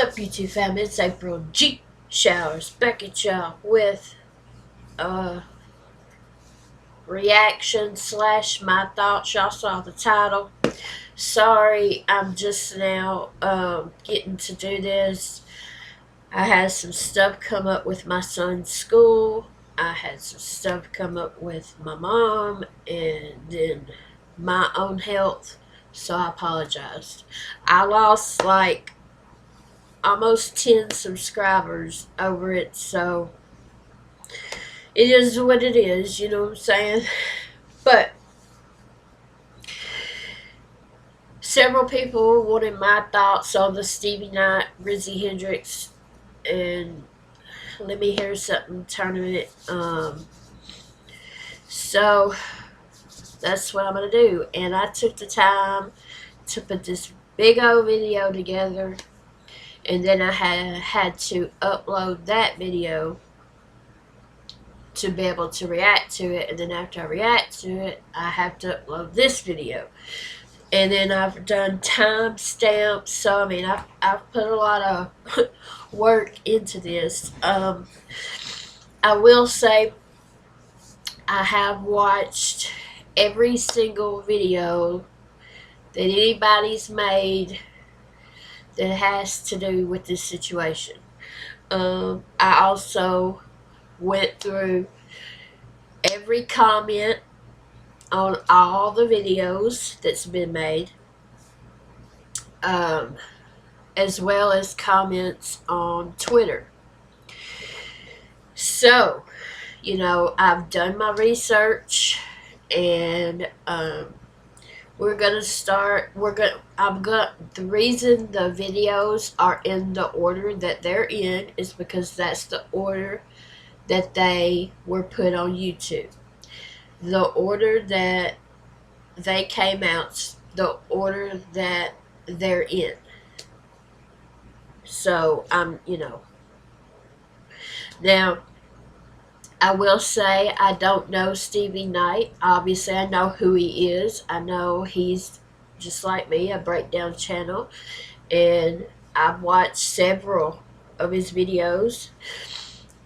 up, YouTube fam? It's April G. Showers back at y'all with a reaction slash my thoughts. Y'all saw the title. Sorry, I'm just now getting to do this. I had some stuff come up with my son's school. I had some stuff come up with my mom and then my own health. So I apologized. I lost like almost 10 subscribers over it, so it is what it is, you know what I'm saying? But several people wanted my thoughts on the Stevie Knight, Grizzy Hendrix, and Let Me Hear Something tournament. So that's what I'm gonna do, and I took the time to put this big old video together, and then I had to upload that video to be able to react to it, and then after I react to it, I have to upload this video. And then I've done timestamps, so I mean I've put a lot of work into this. I will say I have watched every single video that anybody's made that has to do with this situation. I also went through every comment on all the videos that's been made, as well as comments on Twitter. So, you know, I've done my research, and we're gonna start. The reason the videos are in the order that they're in is because that's the order that they were put on YouTube. The order that they came out, the order that they're in. So, now, I will say I don't know Stevie Knight. Obviously, I know who he is. I know he's just like me, a breakdown channel, and I've watched several of his videos,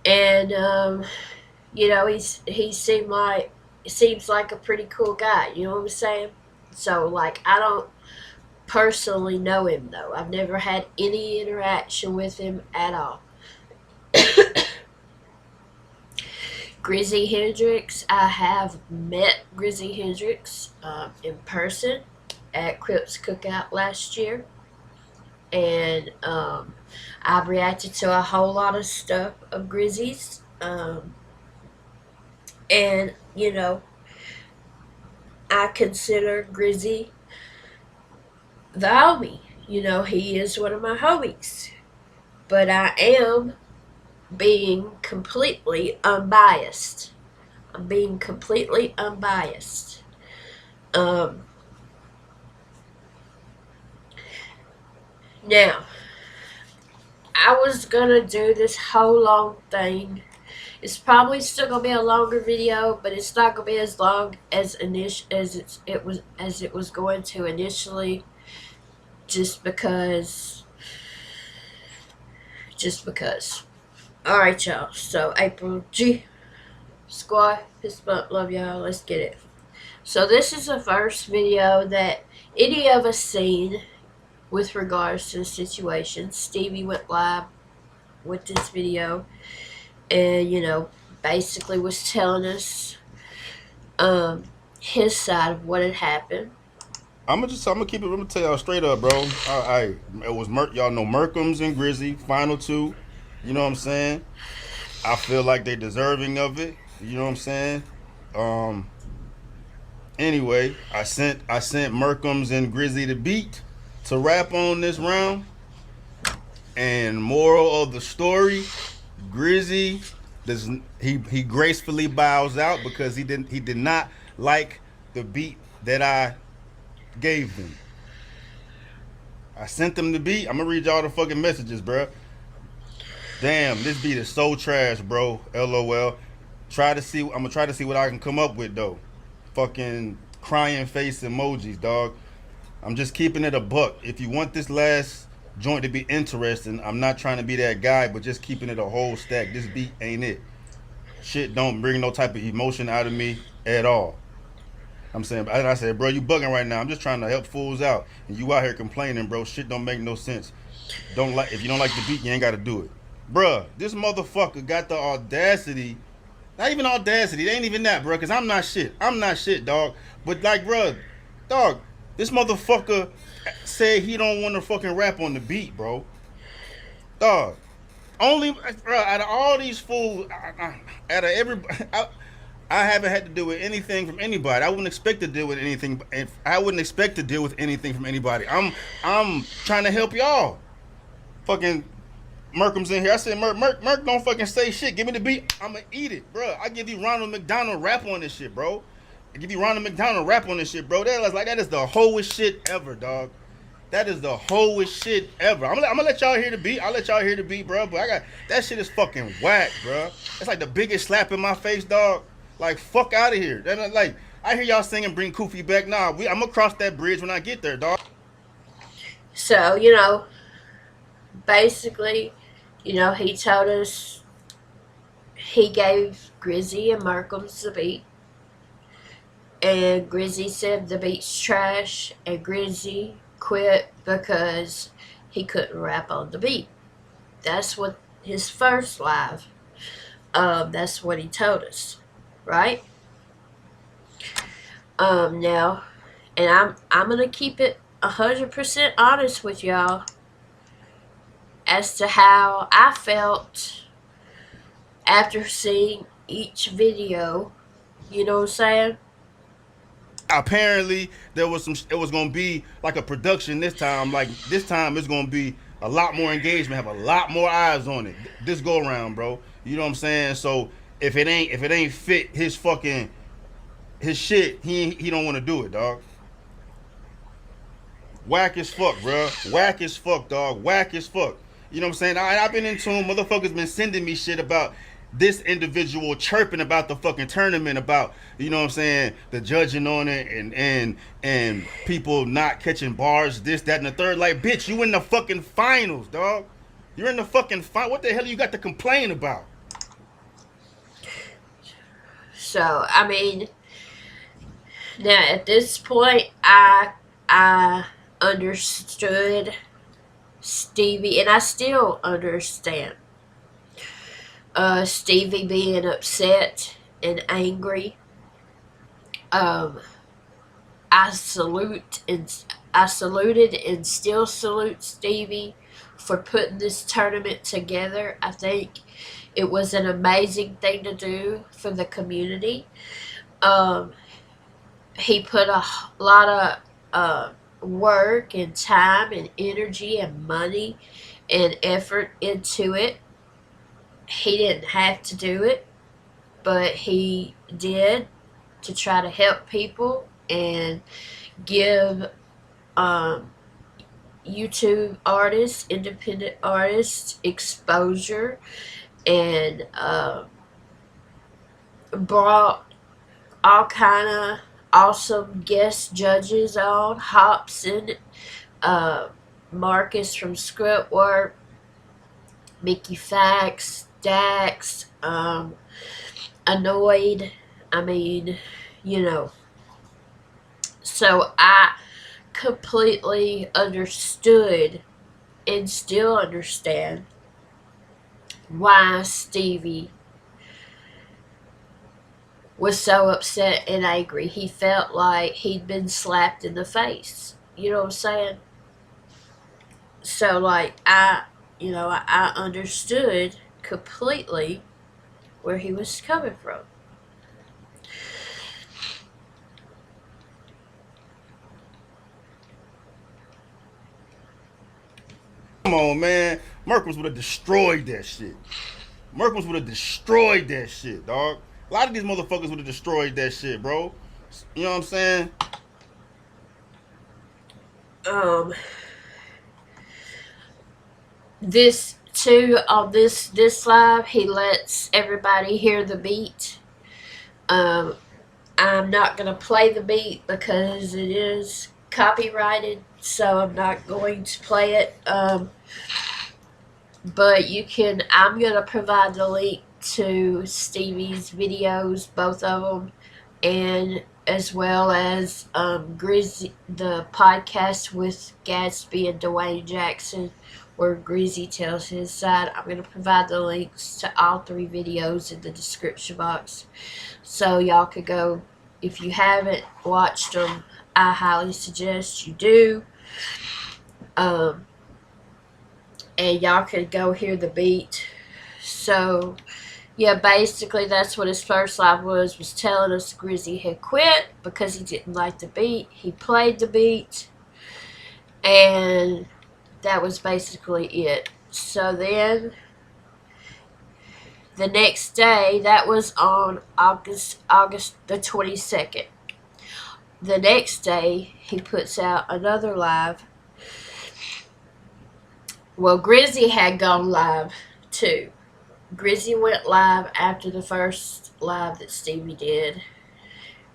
and he seems like a pretty cool guy. You know what I'm saying? So like, I don't personally know him though. I've never had any interaction with him at all. Grizzy Hendrix, I have met Grizzy Hendrix in person at Crips Cookout last year, and I've reacted to a whole lot of stuff of Grizzy's, and I consider Grizzy the homie. He is one of my homies, but I am being completely unbiased. I'm being completely unbiased. Now, I was gonna do this whole long thing. It's probably still gonna be a longer video, but it's not gonna be as long as it was going to initially, just because. Alright, y'all. So, April G. Squad, fist bump, love y'all. Let's get it. So, this is the first video that any of us seen with regards to the situation. Stevie went live with this video, and, basically was telling us his side of what had happened. I'm gonna keep it. I'm gonna tell y'all straight up, bro. It was y'all know Merkham's and Grizzy, final two. You know what I'm saying? I feel like they deserving of it. You know what I'm saying? Um. Anyway, I sent Merkham's and Grizzy the beat to rap on this round. And moral of the story, Grizzy does he gracefully bows out because he did not like the beat that I gave him. I sent them the beat. I'm gonna read y'all the fucking messages, bro. Damn, this beat is so trash, bro. LOL. I'm gonna try to see what I can come up with though. Fucking crying face emojis, dog. I'm just keeping it a buck. If you want this last joint to be interesting. I'm not trying to be that guy, but just keeping it a whole stack. This beat ain't it. Shit don't bring no type of emotion out of me at all. I'm saying, and I said, bro, you bugging right now. I'm just trying to help fools out, and you out here complaining, bro. Shit don't make no sense. Don't like if you don't like the beat, you ain't got to do it, bruh. This motherfucker got the audacity. Not even audacity. It ain't even that, bro. Cause I'm not shit. I'm not shit, dog. But like, bro, dog, this motherfucker said he don't want to fucking rap on the beat, bro. Dog, only bro, out of all these fools, out of every, I haven't had to deal with anything from anybody. I wouldn't expect to deal with anything. I wouldn't expect to deal with anything from anybody. I'm trying to help y'all. Fucking Merkham's in here. I said, Merk, don't fucking say shit. Give me the beat. I'ma eat it, bro. I give you Ronald McDonald rap on this shit, bro. I give you Ronald McDonald rap on this shit, bro. That is the hoest shit ever, dog. That is the hoest shit ever. I'm gonna let y'all hear the beat. I'll let y'all hear the beat, bro. But I got that shit is fucking whack, bro. It's like the biggest slap in my face, dog. Like fuck out of here. Like I hear y'all singing "Bring Koofy Back." Nah, I'm gonna cross that bridge when I get there, dog. So, basically, he told us he gave Grizzy and Markhams the beat. And Grizzy said the beat's trash, and Grizzy quit because he couldn't rap on the beat. That's what his first live. That's what he told us, right? Now, and I'm gonna keep it 100% honest with y'all as to how I felt after seeing each video. You know what I'm saying? Apparently there was some it was gonna be like a production this time. Like this time it's gonna be a lot more engagement, have a lot more eyes on it this go around, bro. You know what I'm saying? So if it ain't fit his fucking his shit, he don't want to do it, dog. Whack as fuck, bro. Whack as fuck, dog. Whack as fuck. You know what I'm saying? I've been in tune. Motherfuckers been sending me shit about this individual chirping about the fucking tournament, about you know what I'm saying, the judging on it, and people not catching bars, this, that, and the third. Like, bitch, you in the fucking finals, dog. You're in the fucking final. What the hell you got to complain about? So, I mean, now at this point, I understood Stevie, and I still understand Stevie being upset and angry. Um, I salute and I saluted and still salute Stevie for putting this tournament together. I think it was an amazing thing to do for the community. Um, he put a lot of work and time and energy and money and effort into it. He didn't have to do it, but he did to try to help people and give um, YouTube artists, independent artists, exposure, and brought all kind of awesome guest judges on. Hobson, uh, Marcus from Scriptwork, Mickey Fax, Dax, Annoyed. I mean, you know. So I completely understood and still understand why Stevie was so upset and angry. He felt like he'd been slapped in the face. You know what I'm saying? So, like, I understood completely where he was coming from. Come on, man. Merkles would have destroyed that shit. Merkles would have destroyed that shit, dog. A lot of these motherfuckers would have destroyed that shit, bro. You know what I'm saying? Um, this too on this live, he lets everybody hear the beat. Um, I'm not gonna play the beat because it is copyrighted, so I'm not going to play it. But you can. I'm gonna provide the link to Stevie's videos, both of them, and as well as Grizzy, the podcast with Gatsby and Dwayne Jackson, where Grizzy tells his side. I'm gonna provide the links to all three videos in the description box, so y'all could go. If you haven't watched them, I highly suggest you do. Um, and y'all could go hear the beat. So yeah, basically that's what his first live was telling us Grizzy had quit because he didn't like the beat. He played the beat, and that was basically it. So then the next day, that was on August the 22nd. The next day, he puts out another live. Well, Grizzy had gone live too. Grizzy went live after the first live that Stevie did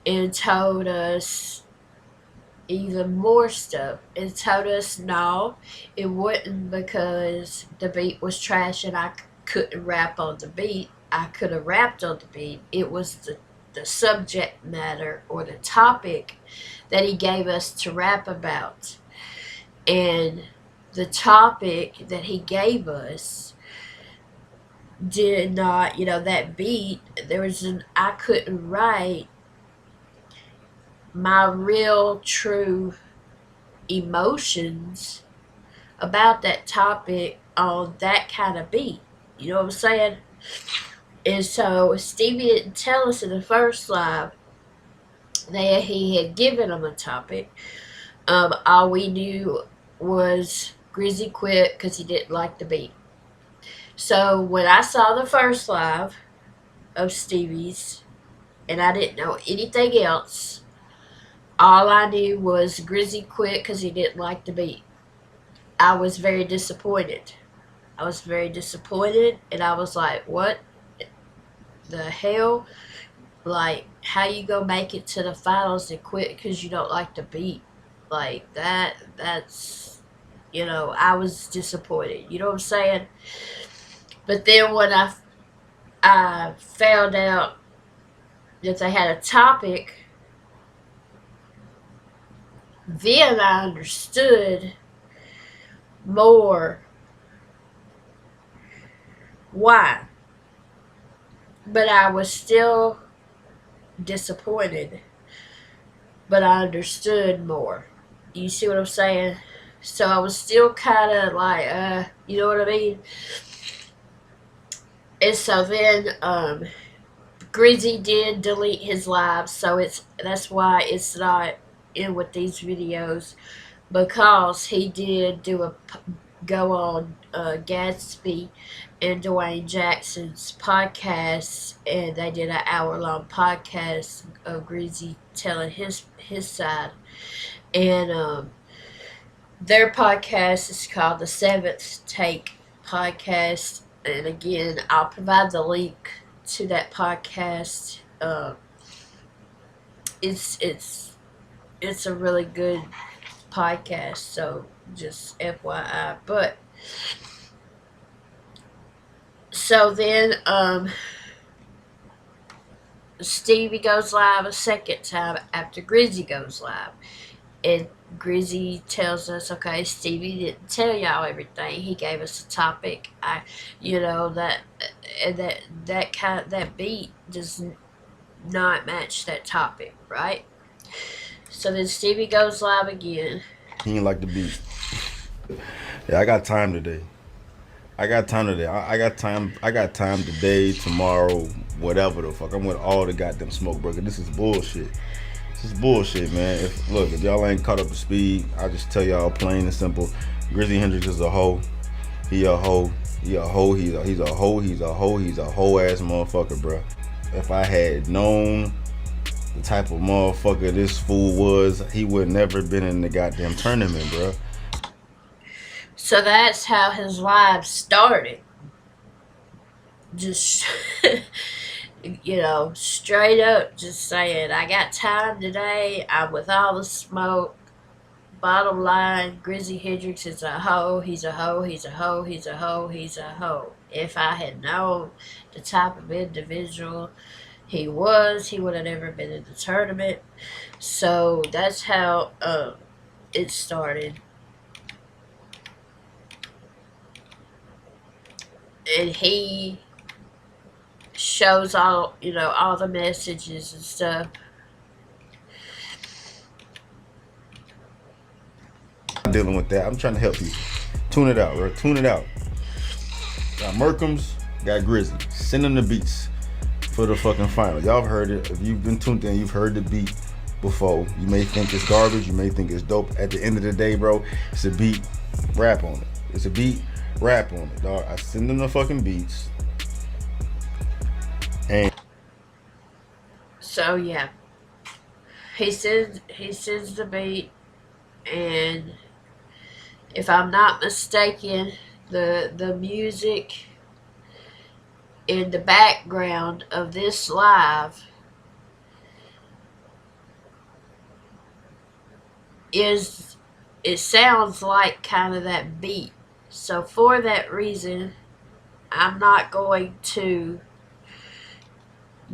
and told us even more stuff and told us no, it wouldn't because the beat was trash and I couldn't rap on the beat. I could have rapped on the beat. It was the subject matter or the topic that he gave us to rap about. And the topic that he gave us did not, that beat, there was I couldn't write my real, true emotions about that topic on that kind of beat. You know what I'm saying? And so Stevie didn't tell us in the first live that he had given him a topic. All we knew was Grizzy quit because he didn't like the beat. So when I saw the first live of Stevie's and I didn't know anything else, all I knew was Grizzy quit because he didn't like the beat. I was very disappointed. I was very disappointed, and I was like, "What the hell? Like, how you gonna make it to the finals and quit because you don't like the beat? Like that? I was disappointed. You know what I'm saying? But then when I found out that they had a topic, then I understood more why. But I was still disappointed, but I understood more. You see what I'm saying? So I was still kind of like, you know what I mean? And so then, Grizzy did delete his live, so that's why it's not in with these videos because he did go on Gatsby and Dwayne Jackson's podcast, and they did an hour-long podcast of Grizzy telling his side, and their podcast is called the Seventh Take Podcast, and again, I'll provide the link to that podcast. It's a really good podcast, so just FYI. But so then Stevie goes live a second time after Grizzy goes live. And Grizzy tells us, okay, Stevie didn't tell y'all everything. He gave us a topic. That that beat does not match that topic, right? So then Stevie goes live again. He ain't like the beat. Yeah, I got time today. I got time today. I got time. I got time today, tomorrow, whatever the fuck. I'm with all the goddamn smoke breaker. This is bullshit. This is bullshit, man. If y'all ain't caught up to speed, I just tell y'all plain and simple. Grizzy Hendrix is a hoe. He a hoe. He a hoe. He's a hoe. He's a hoe. He's a hoe ass motherfucker, bro. If I had known the type of motherfucker this fool was, he would never been in the goddamn tournament, bro. So that's how his live started. Just, straight up just saying, I got time today. I'm with all the smoke. bottom line, Grizzy Hendrix is a hoe. He's a hoe. He's a hoe. He's a hoe. He's a hoe. If I had known the type of individual he was, he would have never been in the tournament. So that's how it started. And he shows all, all the messages and stuff. Dealing with that. I'm trying to help you. Tune it out, bro. Tune it out. Got Merkums, got Grizzy. Send them the beats for the fucking final. Y'all have heard it. If you've been tuned in, you've heard the beat before. You may think it's garbage. You may think it's dope. At the end of the day, bro, it's a beat. Rap on it. It's a beat. Rap on it, dog. I send them the fucking beats. And So yeah, he sends the beat, and if I'm not mistaken, the music in the background of this live is, it sounds like kind of that beat. So for that reason, I'm not going to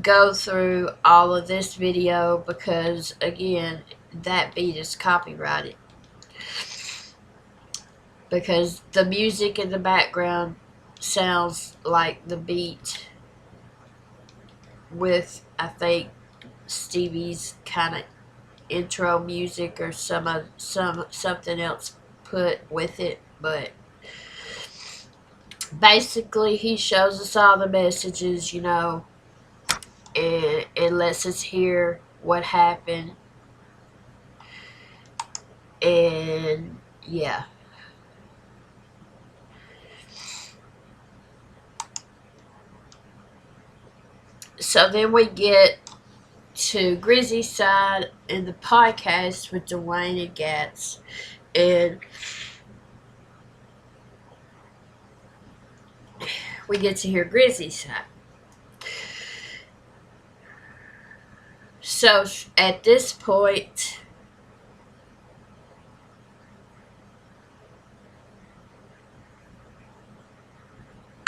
go through all of this video because again, that beat is copyrighted. Because the music in the background sounds like the beat with, I think, Stevie's kind of intro music or something else put with it. But basically, he shows us all the messages, and lets us hear what happened. And yeah. So then we get to Grizzy's side in the podcast with Dwayne and Gats. And we get to hear Grizzy's side. So at this point,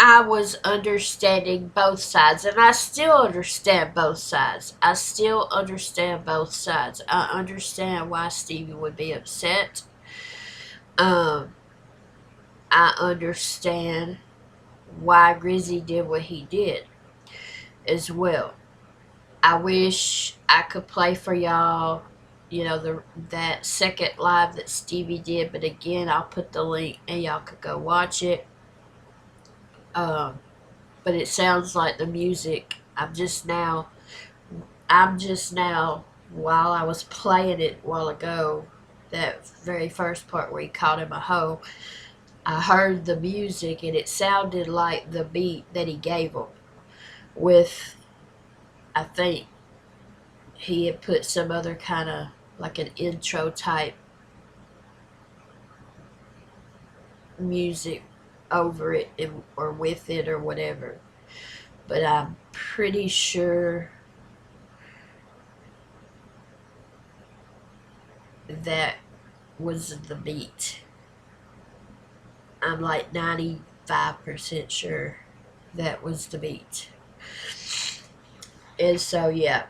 I was understanding both sides, and I still understand both sides. I understand why Stevie would be upset. Um, I understand why Grizzy did what he did as well. I wish I could play for y'all, that second live that Stevie did, but again, I'll put the link and y'all could go watch it. But it sounds like the music. I'm just now, while I was playing it a while ago, that very first part where he called him a hoe, I heard the music and it sounded like the beat that he gave him. With, I think, he had put some other kind of, like an intro type music over it or with it or whatever. But I'm pretty sure that was the beat. I'm like 95% sure that was the beat. And so, yeah.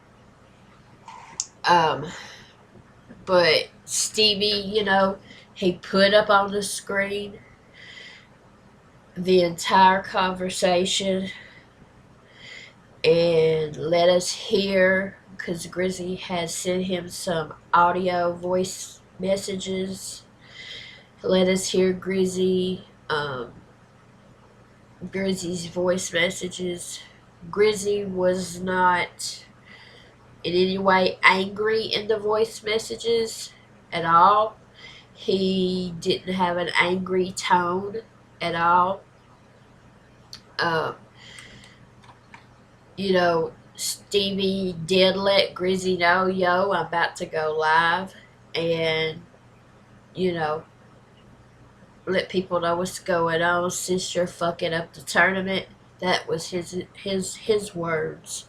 But Stevie, he put up on the screen the entire conversation and let us hear, because Grizzy has sent him some audio voice messages. Let us hear Grizzy's voice messages. Grizzy was not in any way angry in the voice messages at all. He didn't have an angry tone at all. Stevie did let Grizzy know, yo, I'm about to go live, and, let people know what's going on since you're fucking up the tournament. That was his words.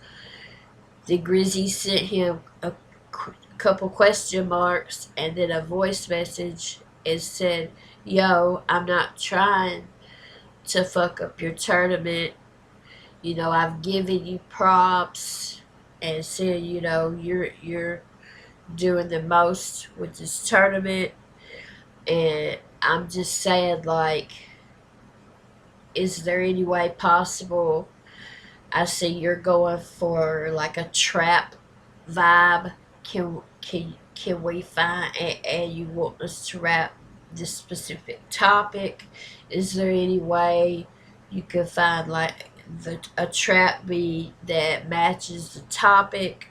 The Grizzy sent him a couple question marks, and then a voice message and said, "Yo, I'm not trying to fuck up your tournament. You know, I've given you props and said, you know, you're doing the most with this tournament, and I'm just saying, like, is there any way possible? I see you're going for like a trap vibe. Can we find and you want us to rap this specific topic? Is there any way you could find like a trap beat that matches the topic?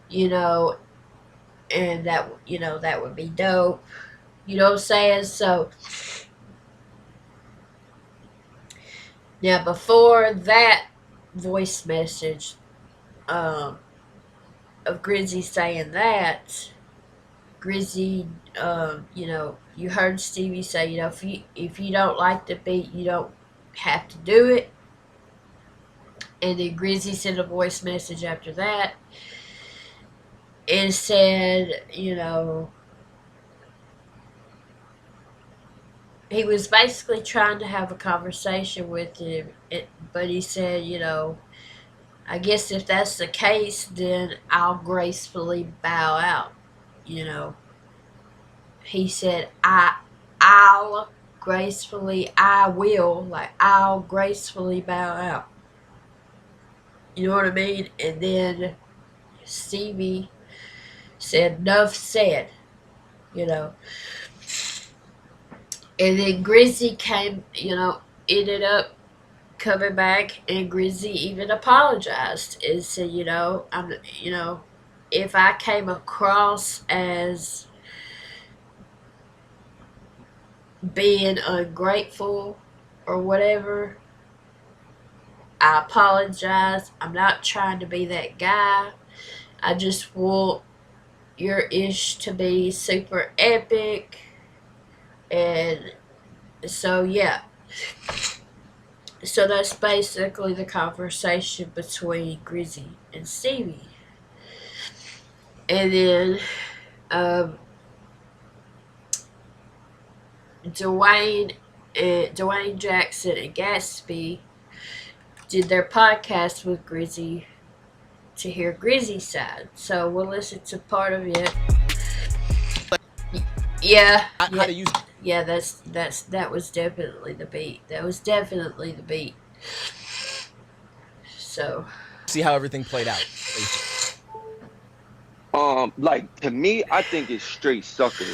You know, and that would be dope. You know what I'm saying? So now before that voice message, um, of Grizzy saying that, Grizzy, you heard Stevie say, if you don't like the beat, you don't have to do it. And then Grizzy sent a voice message after that and said, he was basically trying to have a conversation with him, but he said, I guess if that's the case, then I'll gracefully bow out. You know, he said, I'll gracefully bow out. You know what I mean? And then Stevie said, "Enough said," you know. And then Grizzy ended up coming back, and Grizzy even apologized and said, if I came across as being ungrateful or whatever, I apologize. I'm not trying to be that guy. I just want your ish to be super epic. And so, yeah. So that's basically the conversation between Grizzy and Stevie. And then um, Dwayne Dwayne Jackson and Gatsby did their podcast with Grizzy to hear Grizzy's side. So we'll listen to part of it. Yeah, How yeah, do you yeah. That was definitely the beat. That was definitely the beat. So see how everything played out? Like to me, I think it's straight sucker.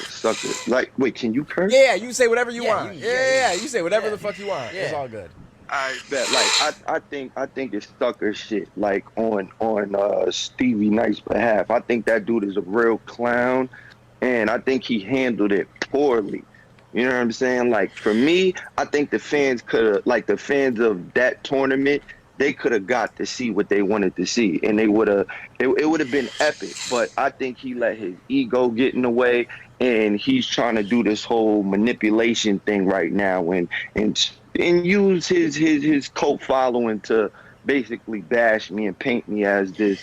Like, wait, can you curse? Yeah, you say whatever you want. Yeah, you say whatever the fuck you want. It's all good. I bet. Like, I think it's sucker shit. Like on Stevie Knight's behalf, I think that dude is a real clown, and I think he handled it poorly. You know what I'm saying? Like for me, I think the fans could have, like the fans of that tournament, they could have got to see what they wanted to see, and they would have. It would have been epic. But I think he let his ego get in the way, and he's trying to do this whole manipulation thing right now, and use his cult following to basically bash me and paint me as this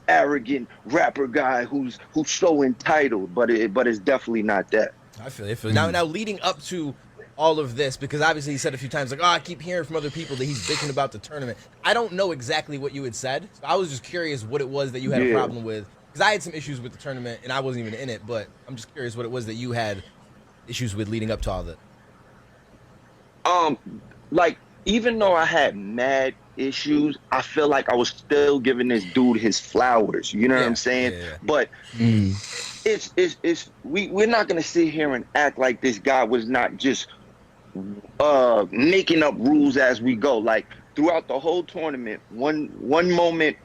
arrogant rapper guy who's so entitled, but it's definitely not that. I feel it. Now leading up to all of this, because obviously he said a few times, like, oh, I keep hearing from other people that he's bitching about the tournament. I don't know exactly what you had said. So I was just curious what it was that you had a Yeah. problem with. Because I had some issues with the tournament and I wasn't even in it, but I'm just curious what it was that you had issues with leading up to all that. Um, like even though I had mad issues, I feel like I was still giving this dude his flowers. You know what I'm Yeah, saying? yeah, yeah. But we're not gonna sit here and act like this guy was not just making up rules as we go. Like throughout the whole tournament, one moment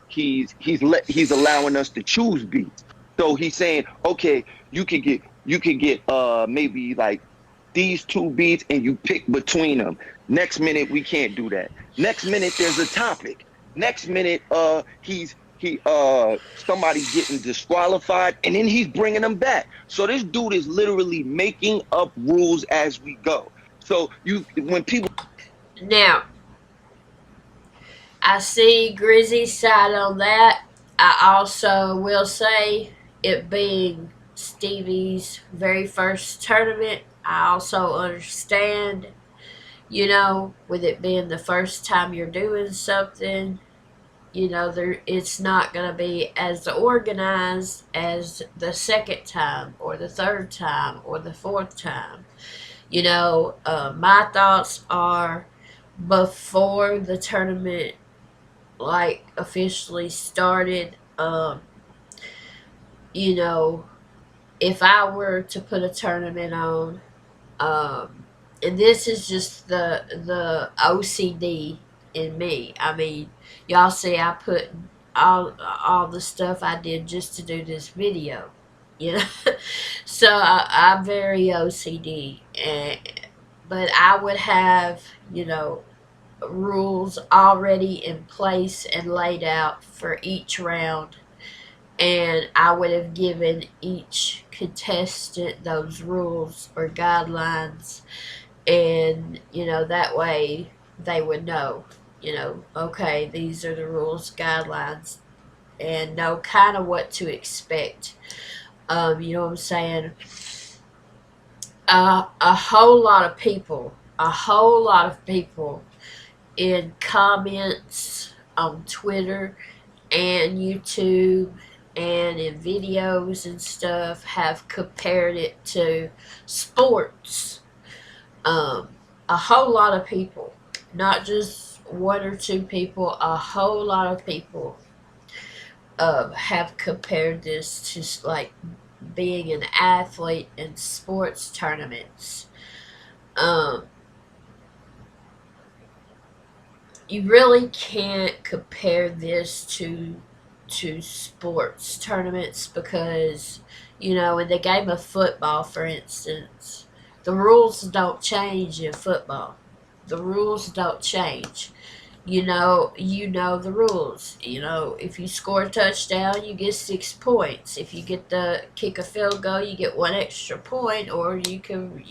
he's allowing us to choose beats. So he's saying, okay, you could get maybe like these two beats and you pick between them. Next minute we can't do that. Next minute there's a topic. Next minute he somebody's getting disqualified and then he's bringing them back. So this dude is literally making up rules as we go. So you when people now I see Grizzy's side on that, I also will say, it being Stevie's very first tournament, I also understand, with it being the first time you're doing something, it's not going to be as organized as the second time or the third time or the fourth time. My thoughts are, before the tournament like officially started, you know, if I were to put a tournament on, and this is just the OCD in me. I mean, y'all see, I put all the stuff I did just to do this video, you know. So I'm very OCD, but I would have, rules already in place and laid out for each round, and I would have given each contestant those rules or guidelines, and that way they would know, okay, these are the rules, guidelines, and know kind of what to expect. You know what I'm saying? A whole lot of people in comments on Twitter and YouTube and in videos and stuff have compared it to sports. Um, a whole lot of people, not just one or two people, a whole lot of people have compared this to like being an athlete in sports tournaments. Um, you really can't compare this to sports tournaments because, in the game of football, for instance, the rules don't change in football. The rules don't change. You know the rules. If you score a touchdown, you get 6 points. If you get the kick a field goal, you get one extra point, or you can,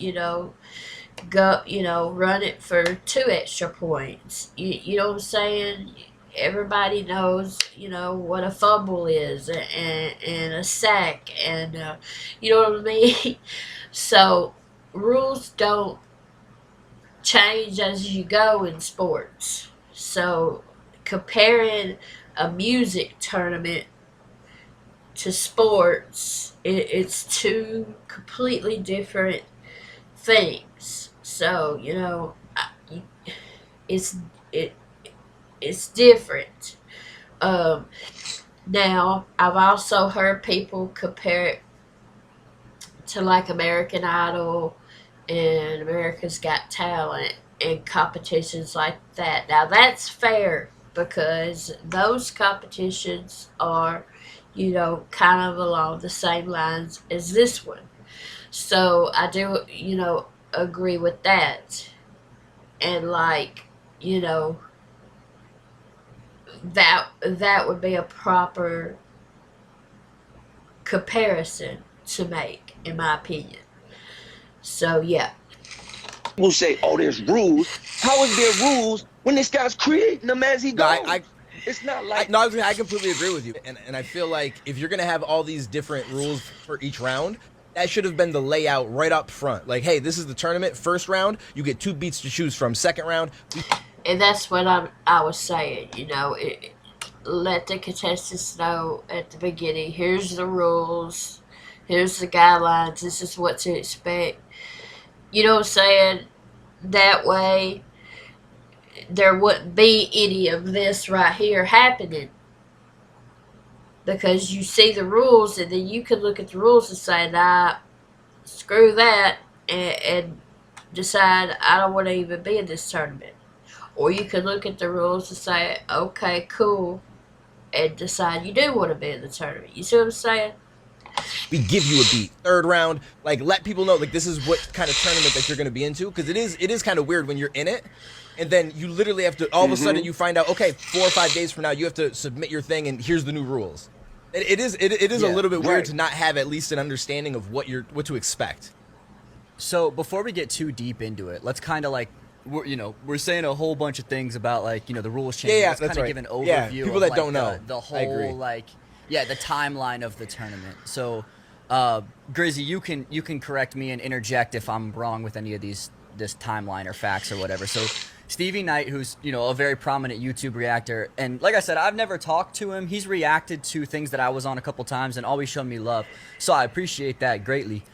go, run it for 2 extra points. You know what I'm saying? Everybody knows, what a fumble is, and a sack, and you know what I mean. So rules don't change as you go in sports. So comparing a music tournament to sports, it's two completely different things. So it's it it's different. Um, Now I've also heard people compare it to like American Idol and America's Got Talent and competitions like that. Now that's fair because those competitions are, kind of along the same lines as this one. So I do, agree with that. And like, you know, that would be a proper comparison to make, in my opinion. So yeah. People say, "Oh, there's rules." How is there rules when this guy's creating them as he No, goes? It's not like no, I completely agree with you, and I feel like if you're gonna have all these different rules for each round, that should have been the layout right up front. Like, hey, this is the tournament. First round, you get 2 beats to choose from. Second round, And that's what I was saying. Let the contestants know at the beginning. Here's the rules. Here's the guidelines. This is what to expect. You know what I'm saying? That way, there wouldn't be any of this right here happening, because you see the rules, and then you can look at the rules and say, "Nah, screw that," and decide I don't want to even be in this tournament. Or you can look at the rules and say, "Okay, cool," and decide you do want to be in the tournament. You see what I'm saying? we give you a beat. Third round, like let people know like this is what kind of tournament that you're going to be into, because it is kind of weird when you're in it and then you literally have to all of a sudden you find out, okay, 4 or 5 days from now you have to submit your thing and here's the new rules. It is a Yeah, little bit weird right. to not have at least an understanding of what to expect. So before we get too deep into it, let's kind of like we're saying a whole bunch of things about like the rules Yeah, changing. yeah, Let's that's kind of right. give an Yeah, overview people of that like don't know. the I agree. whole like the timeline of the tournament. So, Grizzy, you can correct me and interject if I'm wrong with any of this timeline or facts or whatever. So Stevie Knight, who's a very prominent YouTube reactor, and like I said, I've never talked to him. He's reacted to things that I was on a couple times and always shown me love. So I appreciate that greatly.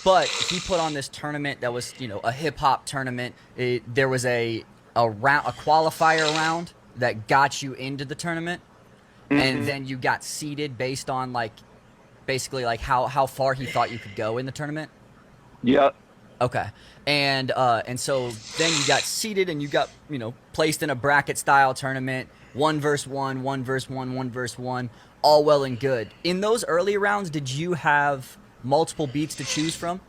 But he put on this tournament that was a hip hop tournament. There was a qualifier round that got you into the tournament, and Hmm. then you got seeded based on like basically like how far he thought you could go in the tournament. Yep. Okay. And so then you got seeded and you got, placed in a bracket style tournament, one versus one, one versus one, one versus one, all well and good. In those early rounds, did you have multiple beats to choose from?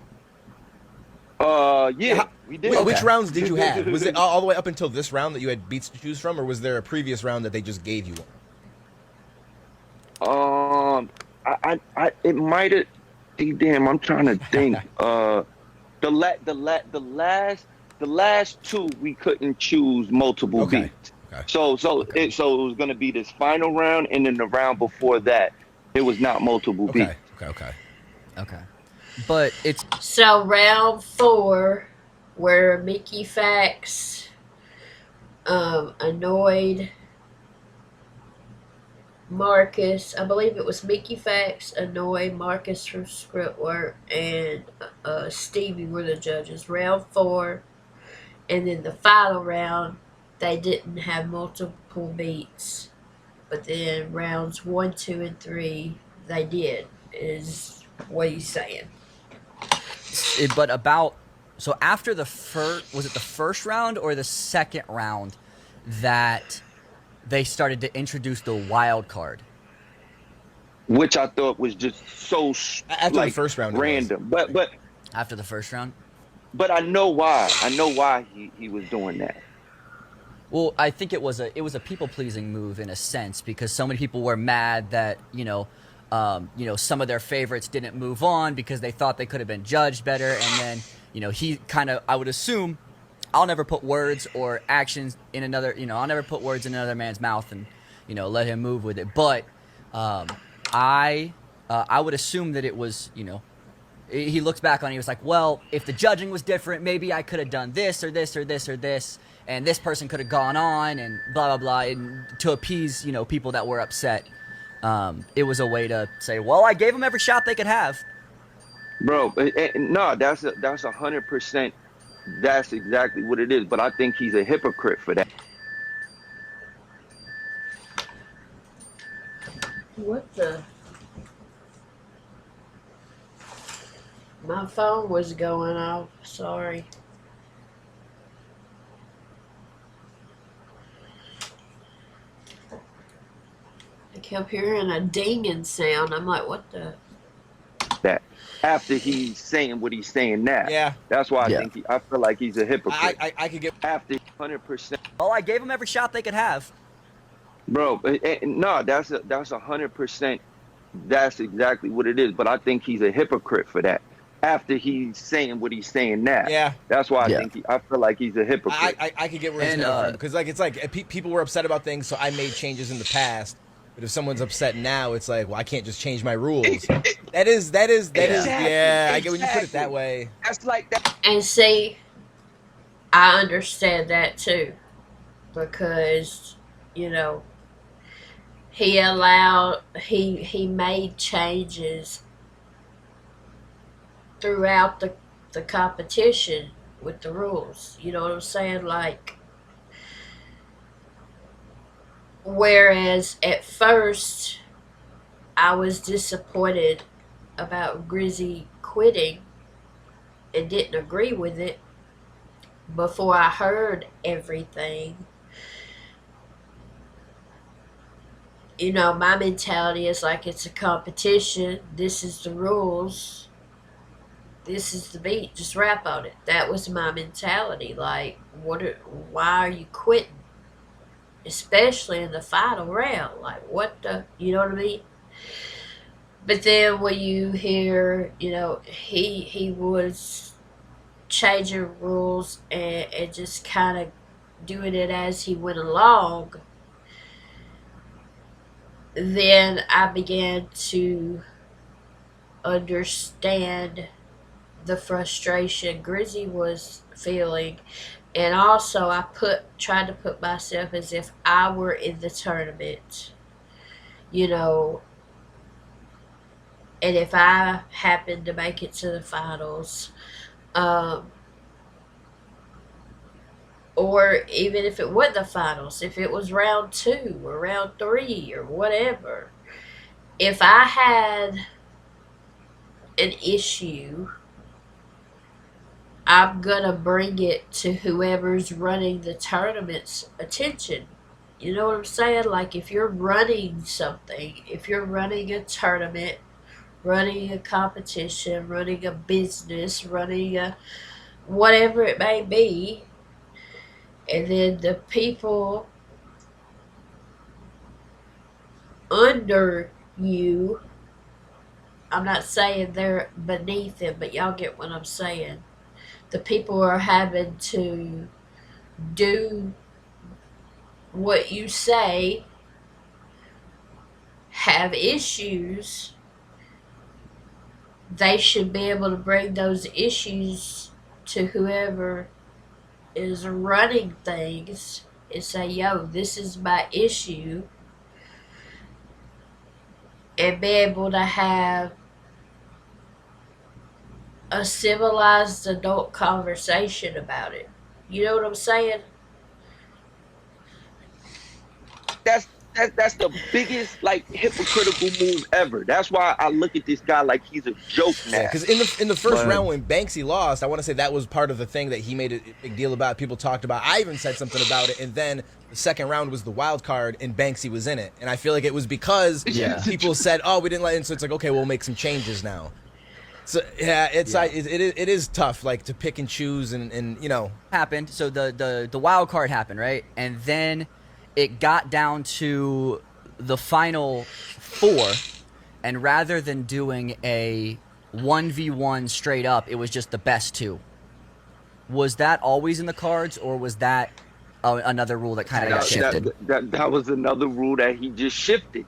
Yeah, Yeah, we did. which Okay. rounds did you have? Was it all the way up until this round that you had beats to choose from, or was there a previous round that they just gave you one? It might have. Damn, I'm trying to think. The last two we couldn't choose multiple Okay. beats. Okay. Okay. So it was gonna be this final round, and then the round before that, it was not multiple Okay. beats. Okay. Okay. Okay. But it's So round four, where Mickey Fax annoyed Marcus. I believe it was Mickey Fax annoyed Marcus from script work, and Stevie were the judges. Round four, and then the final round, they didn't have multiple beats, but then rounds one, two, and three, they did. Is what he's saying. but about so after the first, was it the first round or the second round that they started to introduce the wild card? Which I thought was just so After the like first round, it was. random. After the first round? But I know why. I know why he was doing that. Well, I think it was a people pleasing move in a sense because so many people were mad that some of their favorites didn't move on because they thought they could have been judged better, and then he kind of, I would assume, I'll never put words or actions in another I'll never put words in another man's mouth and let him move with it, but um, I would assume that it was he looks back on it, he was like, well, if the judging was different, maybe I could have done this or this or this or this, and this person could have gone on and blah blah blah, and to appease people that were upset. It was a way to say, well, I gave them every shot they could have. Bro, no, that's 100%. That's exactly what it is. But I think he's a hypocrite for that. What the? My phone was going off. Sorry. I kept hearing a dinging sound. I'm like, what the? That after he's saying what he's saying now, Yeah. that's why Yeah. I feel like he's a hypocrite. I could get. After 100%, Well, I gave them every shot they could have. bro. No, that's 100%. That's exactly what it is. But I think he's a hypocrite for that. After he's saying what he's saying now, Yeah. that's why Yeah. I feel like he's a hypocrite. I could get where it's And coming from because like it's like people were upset about things, so I made changes in the past. But if someone's upset now, it's like, well, I can't just change my rules. That is. Exactly, Yeah, I get when you put it that exactly. way. That's like that. And see, I understand that too. Because, you know, he made changes throughout the competition with the rules. You know what I'm saying? Like, whereas at first I was disappointed about Grizzy quitting and didn't agree with it before I heard everything. You know, my mentality is like it's a competition. This is the rules. This is the beat. Just rap on it. That was my mentality. Like, why are you quitting? Especially in the final round. Like, what the? You know what I mean? But then when you hear, he was changing rules and just kind of doing it as he went along, then I began to understand the frustration Grizzy was feeling. And also I tried to put myself as if I were in the tournament, you know, and if I happened to make it to the finals, um, or even if it wasn't the finals, if it was round two or round three or whatever, if I had an issue, I'm gonna bring it to whoever's running the tournament's attention. You know what I'm saying? Like if you're running something, if you're running a tournament, running a competition, running a business, running a whatever it may be, and then the people under you, I'm not saying they're beneath him, but y'all get what I'm saying. The people are having to do what you say, have issues, they should be able to bring those issues to whoever is running things and say, yo, this is my issue, and be able to have a civilized adult conversation about it. You know what I'm saying? That's the biggest like hypocritical move ever. That's why I look at this guy like he's a joke Yeah, now. because in the first But round when Banksy lost, I want to say that was part of the thing that he made a big deal about. People talked about. I even said something about it, and then the second round was the wild card, and Banksy was in it, and I feel like it was because Yeah. people said, "Oh, we didn't let in," so it's like, okay, we'll make some changes now. So yeah, it is tough, like to pick and choose, and you know. Happened. So the wild card happened, right? And then it got down to the final four, and rather than doing a 1v1 straight up, it was just the best two. Was that always in the cards, or was that another rule that kind of got that, shifted? that was another rule that he just shifted.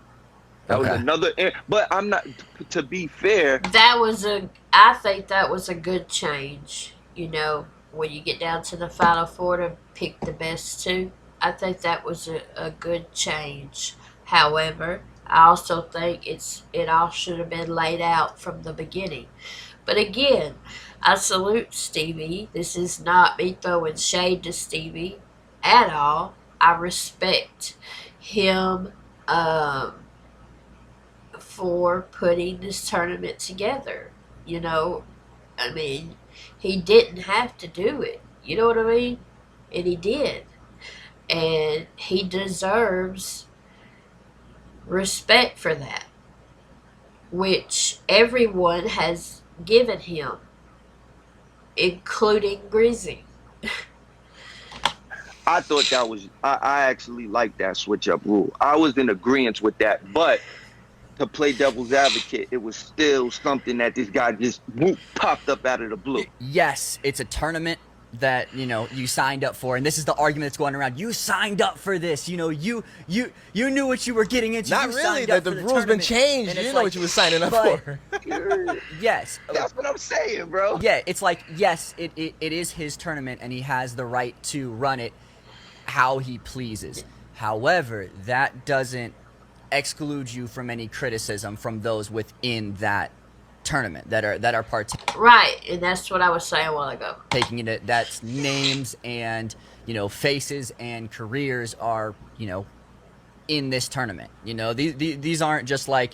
That was Okay. another. But I'm not. To be fair, I think that was a good change. You know, when you get down to the final four to pick the best two, I think that was a good change. However, I also think it all should have been laid out from the beginning. But again, I salute Stevie. This is not me throwing shade to Stevie at all. I respect him for putting this tournament together. You know, I mean, he didn't have to do it. You know what I mean? And he did. And he deserves respect for that, which everyone has given him, including Grizzy. I thought that was. I actually like that switch up rule. I was in agreement with that, but to play devil's advocate, it was still something that this guy just whoop, popped up out of the blue. Yes, it's a tournament that you signed up for, and this is the argument that's going around. You signed up for this. You knew what you were getting into. Not You really. signed up The for the rules been tournament. changed. And You it's didn't know like, what you were signing up but- for. Yes. That's what I'm saying, bro. Yeah, it's like, yes, it is his tournament, and he has the right to run it how he pleases. However, that doesn't exclude you from any criticism from those within that tournament that are Right, and that's what I was saying a while ago. partaking in it. That's names and faces and careers are in this tournament. These aren't just like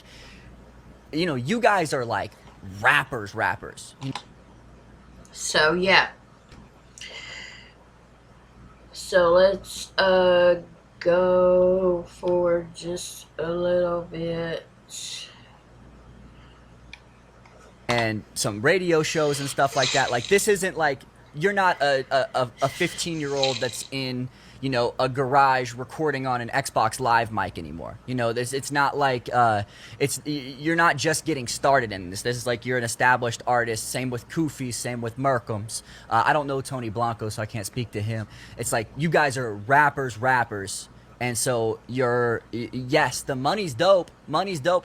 you guys are like rappers. So yeah. So let's go for just a little bit. And some radio shows and stuff like that. Like, this isn't like, you're not a 15-year-old that's in a garage recording on an Xbox Live mic anymore. It's not like you're not just getting started in this. This is like you're an established artist. Same with Koofy, same with Merkums. I don't know Tony Blanco, so I can't speak to him. It's like you guys are rappers. And so yes, the money's dope,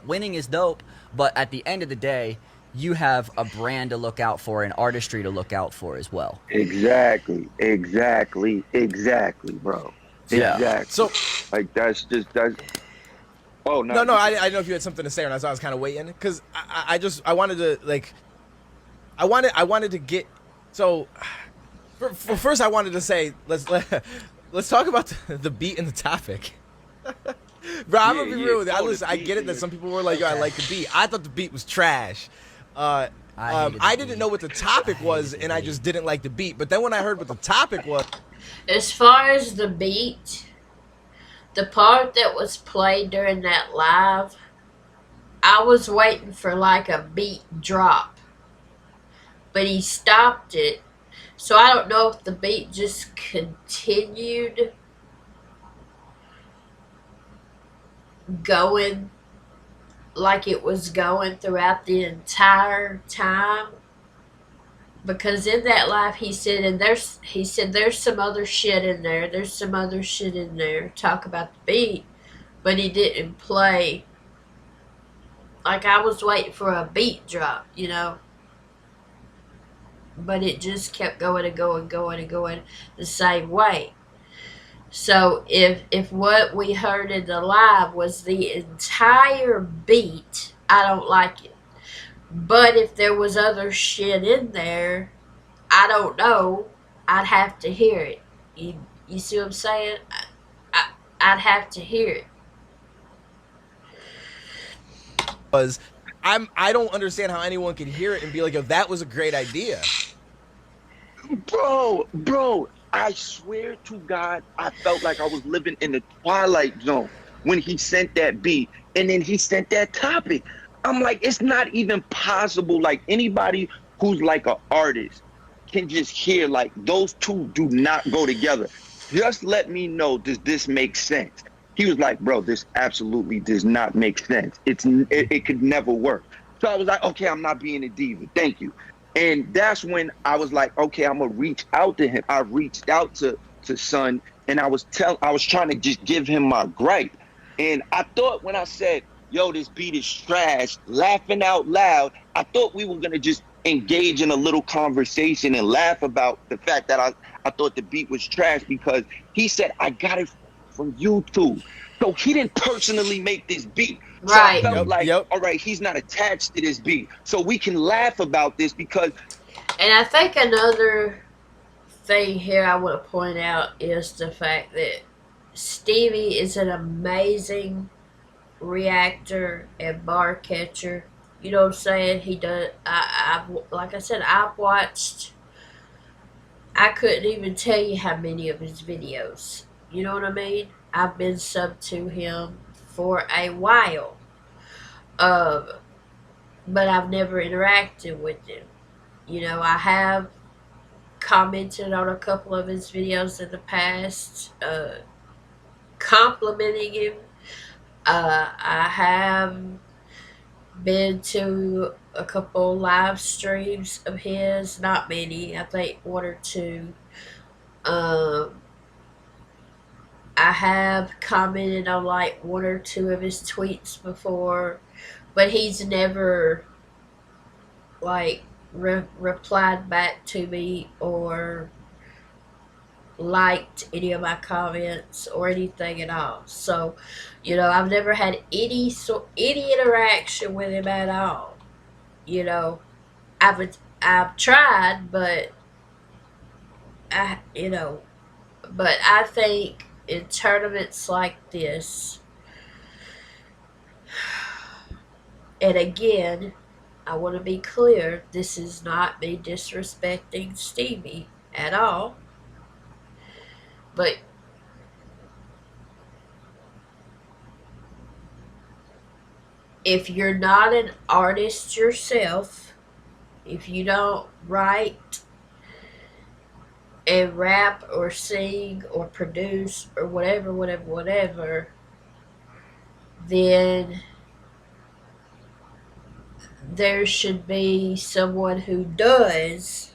winning is dope, but at the end of the day, you have a brand to look out for and artistry to look out for as well. Exactly, bro. Yeah. Exactly. So Like that's. Oh no, no, you I could. I know if you had something to say, and I was kind of waiting because I wanted to like I wanted to get so for first I wanted to say let's talk about the beat and the topic. Bro, I'm Yeah, gonna be yeah. real with you. Oh, the I beat get it and that the. some people were like, "Yo, I like the beat." I thought the beat was trash. I hated the I didn't know beat. what the I topic hated was, the and I beat. just didn't like the beat. But then when I heard what the topic was, As far as the beat, the part that was played during that live, I was waiting for like a beat drop, but he stopped it. So I don't know if the beat just continued going like it was going throughout the entire time. Because in that live he said there's some other shit in there. There's some other shit in there. Talk about the beat, but he didn't play. Like I was waiting for a beat drop. But it just kept going and going the same way. So if what we heard in the live was the entire beat, I don't like it. But if there was other shit in there, I don't know. I'd have to hear it. You see what I'm saying? I I'd have to hear it. I don't understand how anyone could hear it and be like, "Yo, that was a great idea." Bro, I swear to God, I felt like I was living in the Twilight Zone when he sent that beat and then he sent that topic. I'm like, it's not even possible. Like anybody who's like an artist can just hear like those two do not go together. Just let me know, does this make sense? He was like, bro, this absolutely does not make sense. It could never work. So I was like, okay, I'm not being a diva. Thank you. And that's when I was like, okay, I'm gonna reach out to him. I reached out to Son, and I was trying to just give him my gripe. And I thought when I said, yo, this beat is trash, laughing out loud, I thought we were gonna just engage in a little conversation and laugh about the fact that I thought the beat was trash because he said I got it from YouTube. So he didn't personally make this beat. So I Right. felt like, Yep. all right, he's not attached to this beat. So we can laugh about this because And I think another thing here I want to point out is the fact that Stevie is an amazing reactor and bar catcher. You know what I'm saying? He does. I've like I said, I've watched. I couldn't even tell you how many of his videos. You know what I mean? I've been sub to him for a while, um, but I've never interacted with him. I have commented on a couple of his videos in the past, complimenting him. I have been to a couple live streams of his, not many, I think one or two. Um, I have commented on like one or two of his tweets before, but he's never like replied back to me or liked any of my comments or anything at all. So, I've never had any interaction with him at all. You know, I've tried, I you know, but I think in tournaments like this, and again, I want to be clear, this is not me disrespecting Stevie at all, but if you're not an artist yourself, if you don't write and rap or sing or produce or whatever, then there should be someone who does,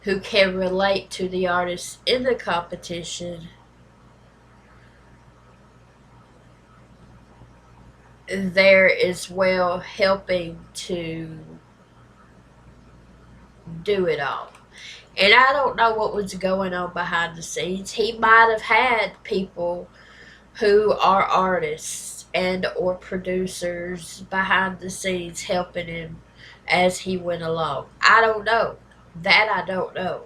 who can relate to the artists in the competition there as well, helping to do it all. And I don't know what was going on behind the scenes. He might have had people who are artists and or producers behind the scenes helping him as he went along. I don't know. That I don't know.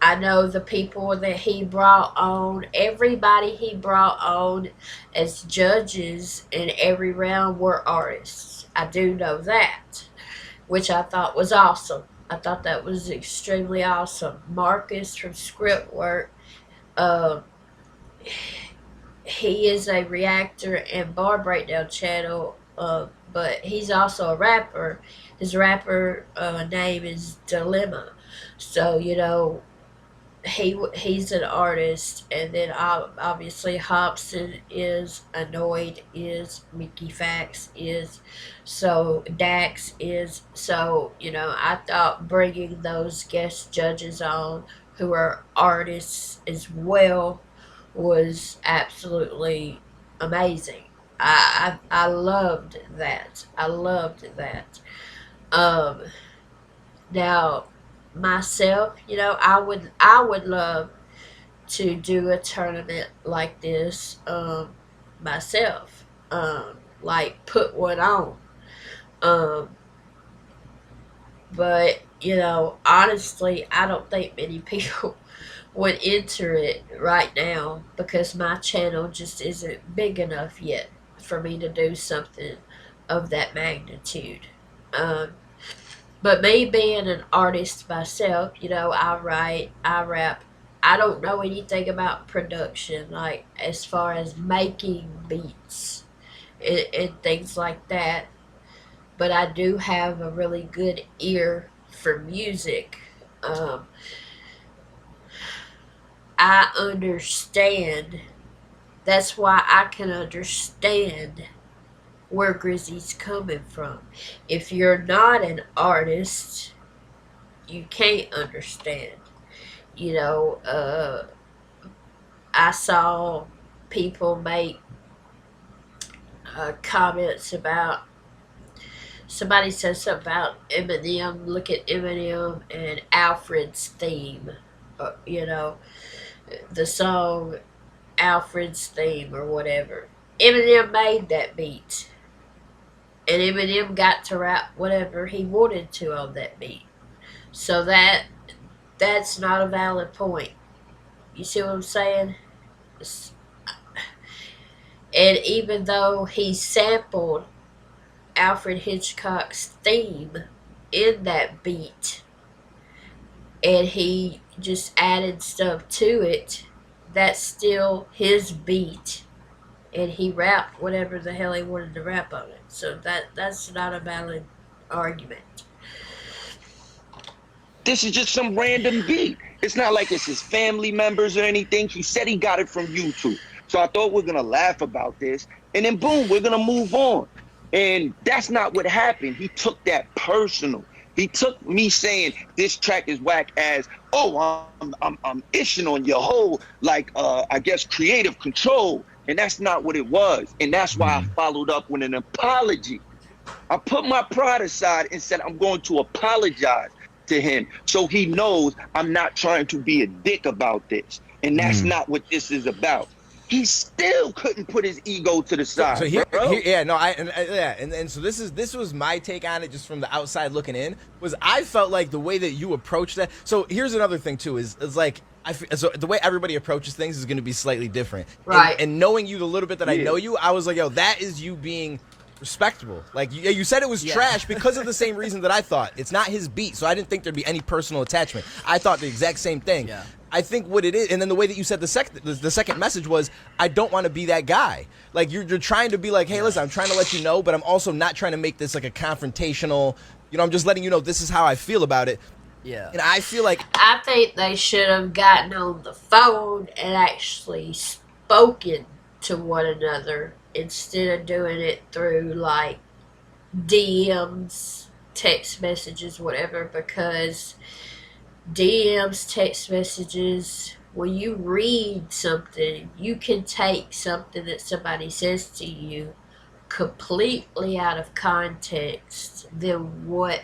I know the people that he brought on, everybody he brought on as judges in every round were artists. I do know that, which I thought was awesome. I thought that was extremely awesome. Marcus from Script Work, uh, he is a reactor and bar breakdown channel, but he's also a rapper. His rapper name is Dilemma. So, he's an artist, and then obviously Hobson is, Annoyed is, Mickey Fax is, so Dax is. So I thought bringing those guest judges on who are artists as well was absolutely amazing. I loved that. I loved that. Um, Now, myself, I would love to do a tournament like this myself. Like put one on. Um, but honestly, I don't think many people would enter it right now because my channel just isn't big enough yet for me to do something of that magnitude. Um, But me being an artist myself, I write, I rap. I don't know anything about production, like as far as making beats and things like that. But I do have a really good ear for music. Um, I understand. That's why I can understand where Grizzy's coming from. If you're not an artist, you can't understand. You know, uh, I saw people make comments about, somebody said something about Eminem. Look at Eminem and Alfred's theme. You know, the song Alfred's theme or whatever. Eminem made that beat, and Eminem got to rap whatever he wanted to on that beat. So that's not a valid point. You see what I'm saying? And even though he sampled Alfred Hitchcock's theme in that beat, and he just added stuff to it, that's still his beat, and he rapped whatever the hell he wanted to rap on it. So that's not a valid argument. This is just some random beat. It's not like it's his family members or anything. He said he got it from YouTube. So I thought we're gonna laugh about this, and then boom, we're gonna move on. And that's not what happened. He took that personal. He took me saying this track is whack as, oh, I'm ishing on your whole, like I guess creative control. And that's not what it was. And that's why I followed up with an apology. I put my pride aside and said I'm going to apologize to him so he knows I'm not trying to be a dick about this. And that's not what this is about. He still couldn't put his ego to the side, bro. Yeah, no, and so this was my take on it, just from the outside looking in. Was I felt like the way that you approached that. So here's another thing too, is like so the way everybody approaches things is going to be slightly different, Right. And knowing you the little bit that I know you, I was like, yo, that is you being respectable. Like you said it was trash because of the same reason that I thought. It's not his beat, so I didn't think there'd be any personal attachment. I thought the exact same thing. Yeah. I think what it is, and then the way that you said the second message was, I don't want to be that guy. Like you're trying to be like, hey, listen, I'm trying to let you know, but I'm also not trying to make this like a confrontational I'm just letting you know this is how I feel about it. Yeah. And I feel like I think they should have gotten on the phone and actually spoken to one another instead of doing it through like DMs, text messages, whatever, because DMs, text messages, when you read something, you can take something that somebody says to you completely out of context than what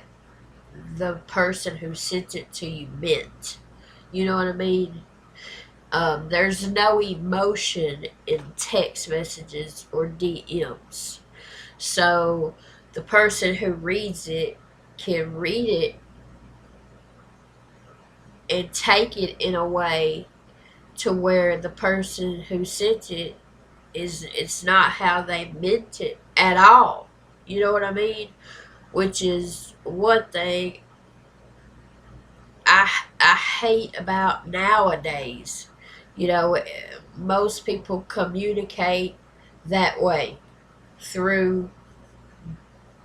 the person who sent it to you meant. You know what I mean? There's no emotion in text messages or DMs. So the person who reads it can read it and take it in a way to where the person who sent it is it's not how they meant it at all. You know what I mean? Which is one thing I hate about nowadays. You know, most people communicate that way through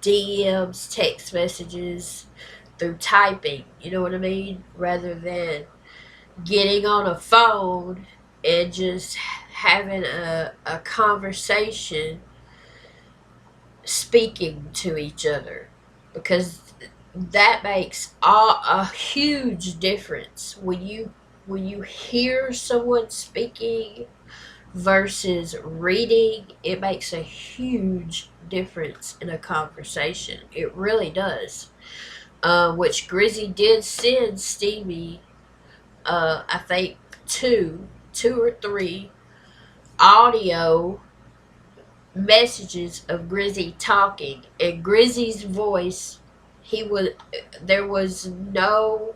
DMs, text messages, through typing. You know what I mean? Rather than getting on a phone and just having a conversation, speaking to each other, because that makes a huge difference when you hear someone speaking versus reading. It makes a huge difference in a conversation. It really does. Which Grizzy did send Stevie, I think two or three audio messages of Grizzy talking, and Grizzy's voice, he was there was no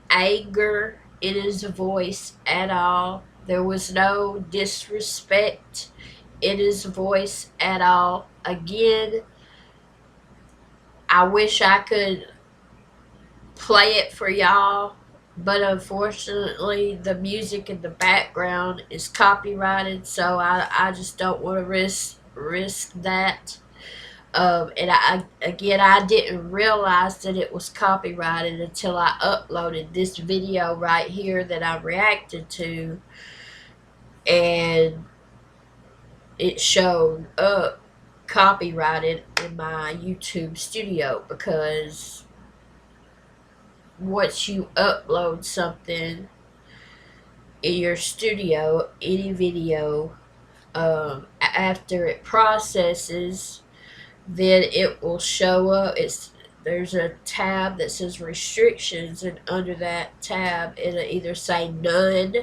anger in his voice at all. There was no disrespect in his voice at all. Again, I wish I could play it for y'all, but unfortunately, the music in the background is copyrighted, so I just don't want to risk that. And I didn't realize that it was copyrighted until I uploaded this video right here that I reacted to, and it showed up copyrighted in my YouTube studio. Because once you upload something in your studio, any video, after it processes, then it will show up. There's a tab that says restrictions, and under that tab it'll either say none,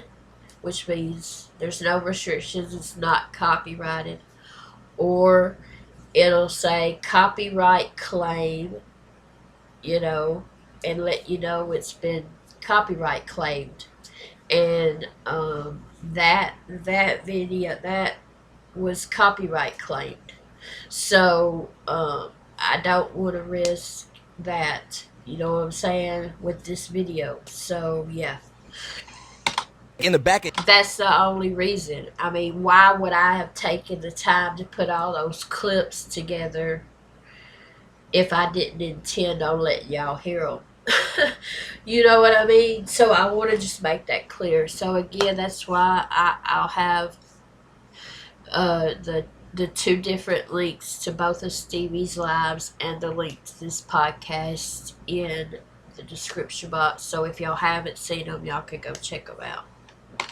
which means there's no restrictions, it's not copyrighted, or it'll say copyright claim, you know, and let you know it's been copyright claimed. And that video that was copyright claimed. So I don't want to risk that. You know what I'm saying, with this video. So yeah, in the back end, that's the only reason. I mean, why would I have taken the time to put all those clips together if I didn't intend on letting y'all hear them? You know what I mean? So I want to just make that clear. So again, that's why I'll have the two different links to both of Stevie's lives and the link to this podcast in the description box. So if y'all haven't seen them, y'all can go check them out.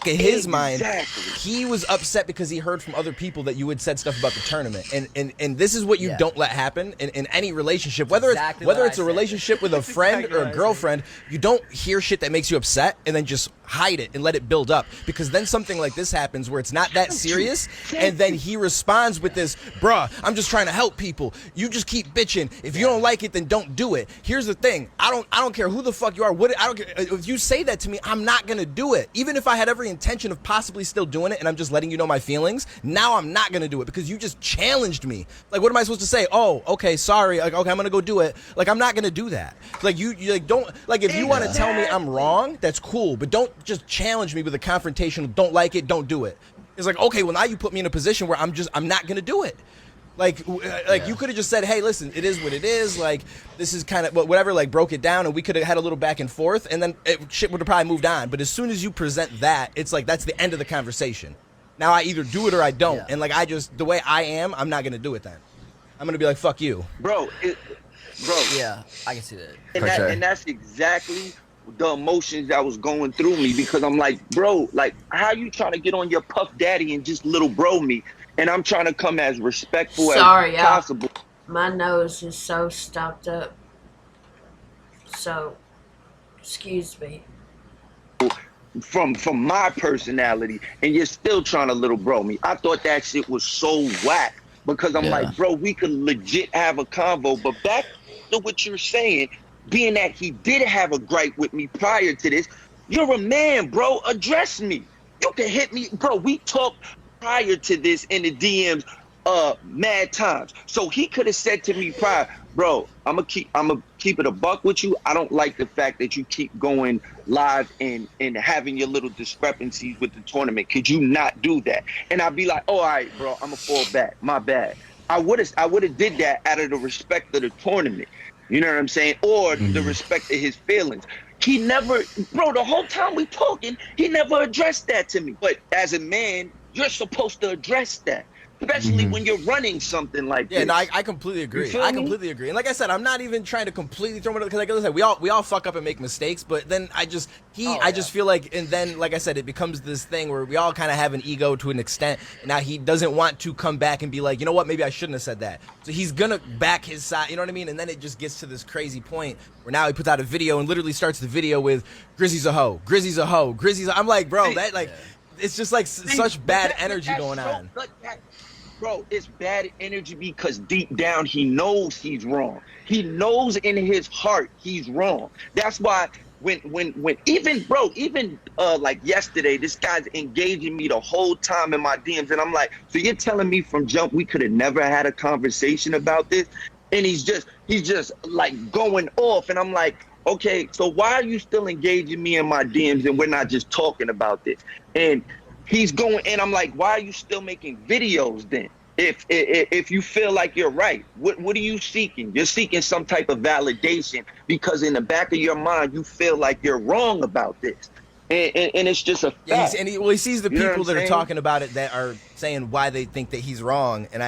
in his mind, Exactly. he was upset because he heard from other people that you had said stuff about the tournament, and this is what you Yeah. don't let happen in any relationship, whether exactly it's whether what it's I a said. relationship with a friend exactly or what a I said. girlfriend. You don't hear shit that makes you upset and then just hide it and let it build up, because then something like this happens where it's not that serious, and then he responds with this, bruh, I'm just trying to help people, you just keep bitching, if you don't like it then don't do it. Here's the thing, I don't care who the fuck you are, I don't care if you say that to me, I'm not gonna do it, even if I had every intention of possibly still doing it and I'm just letting you know my feelings. Now I'm not gonna do it because you just challenged me. Like, what am I supposed to say? Oh, okay, sorry, like, okay, I'm gonna go do it. Like, I'm not gonna do that. Like, you like, don't, like, if you want to tell me I'm wrong, that's cool, but don't just challenge me with a confrontation. Don't like it, don't do it. It's like, okay, well, now you put me in a position where I'm not gonna do it. Like Yeah. you could have just said, "Hey, listen, it is what it is. Like this is kind of whatever." Like broke it down, and we could have had a little back and forth, and then shit would have probably moved on. But as soon as you present that, it's like that's the end of the conversation. Now I either do it or I don't, Yeah. and like I just the way I am, I'm not gonna do it. Then I'm gonna be like, "Fuck you." bro. Bro, Yeah. I can see that and for sure. that's exactly the emotions that was going through me because I'm like, bro, like how you trying to get on your puff daddy and just little bro me, and I'm trying to come as respectful as Sorry, y'all. possible My nose is so stopped up. So, excuse me. from my personality, and you're still trying to little bro me. I thought that shit was so whack because I'm Yeah. like, bro, we could legit have a convo. But back to what you're saying, being that he did have a gripe with me prior to this, you're a man, bro. Address me. You can hit me, bro. We talked prior to this in the DMs mad times. So he could have said to me prior, bro, I'm gonna keep it a buck with you. I don't like the fact that you keep going live and having your little discrepancies with the tournament. Could you not do that? And I'd be like, oh, all right, bro, I'm gonna fall back. My bad. I would have did that out of the respect of the tournament. You know what I'm saying? Or the respect of his feelings. He never, bro, the whole time we talking, he never addressed that to me. But as a man, you're supposed to address that, especially when you're running something like Yeah, no, this. I completely You agree. feel I me? completely agree. And like I said, I'm not even trying to completely throw it because, like I said, we all fuck up and make mistakes. But then Oh I yeah. just feel like, and then like I said, it becomes this thing where we all kind of have an ego to an extent. And now he doesn't want to come back and be like, you know what, maybe I shouldn't have said that. So he's gonna back his side. You know what I mean? And then it just gets to this crazy point where now he puts out a video and literally starts the video with Grizzy's a hoe, Grizzy's a hoe, Grizzy's. I'm like, bro, that like, Yeah. it's just like such bad But energy that's going so, on. bro, it's bad energy because deep down he knows he's wrong. He knows in his heart he's wrong. That's why when even bro, even like yesterday, this guy's engaging me the whole time in my DMs, and I'm like, so you're telling me from jump we could have never had a conversation about this? And he's just like going off, and I'm like, okay, so why are you still engaging me in my DMs and we're not just talking about this? And he's going, and I'm like, why are you still making videos then? If you feel like you're right, what are you seeking? You're seeking some type of validation because in the back of your mind you feel like you're wrong about this, and it's just a Yeah, fact. he sees the You know what I'm people that are saying? talking about it that are saying why they think that he's wrong, and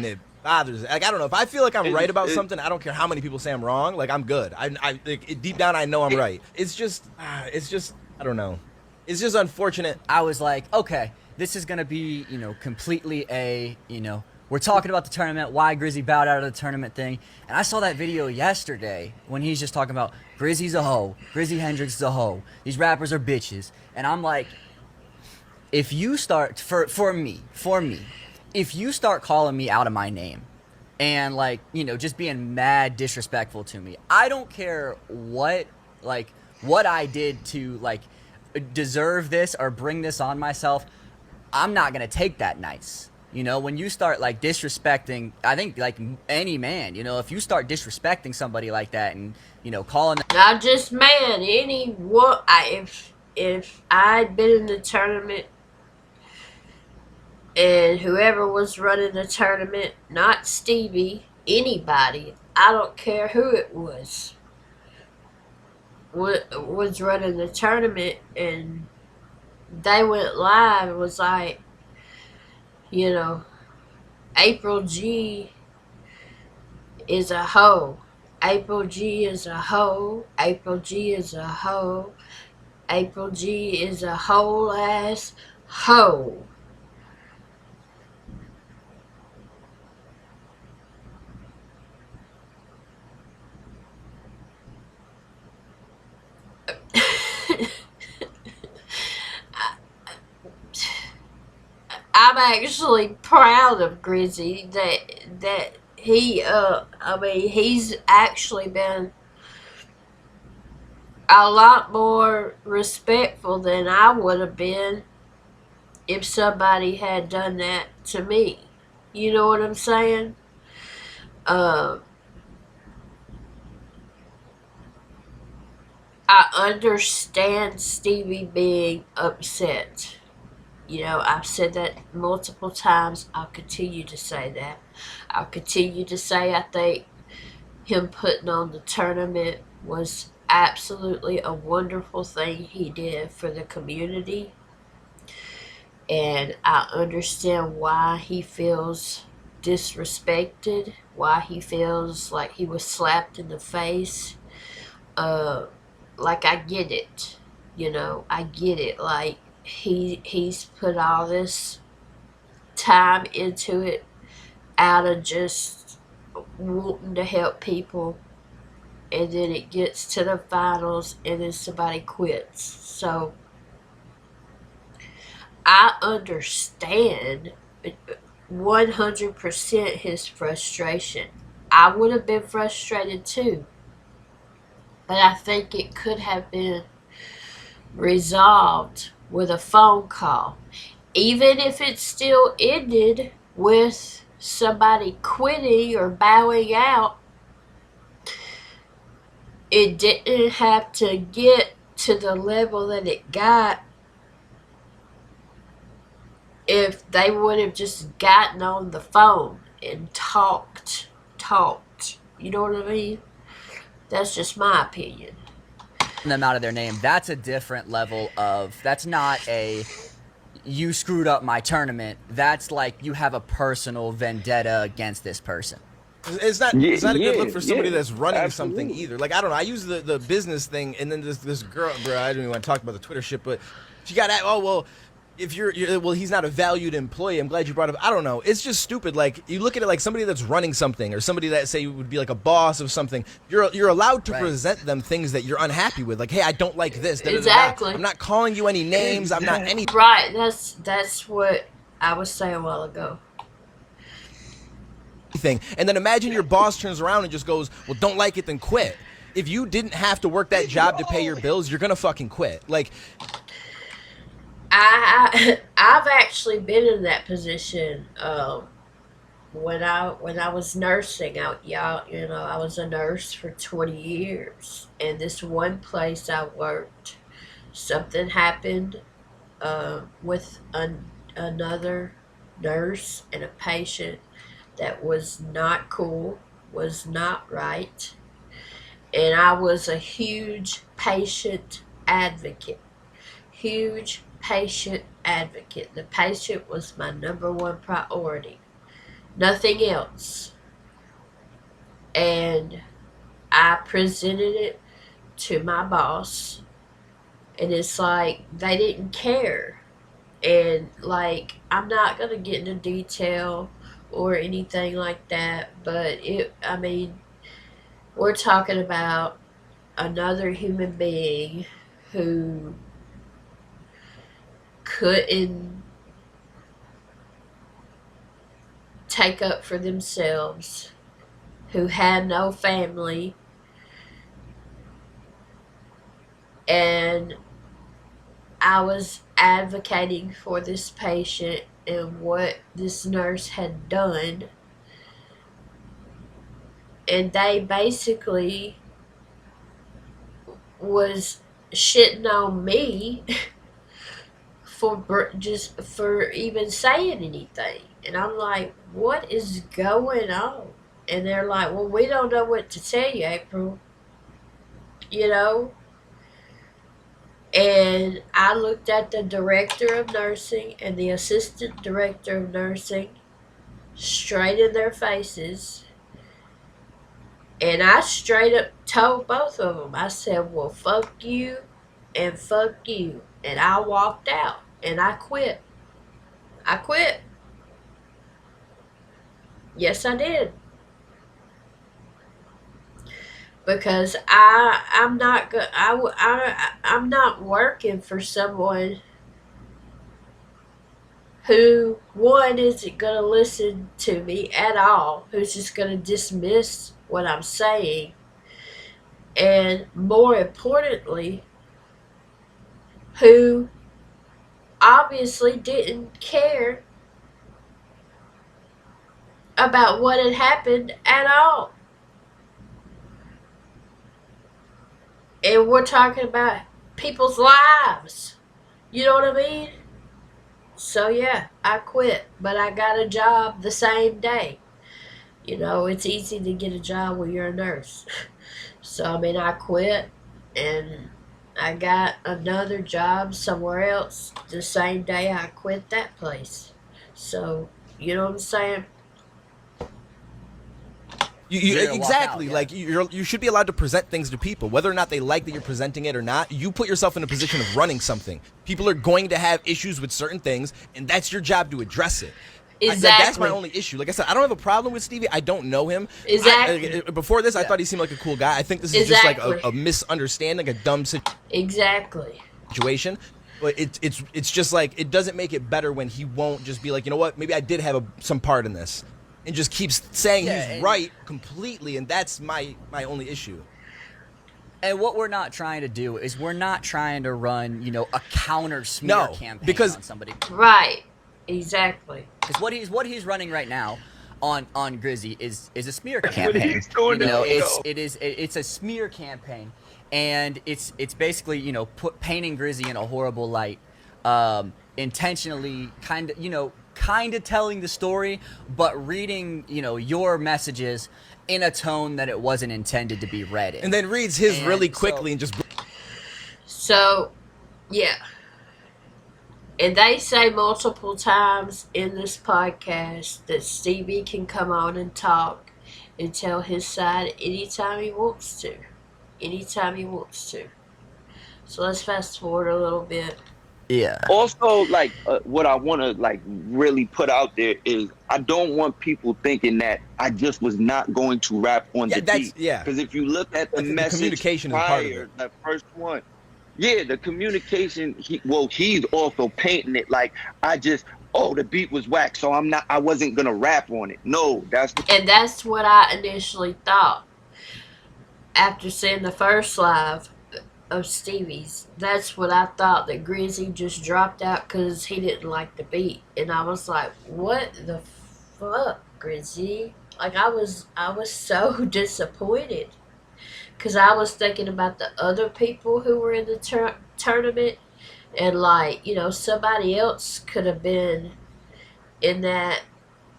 it bothers. Like I don't know if I feel like I'm right It's, about it, something. I don't care how many people say I'm wrong. Like I'm good. Deep down I know I'm it, right. It's just I don't know. It's just unfortunate. I was like, okay, this is gonna be, completely we're talking about the tournament, why Grizzy bowed out of the tournament thing, and I saw that video yesterday when he's just talking about Grizzy's a hoe, Grizzy Hendrix is a hoe, these rappers are bitches, and I'm like, if you start for me, if you start calling me out of my name, and like just being mad disrespectful to me, I don't care what I did to deserve this or bring this on myself. I'm not gonna take that nice. When you start disrespecting, I think any man, if you start disrespecting somebody like that and calling them, Not just man, anyone. If I'd been in the tournament and whoever was running the tournament, not Stevie, anybody, I don't care who it was running the tournament, and they went live and was like, you know, April G is a hoe. April G is a hoe. April G is a hoe. April G is a whole ass hoe. I'm actually proud of Grizzy that he I mean he's actually been a lot more respectful than I would have been if somebody had done that to me. You know what I'm saying? Uh, I understand Stevie being upset. I've said that multiple times. I'll continue to say that. I'll continue to say I think him putting on the tournament was absolutely a wonderful thing he did for the community. And I understand why he feels disrespected, why he feels like he was slapped in the face. Uh, like I get it, I get it. Like he's put all this time into it out of just wanting to help people, and then it gets to the finals and then somebody quits. So I understand 100% his frustration. I would have been frustrated too, but I think it could have been resolved with a phone call. Even if it still ended with somebody quitting or bowing out, it didn't have to get to the level that it got if they would have just gotten on the phone and talked. You know what I mean? That's just my opinion. Them out of their name. That's a different level of. That's not a you screwed up my tournament. That's like you have a personal vendetta against this person. Yeah, It's not a good look yeah, for somebody yeah. that's running something Absolutely. either. Like I don't know, I use the business thing, and then this girl, bro. I don't even want to talk about the Twitter shit, but she got at, oh well, if you're well, he's not a valued employee. I'm glad you brought up. I don't know. It's just stupid. Like you look at it like somebody that's running something, or somebody that say would be like a boss of something. You're allowed to Right. present them things that you're unhappy with. Like, hey, I don't like this. Da, da, da, da. I'm Exactly. not calling you any names. I'm not any Exactly. Right. That's what I was saying a while ago. thing. And then imagine your boss turns around and just goes, well, don't like it, then quit. If you didn't have to work that job to pay your bills, you're gonna fucking quit. Like, I've actually been in that position. When I was nursing out, y'all, I was a nurse for 20 years, and this one place I worked, something happened with another nurse and a patient that was not cool, was not right, and I was a huge patient advocate. Huge patient advocate. The patient was my number one priority. Nothing else. And I presented it to my boss, and it's like they didn't care. And like, I'm not going to get into detail or anything like that, but I mean, we're talking about another human being who couldn't take up for themselves, who had no family, and I was advocating for this patient and what this nurse had done, and they basically was shitting on me just for even saying anything. And I'm like, what is going on? And they're like, well, we don't know what to tell you, April. You know, and I looked at the director of nursing and the assistant director of nursing straight in their faces, and I straight up told both of them, I said, well, fuck you and fuck you. And I walked out and I quit. I quit. Yes, I did. Because I'm not go- I'm not working for someone who, one, isn't going to listen to me at all, who's just going to dismiss what I'm saying, and more importantly, who obviously didn't care about what had happened at all. And we're talking about people's lives. You know what I mean? So yeah, I quit, but I got a job the same day. You know, it's easy to get a job when you're a nurse. So I mean, I quit and I got another job somewhere else the same day I quit that place. So, you know what I'm saying? You You're gonna walk out, exactly yeah. like you should be allowed to present things to people, whether or not they like that you're presenting it or not. You put yourself in a position of running something. People are going to have issues with certain things, and that's your job to address it. That's my Exactly. only issue. Like I said, I don't have a problem with Stevie. I don't know him. Exactly. Before this, I Yeah. thought he seemed like a cool guy. I think this is just like Exactly. a misunderstanding, a dumb Exactly. situation. But it's just like it doesn't make it better when he won't just be like, you know what, maybe I did have some part in this, and just keeps saying Yeah, he's and right completely, and that's my only issue. And what we're not trying to do is we're not trying to run, a counter smear No, campaign because on somebody. Right. Exactly. Because what he's running right now on Grizzy is a smear That's what campaign. he's doing. It's a smear campaign, and it's basically painting Grizzy in a horrible light, intentionally kind of telling the story, but reading your messages in a tone that it wasn't intended to be read in. and then reads his really And so quickly and just So, yeah. And they say multiple times in this podcast that Stevie can come on and talk and tell his side anytime he wants to. Anytime he wants to. So let's fast forward a little bit. yeah, Also, like what I want to like really put out there is I don't want people thinking that I just was not going to rap on yeah, the that's beat. yeah. Because if you look at the Like the message communication is part of it. prior, that first one, yeah, the communication. He's also painting it like I just, oh, the beat was whack, so I wasn't gonna rap on it. No, that's And that's what I initially thought after seeing the first live of Stevie's. That's what I thought, that Grizzy just dropped out because he didn't like the beat. And I was like, what the fuck, Grizzy? Like I was so disappointed because I was thinking about the other people who were in the tournament, and like somebody else could have been in that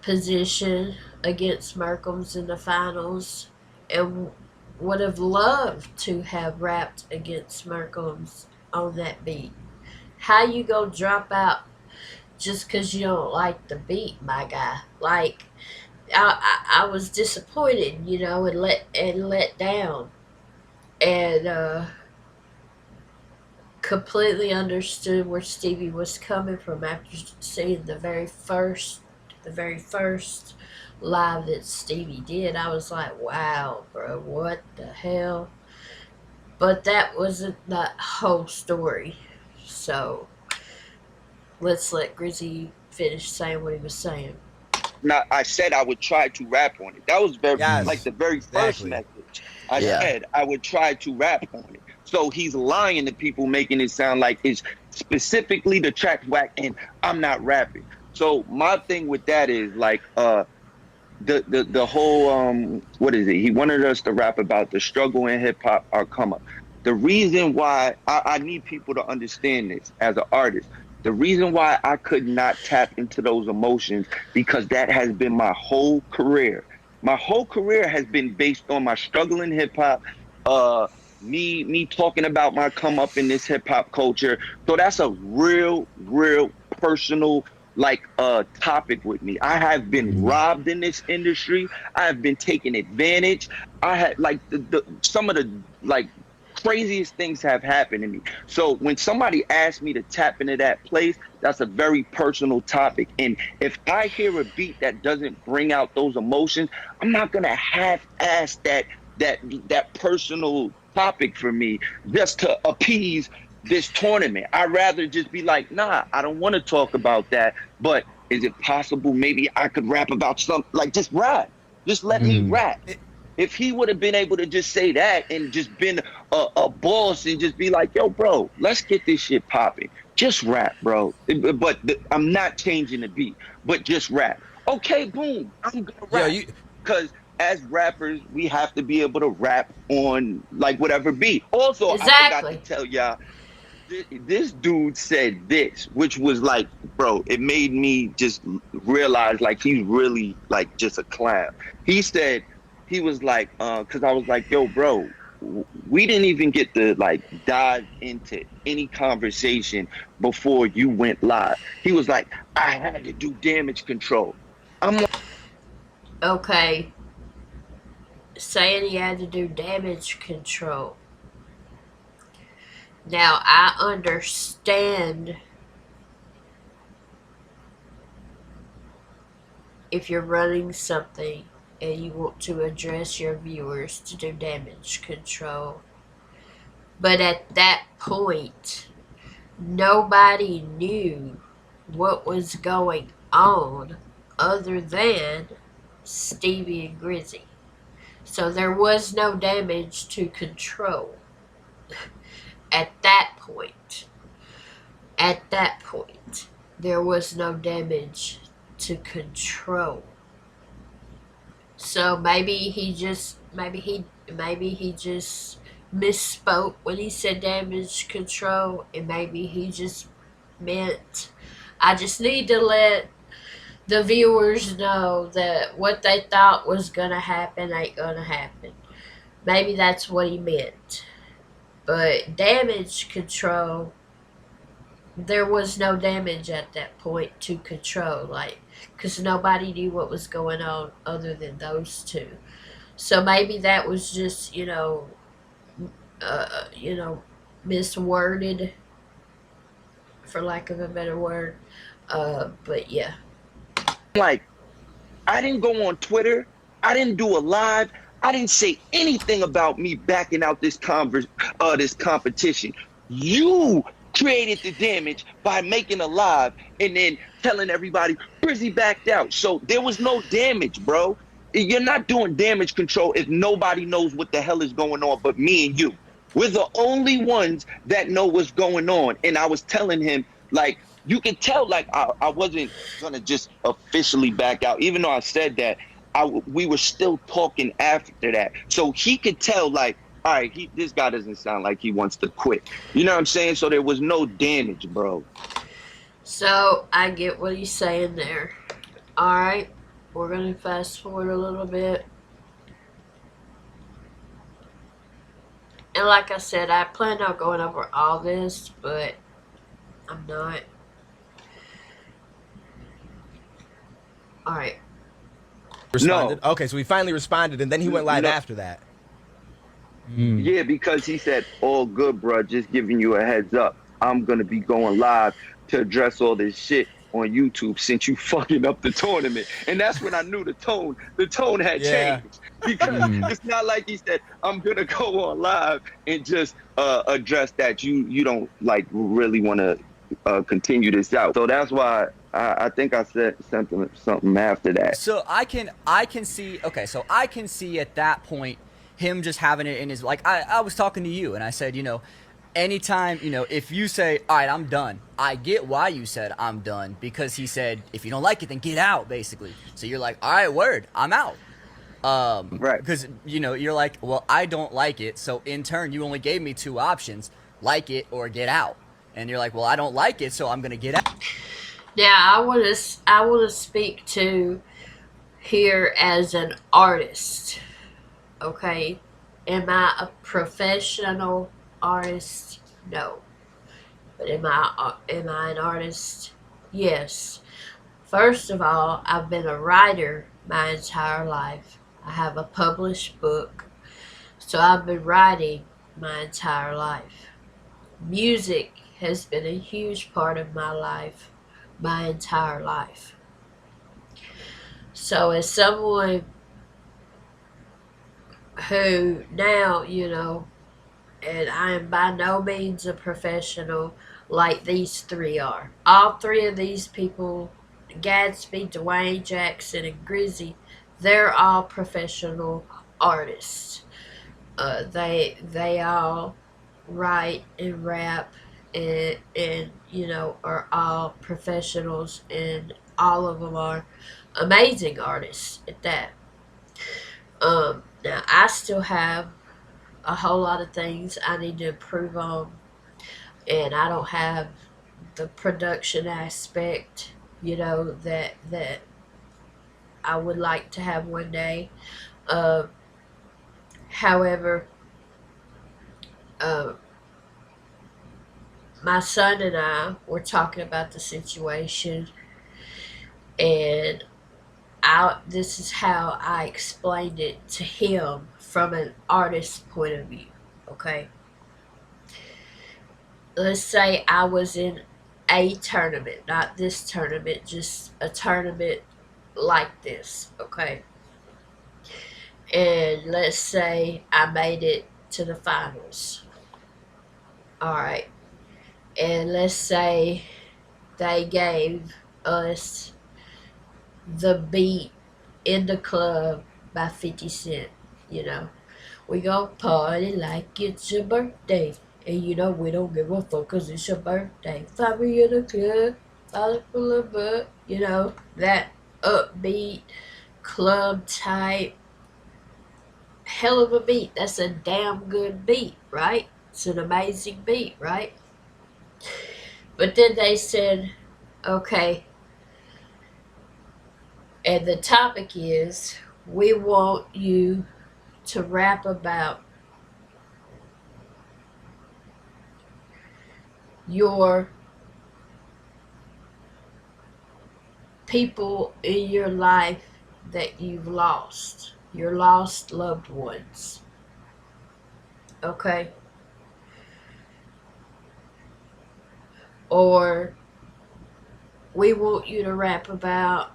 position against Merkham's in the finals, and would have loved to have rapped against Merkham's on that beat. How you gonna drop out just because you don't like the beat, my guy? Like I was disappointed, and let down, and completely understood where Stevie was coming from after seeing the very first live that Stevie did. I was like, wow, bro, what the hell? But that wasn't the whole story. So let's let Grizzy finish saying what he was saying. not. I said I would try to rap on it. That was very like Yes, the very first exactly. message. I yeah. said I would try to rap on it. So he's lying to people, making it sound like it's specifically the track whack, and I'm not rapping. So my thing with that is like the whole what is it? He wanted us to rap about the struggle in hip hop, our come up. The reason why I need people to understand this as an artist. The reason why I could not tap into those emotions because that has been my whole career. My whole career has been based on my struggle in hip hop, uh, me talking about my come up in this hip hop culture. So that's a real personal like topic with me. I have been robbed in this industry. I have been taken advantage. I had like some of the like craziest things have happened to me. So when somebody asks me to tap into that place, that's a very personal topic. And if I hear a beat that doesn't bring out those emotions, I'm not gonna half-ass that that personal topic for me just to appease this tournament. I'd rather just be like, nah, I don't want to talk about that. But is it possible maybe I could rap about something? Like just rap. Just let me rap. If he would have been able to just say that and just been a boss and just be like, yo, bro, let's get this shit popping. Just rap, bro. But I'm not changing the beat, but just rap. Okay, boom, I'm gonna Yeah, rap. you Because as rappers, we have to be able to rap on like whatever beat. Also, I forgot to Exactly. tell y'all, this dude said this, which was like, bro, it made me just realize like he's really like just a clown. He said he was like, because I was like, yo, bro, we didn't even get to like dive into any conversation before you went live. He was like, I had to do damage control. I'm Okay, saying he had to do damage control. Now, I understand if you're running something and you want to address your viewers to do damage control. But at that point, nobody knew what was going on other than Stevie and Grizzy. So there was no damage to control at that point. At that point, there was no damage to control. So maybe he just misspoke when he said damage control, and maybe he just meant I just need to let the viewers know that what they thought was gonna happen ain't gonna happen. Maybe that's what he meant. But damage control, there was no damage at that point to control, like, because nobody knew what was going on other than those two. So maybe that was just, uh, you know, misworded, for lack of a better word. But yeah. like, I didn't go on Twitter. I didn't do a live. I didn't say anything about me backing out this competition. You created the damage by making a live and then telling everybody Brizzy backed out. So there was no damage, bro. You're not doing damage control if nobody knows what the hell is going on but me and you. We're the only ones that know what's going on. And I was telling him, like, you can tell, like, I wasn't gonna just officially back out, even though I said that. We were still talking after that, so he could tell, like, all right, this guy doesn't sound like he wants to quit. You know what I'm saying? So there was no damage, bro. So I get what he's saying there. Alright, we're going to fast forward a little bit. And like I said, I planned on going over all this, but I'm not. Alright. Responded. No, Okay, so he finally responded, and then he went live no, after that. yeah, because he said, all good, bro. Just giving you a heads up. I'm going to be going live to address all this shit on YouTube since you fucking up the tournament. And that's when I knew the tone had Yeah. changed. Because it's not like he said, I'm going to go on live and just address that. You don't like really want to continue this out. So that's why I think I said something after that. So I can see, okay, so I can see at that point him just having it in his, like, I was talking to you and I said, anytime, if you say, all right, I'm done, I get why you said I'm done, because he said, if you don't like it, then get out, basically. So you're like, all right, word, I'm out. Right. Because, you're like, well, I don't like it, so in turn, you only gave me two options, like it or get out. And you're like, well, I don't like it, so I'm going to get out. Now, I want to speak to here as an artist. Okay? Am I a professional artist? No. But am I an artist? Yes. First of all, I've been a writer my entire life. I have a published book. So I've been writing my entire life. Music has been a huge part of my life my entire life. So as someone who now, and I am by no means a professional like these three are. All three of these people, Gadsby, Dwayne Jackson, and Grizzy, they're all professional artists. They all write and rap and are all professionals, and all of them are amazing artists at that. Now I still have a whole lot of things I need to improve on. and I don't have the production aspect, that I would like to have one day. Uh, However, uh, my son and I were talking about the situation, and this is how I explained it to him from an artist's point of view. Okay, let's say I was in a tournament, not this tournament, just a tournament like this. Okay, and let's say I made it to the finals. All right, and let's say they gave us the beat in the club by 50 Cent. You know, we gon' party like it's your birthday. And we don't give a fuck 'cause it's your birthday. Find me in the club, bottle full of bud. That upbeat, club type, hell of a beat. That's a damn good beat, right? It's an amazing beat, right? But then they said, okay, and the topic is we want you to rap about your people in your life that you've lost, your lost loved ones. Okay? Or we want you to rap about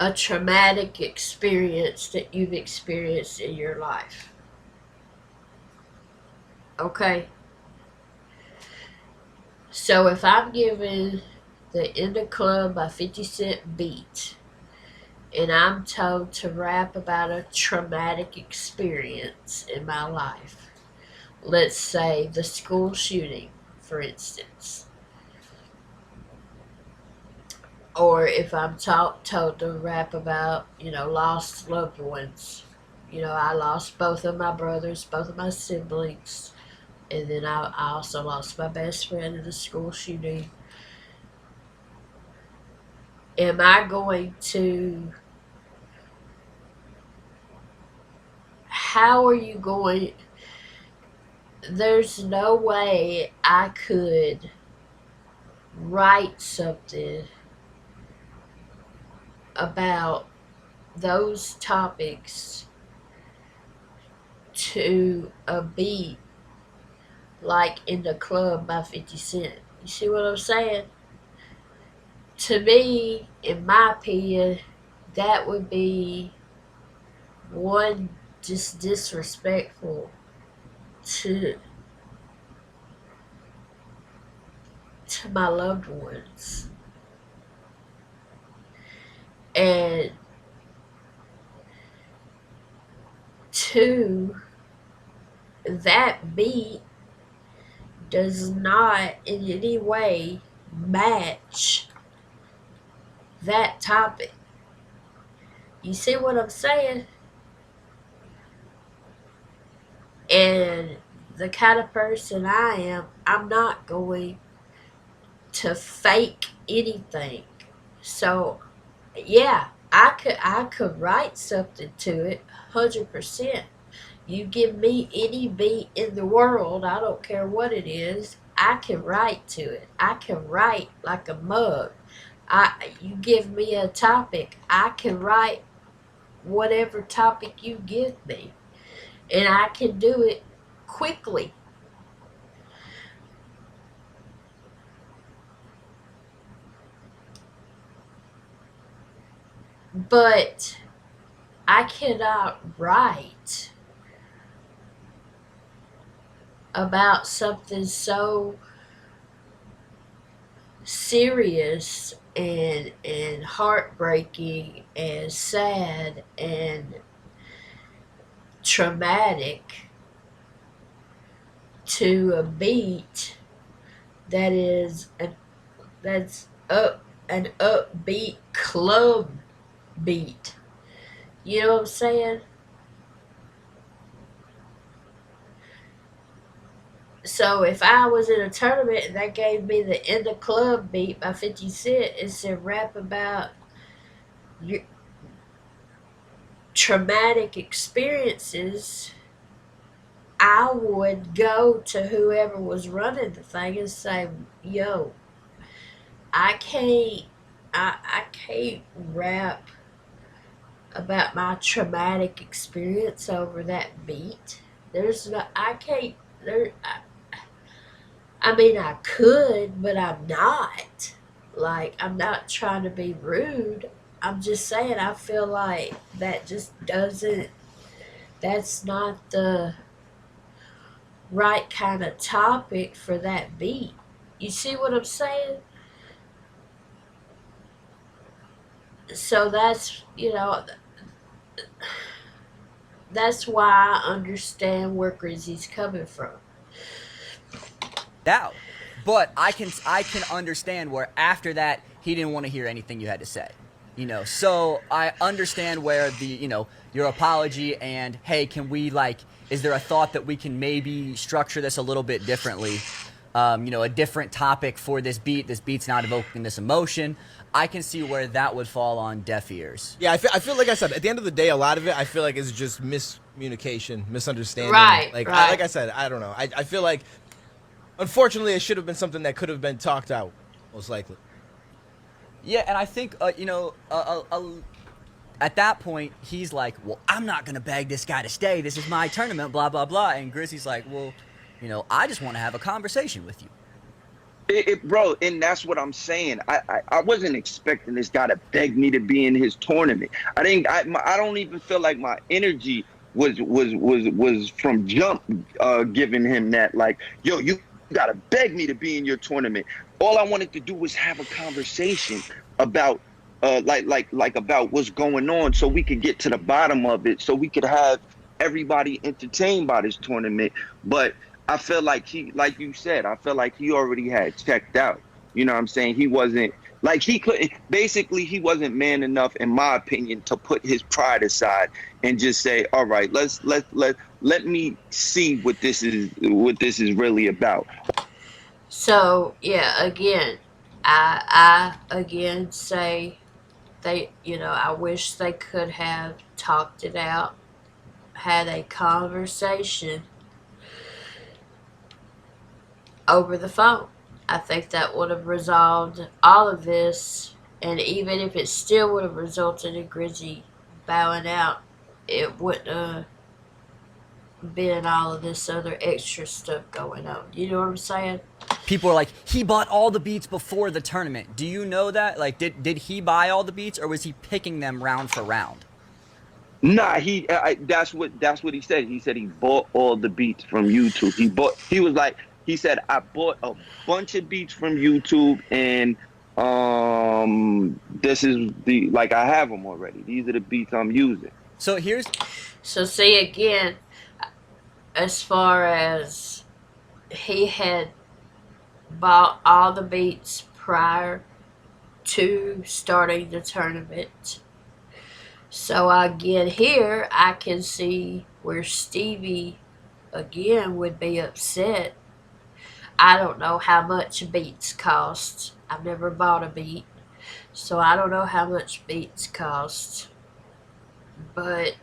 a traumatic experience that you've experienced in your life. Okay? So if I'm given the In the Club by 50 Cent beat, and I'm told to rap about a traumatic experience in my life, let's say the school shooting, for instance, or if I'm told to rap about, lost loved ones. I lost both of my brothers, both of my siblings, and then I also lost my best friend in the school shooting. Am I going to, how are you going, there's no way I could write something about those topics to a beat like In the Club by 50 Cent. You see what I'm saying? To me, in my opinion, that would be one, just disrespectful to my loved ones. And two, that beat does not in any way match that topic. You see what I'm saying? And the kind of person I am, I'm not going to fake anything. So, yeah, I could write something to it 100%. You give me any beat in the world, I don't care what it is, I can write to it. I can write like a mug. You give me a topic, I can write whatever topic you give me, and I can do it quickly. But I cannot write about something so serious and heartbreaking and sad and traumatic to a beat that is that's up an upbeat club beat. You know what I'm saying? So if I was in a tournament and they gave me the "In the Club" beat by 50 Cent and said rap about your traumatic experiences, I would go to whoever was running the thing and say, "Yo, I can't, I can't rap about my traumatic experience over that beat. There's no, I can't. There, I mean, I could, but I'm not. Like, I'm not trying to be rude. I'm just saying, I feel like that just doesn't, that's not the right kind of topic for that beat. You see what I'm saying? So that's, that's why I understand where Grizzy's coming from. Doubt. But I can understand where after that he didn't want to hear anything you had to say. So I understand where your apology and hey, can we is there a thought that we can maybe structure this a little bit differently? A different topic for this beat. This beat's not evoking this emotion. I can see where that would fall on deaf ears. Yeah, I feel like I said, at the end of the day, a lot of it I feel like is just miscommunication, misunderstanding. Right, Like right. I said, I don't know. I feel like unfortunately it should have been something that could have been talked out, most likely. Yeah, and I think at that point, he's like, well, I'm not going to beg this guy to stay. This is my tournament, blah, blah, blah. And Grizzy's like, well, I just want to have a conversation with you. Bro, and that's what I'm saying. I wasn't expecting this guy to beg me to be in his tournament. I didn't. I don't even feel like my energy was from jump giving him that. Like, yo, you gotta beg me to be in your tournament. All I wanted to do was have a conversation about about what's going on, so we could get to the bottom of it, so we could have everybody entertained by this tournament. But I feel like like you said, I feel like he already had checked out. You know what I'm saying? He wasn't like he couldn't, basically, he wasn't man enough, in my opinion, to put his pride aside and just say, all right, let me see what this is really about. So, yeah, again, I again say I wish they could have talked it out, had a conversation over the phone. I think that would have resolved all of this, and even if it still would have resulted in Grizzy bowing out, it wouldn't have been all of this other extra stuff going on. You know what I'm saying? People are like, he bought all the beats before the tournament. Do you know that? Like, did he buy all the beats, or was he picking them round for round? Nah, that's what he said. He said he bought all the beats from YouTube. He was like, he said, I bought a bunch of beats from YouTube, and this is the, like, I have them already. These are the beats I'm using. So here's So, see, again, as far as he had bought all the beats prior to starting the tournament. So again, here I can see where Stevie again would be upset. I don't know how much beats cost. I've never bought a beat, so I don't know how much beats cost. But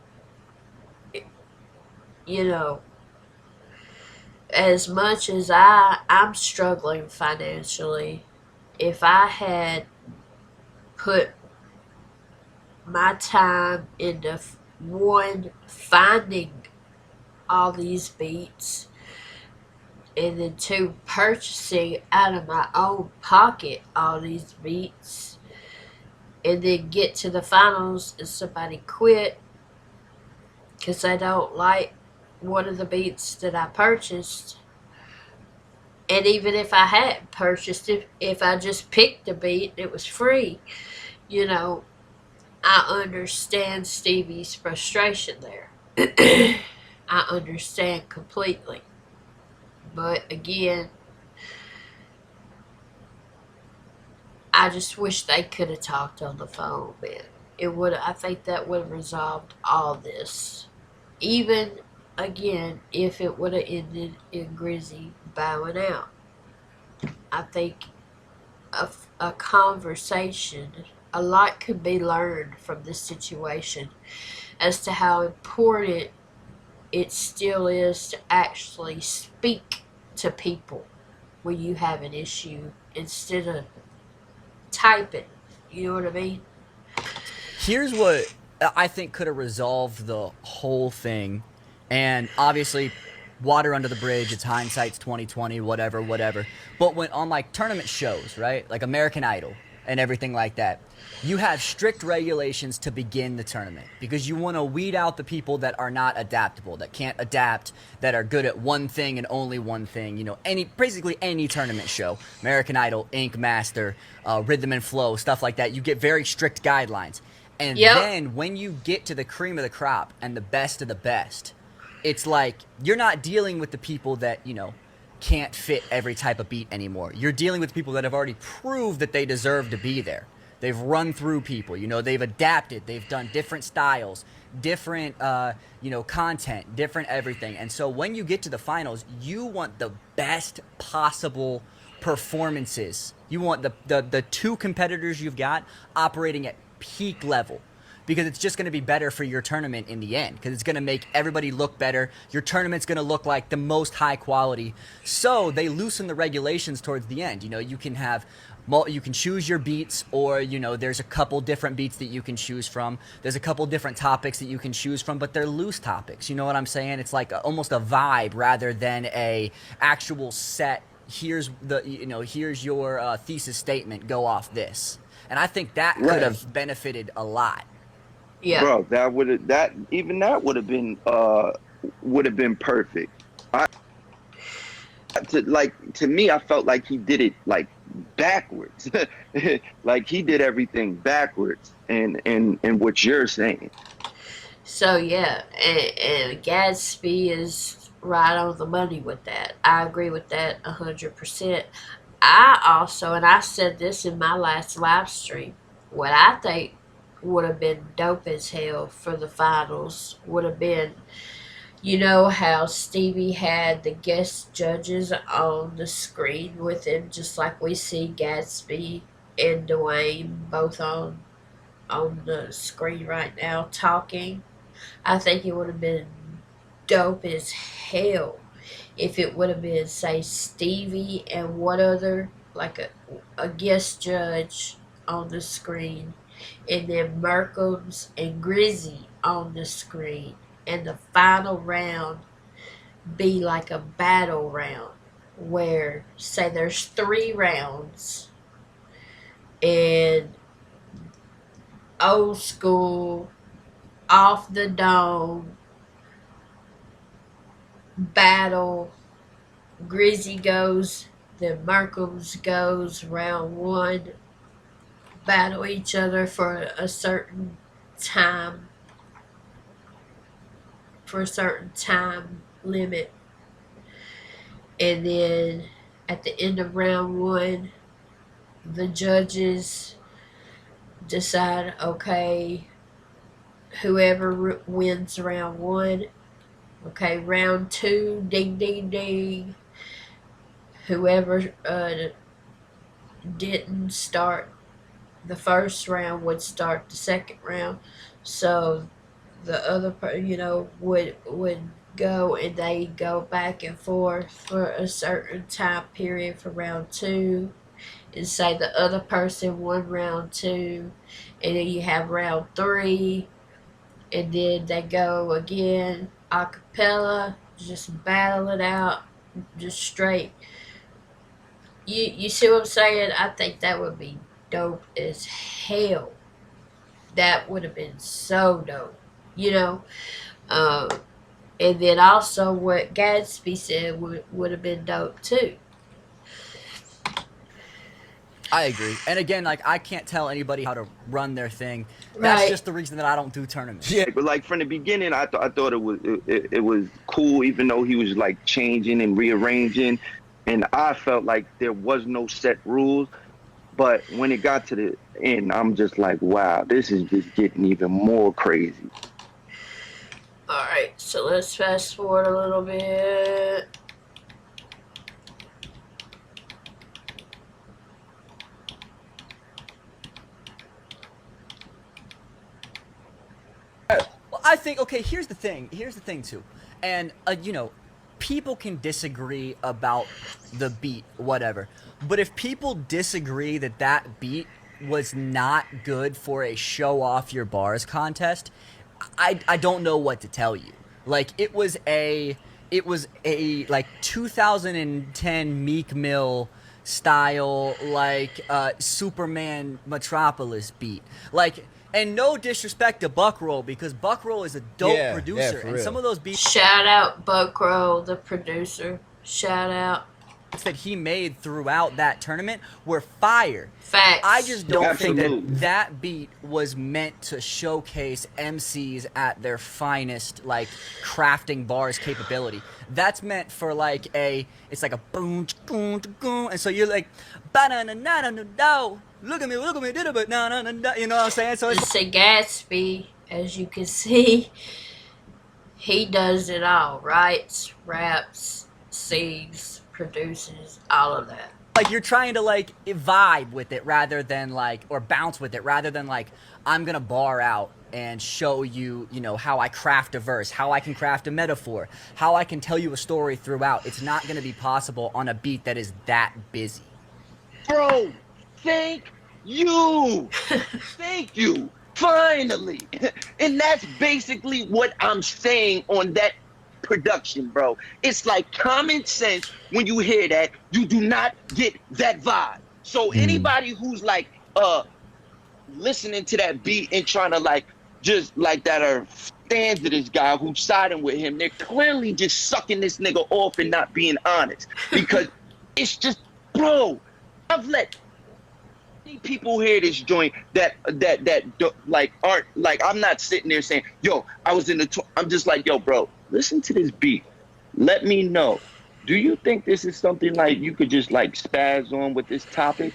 you know, as much as I'm struggling financially, if I had put my time into one, finding all these beats, and then two, purchasing out of my own pocket all these beats, and then get to the finals and somebody quit because they don't like one of the beats that I purchased. And even if I hadn't purchased it, if I just picked the beat, it was free. You know, I understand Stevie's frustration there. I understand completely. But again, I just wish they could have talked on the phone, man. I think that would have resolved all this. Even again, if it would have ended in Grizzy bowing out, I think a conversation, a lot could be learned from this situation as to how important it still is to actually speak to people when you have an issue instead of typing. You know what I mean? Here's what I think could have resolved the whole thing, and obviously, water under the bridge. It's hindsight's 2020, whatever, whatever. But when on like tournament shows, right, like American Idol and everything like that, you have strict regulations to begin the tournament because you want to weed out the people that are not adaptable, that can't adapt, that are good at one thing and only one thing. You know, any basically any tournament show, American Idol, Ink Master, Rhythm and Flow, stuff like that. You get very strict guidelines. And Yep. then when you get to the cream of the crop and the best of the best, it's like you're not dealing with the people that, can't fit every type of beat anymore. You're dealing with people that have already proved that they deserve to be there. They've run through people, they've adapted, they've done different styles, different, content, different everything. And so when you get to the finals, you want the best possible performances. You want the two competitors you've got operating at peak level because it's just going to be better for your tournament in the end because it's going to make everybody look better. Your tournament's going to look like the most high quality. So they loosen the regulations towards the end. You can have you can choose your beats, or there's a couple different beats that you can choose from. There's a couple different topics that you can choose from, but they're loose topics. You know what I'm saying? It's like almost a vibe rather than a actual set. Here's your thesis statement. Go off this. And I think that could Right, have benefited a lot. Yeah. bro. That would have been perfect. I to me, I felt like he did it like backwards, like he did everything backwards. And what you're saying, So yeah, and Gatsby is right on the money with that. I agree with that 100%. I also, and I said this in my last live stream, what I think would have been dope as hell for the finals would have been, how Stevie had the guest judges on the screen with him, just like we see Gatsby and Dwayne both on the screen right now talking. I think it would have been dope as hell if it would have been, say, Stevie and what other, like a guest judge on the screen, and then Merkham's and Grizzy on the screen, and the final round be like a battle round where, say, there's 3 rounds, and old school, off the dome, battle. Grizzy goes, then Markham's goes round one, battle each other time, for a certain time limit. And then at the end of round one, the judges decide, okay, whoever wins round one, okay, round two, ding, ding, ding. Whoever didn't start the first round would start the second round. So the other, would go, and they go back and forth for a certain time period for round two, and say the other person won round two, and then you have round three, and then they go again a cappella, just battle it out, just straight. You see what I'm saying? I think that would be dope as hell. That would have been so dope, you know. Um, and then also what Gadsby said would have been dope too. I agree. And again, like I can't tell anybody how to run their thing. That's Right. just the reason that I don't do Yeah. tournaments. but like from the beginning, I thought it was cool, even though he was like changing and rearranging, and I felt like there was no set rules. But when it got to the end, I'm just like, wow, this is just getting even more crazy. Alright, so let's fast forward a little bit. Well, I think okay. Here's the thing. Here's the thing too, and you know, people can disagree about the beat, whatever. But if people disagree that that beat was not good for a show off your bars contest, I don't know what to tell you. Like it was a like 2010 Meek Mill style like Superman Metropolis beat. Like and no disrespect to Buckroll because Buckroll is a dope Yeah, producer for and real. some of those beats Shout out Buckrow, the producer. Shout out. that he made throughout that tournament were fire. I Facts. just don't think that Absolutely. that beat was meant to showcase MCs at their finest, like crafting bars capability. That's meant for like it's like a boom, boom, boom, and so you're like, ba na na na na no, look at me, did it, but no, no, no, you know what I'm saying? So it's It's a Gatsby, as you can see. He does it all. Writes, raps, sings, produces, all of that. like you're trying to like vibe with it rather than like or bounce with it rather than like I'm gonna bar out and show you you know how I craft a verse, how I can craft a metaphor, how I can tell you a story throughout. It's not gonna be possible on a beat that is that busy. Bro, thank you. Thank you. Finally. And that's basically what I'm saying on that production, bro. It's like common sense when you hear that, you do not get that vibe. So anybody who's like listening to that beat and trying to like just like that are fans of this guy who's siding with him, they're clearly just sucking this nigga off and not being honest. Because it's just, bro, I've let people hear this joint that like aren't like I'm not sitting there saying, yo, I was in the I'm just like, yo, bro, listen to this beat. Let me know. Do you think this is something like you could just like spaz on with this topic?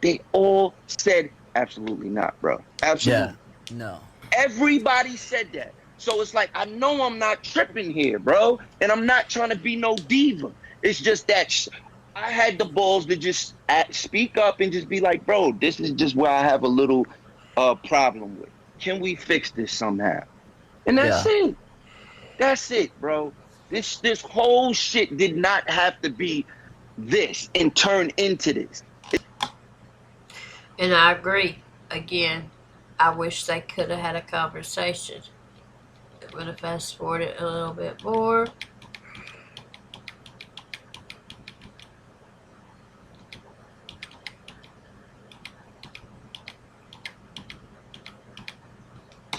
They all said absolutely not, bro. Yeah. Absolutely. No. Everybody said that. So it's like I know I'm not tripping here, bro, and I'm not trying to be no diva. It's just that I had the balls to just speak up and just be like, bro, this is just where I have a little problem with. Can we fix this somehow? And that's Yeah. it. That's it, bro. This whole shit did not have to be this and turn into this. And I agree. Again, I wish they could have had a conversation. I'm going to fast forward it a little bit more.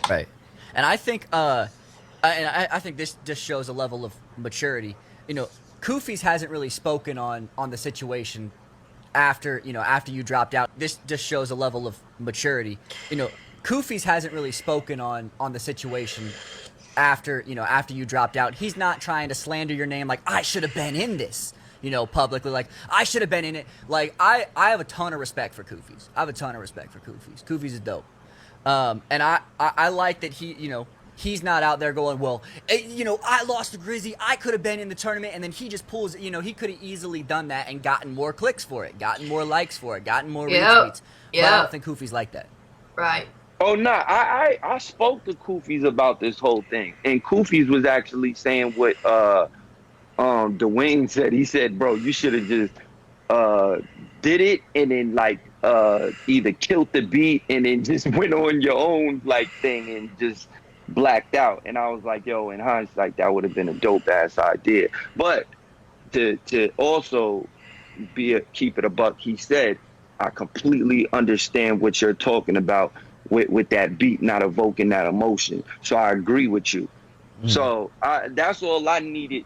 Right. And I think I think this just shows a level of maturity. You know, Kufis hasn't really spoken on the situation after you know after you dropped out. This just shows a level of maturity. You know, Kufis hasn't really spoken on the situation after you know after you dropped out. He's not trying to slander your name like I should have been in this. You know, publicly like I should have been in it. Like I have a ton of respect for Kufis. I have a ton of respect for Kufis. Kufis is dope. And I like that he, you know, he's not out there going, well, you know, I lost to Grizzy. I could have been in the tournament. And then he just pulls, you know, he could have easily done that and gotten more clicks for it, gotten more likes for it, gotten more retweets. But I don't think Koofy's like that. Right. Oh no, I spoke to Kufis about this whole thing, and Kufis was actually saying what Dwayne said. He said, bro, you should have just uh did it and then like either killed the beat and then just went on your own like thing and just blacked out. And I was like, yo, in hindsight, that would have been a dope ass idea. But to also keep it a buck, he said, I completely understand what you're talking about with that beat not evoking that emotion. So I agree with you. So that's all I needed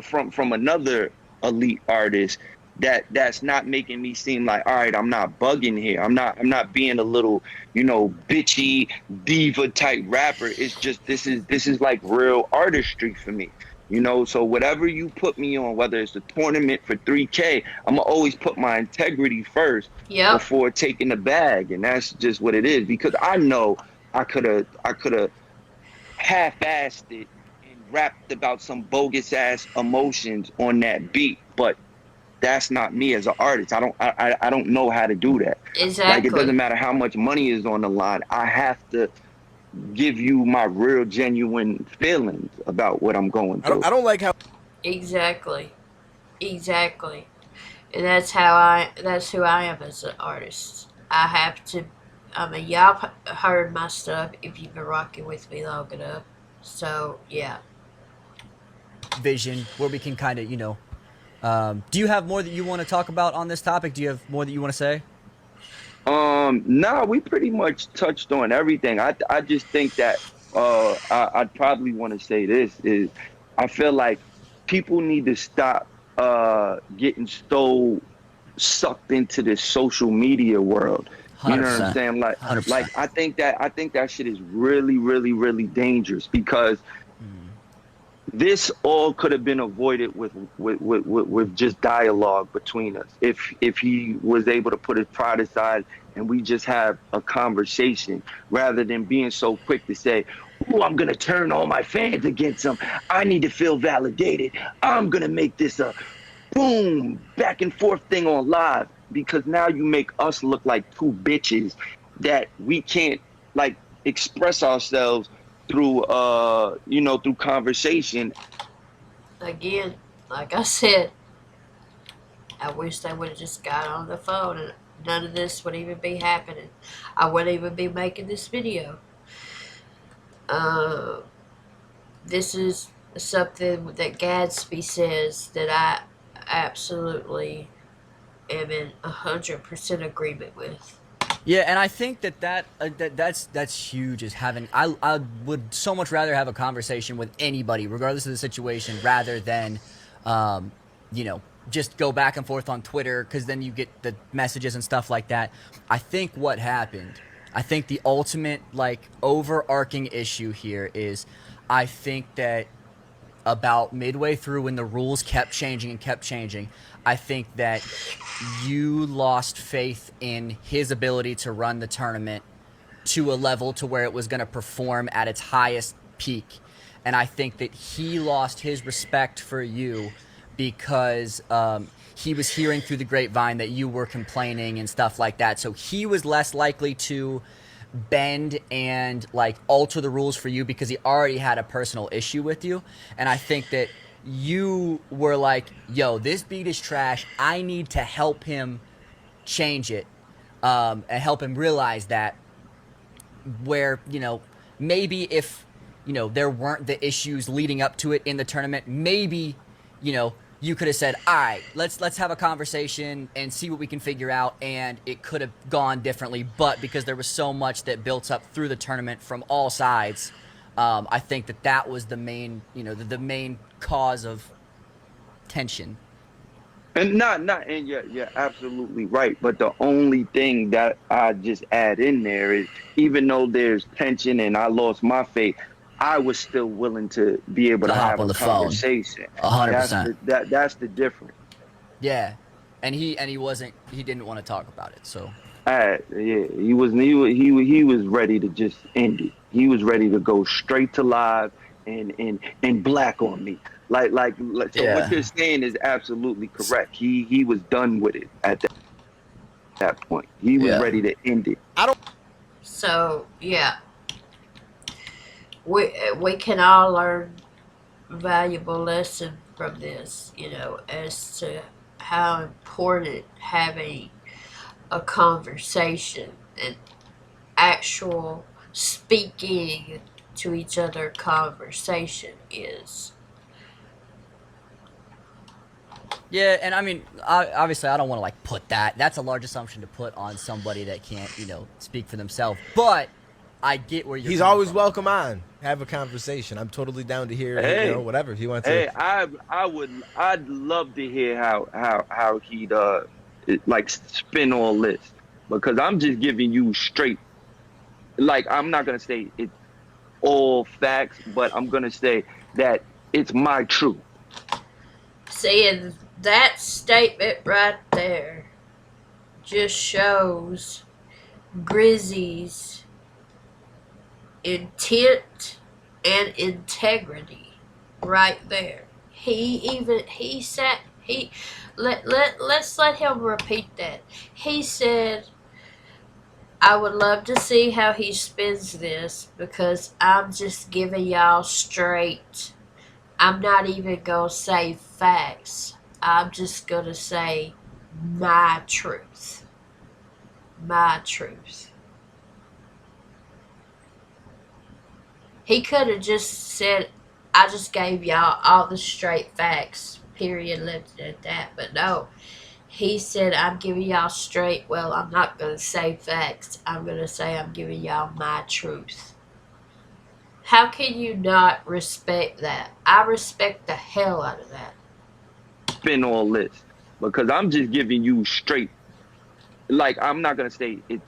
from another elite artist that's not making me seem like, all right, I'm not bugging here. I'm not being a little, you know, bitchy diva type rapper. It's just this is like real artistry for me. You know, so whatever you put me on, whether it's a tournament for 3K, I'm gonna always put my integrity first Yep. before taking the bag, and that's just what it is. Because I know I could have half-assed it and rapped about some bogus ass emotions on that beat, but that's not me as an artist. I don't know how to do that. Like it doesn't Exactly. matter how much money is on the line. I have to give you my real genuine feelings about what I'm going I don't through. I don't like how Exactly. Exactly. And that's who I am as an artist. I have to, I mean, y'all heard my stuff if you've been rocking with me long enough. So, yeah. Vision where we can kind of, do you have more that you want to talk about on this topic? Do you have more that you want to say? No, we pretty much touched on everything. I just think that I'd probably want to say this is I feel like people need to stop getting so sucked into this social media world. You know what I'm 100%. saying? Like 100%. I think that shit is really, really, really dangerous because this all could have been avoided with just dialogue between us if he was able to put his pride aside and we just have a conversation rather than being so quick to say, oh, I'm gonna turn all my fans against him, I need to feel validated, I'm gonna make this a boom back and forth thing on live, because now you make us look like two bitches that we can't like express ourselves through through conversation. Again, like I said, I wish they would have just got on the phone and none of this would even be happening. I wouldn't even be making this video. Uh, this is something that Gadsby says that I absolutely am in 100% agreement with. Yeah, and I think that's huge. Is having I would so much rather have a conversation with anybody, regardless of the situation, rather than, um, you know, just go back and forth on Twitter because then you get the messages and stuff like that. I think what happened. I think the ultimate like overarching issue here is, I think that about midway through when the rules kept changing and kept changing, I think that you lost faith in his ability to run the tournament to a level to where it was going to perform at its highest peak. And I think that he lost his respect for you because he was hearing through the grapevine that you were complaining and stuff like that. So he was less likely to bend and like alter the rules for you because he already had a personal issue with you. And I think that you were like, yo, this beat is trash. I need to help him change it, and help him realize that, where, maybe if, there weren't the issues leading up to it in the tournament, maybe, you could have said, all right, let's have a conversation and see what we can figure out, and it could have gone differently. But because there was so much that built up through the tournament from all sides, I think that was the main, the main cause of tension. And not and you're absolutely right. But the only thing that I just add in there is, even though there's tension and I lost my faith, I was still willing to be able To to hop have on a the phone. conversation. hundred That's percent. that's the difference. Yeah, and he didn't want to talk about it. So Yeah, he was ready to just end it. He was ready to go straight to live and black on me. So what yeah, you're saying is absolutely correct. He was done with it at that point. He was yeah. ready to end it. I don't So, yeah, we can all learn valuable lesson from this, as to how important having a conversation and actual speaking to each other conversation is. Yeah, and I mean, obviously, I don't want to like put that. That's a large assumption to put on somebody that can't, speak for themselves. But I get where you're he's coming always from. welcome on. Have a conversation. I'm totally down to hear, Hey, whatever. If he wants to. I'd love to hear how he'd like spin all this, because I'm just giving you straight, like, I'm not gonna say it's all facts, but I'm gonna say that it's my truth. Seeing that statement right there just shows Grizzy's intent and integrity right there. He said let's let him repeat that. He said, I would love to see how he spins this because I'm just giving y'all straight. I'm not even gonna say facts. I'm just gonna say my truth. My truth. He could have just said, I just gave y'all all the straight facts, period, left it at that. But no, he said, I'm giving y'all straight. Well, I'm not going to say facts. I'm going to say I'm giving y'all my truth. How can you not respect that? I respect the hell out of that. Spin all this because I'm just giving you straight. Like I'm not gonna say it's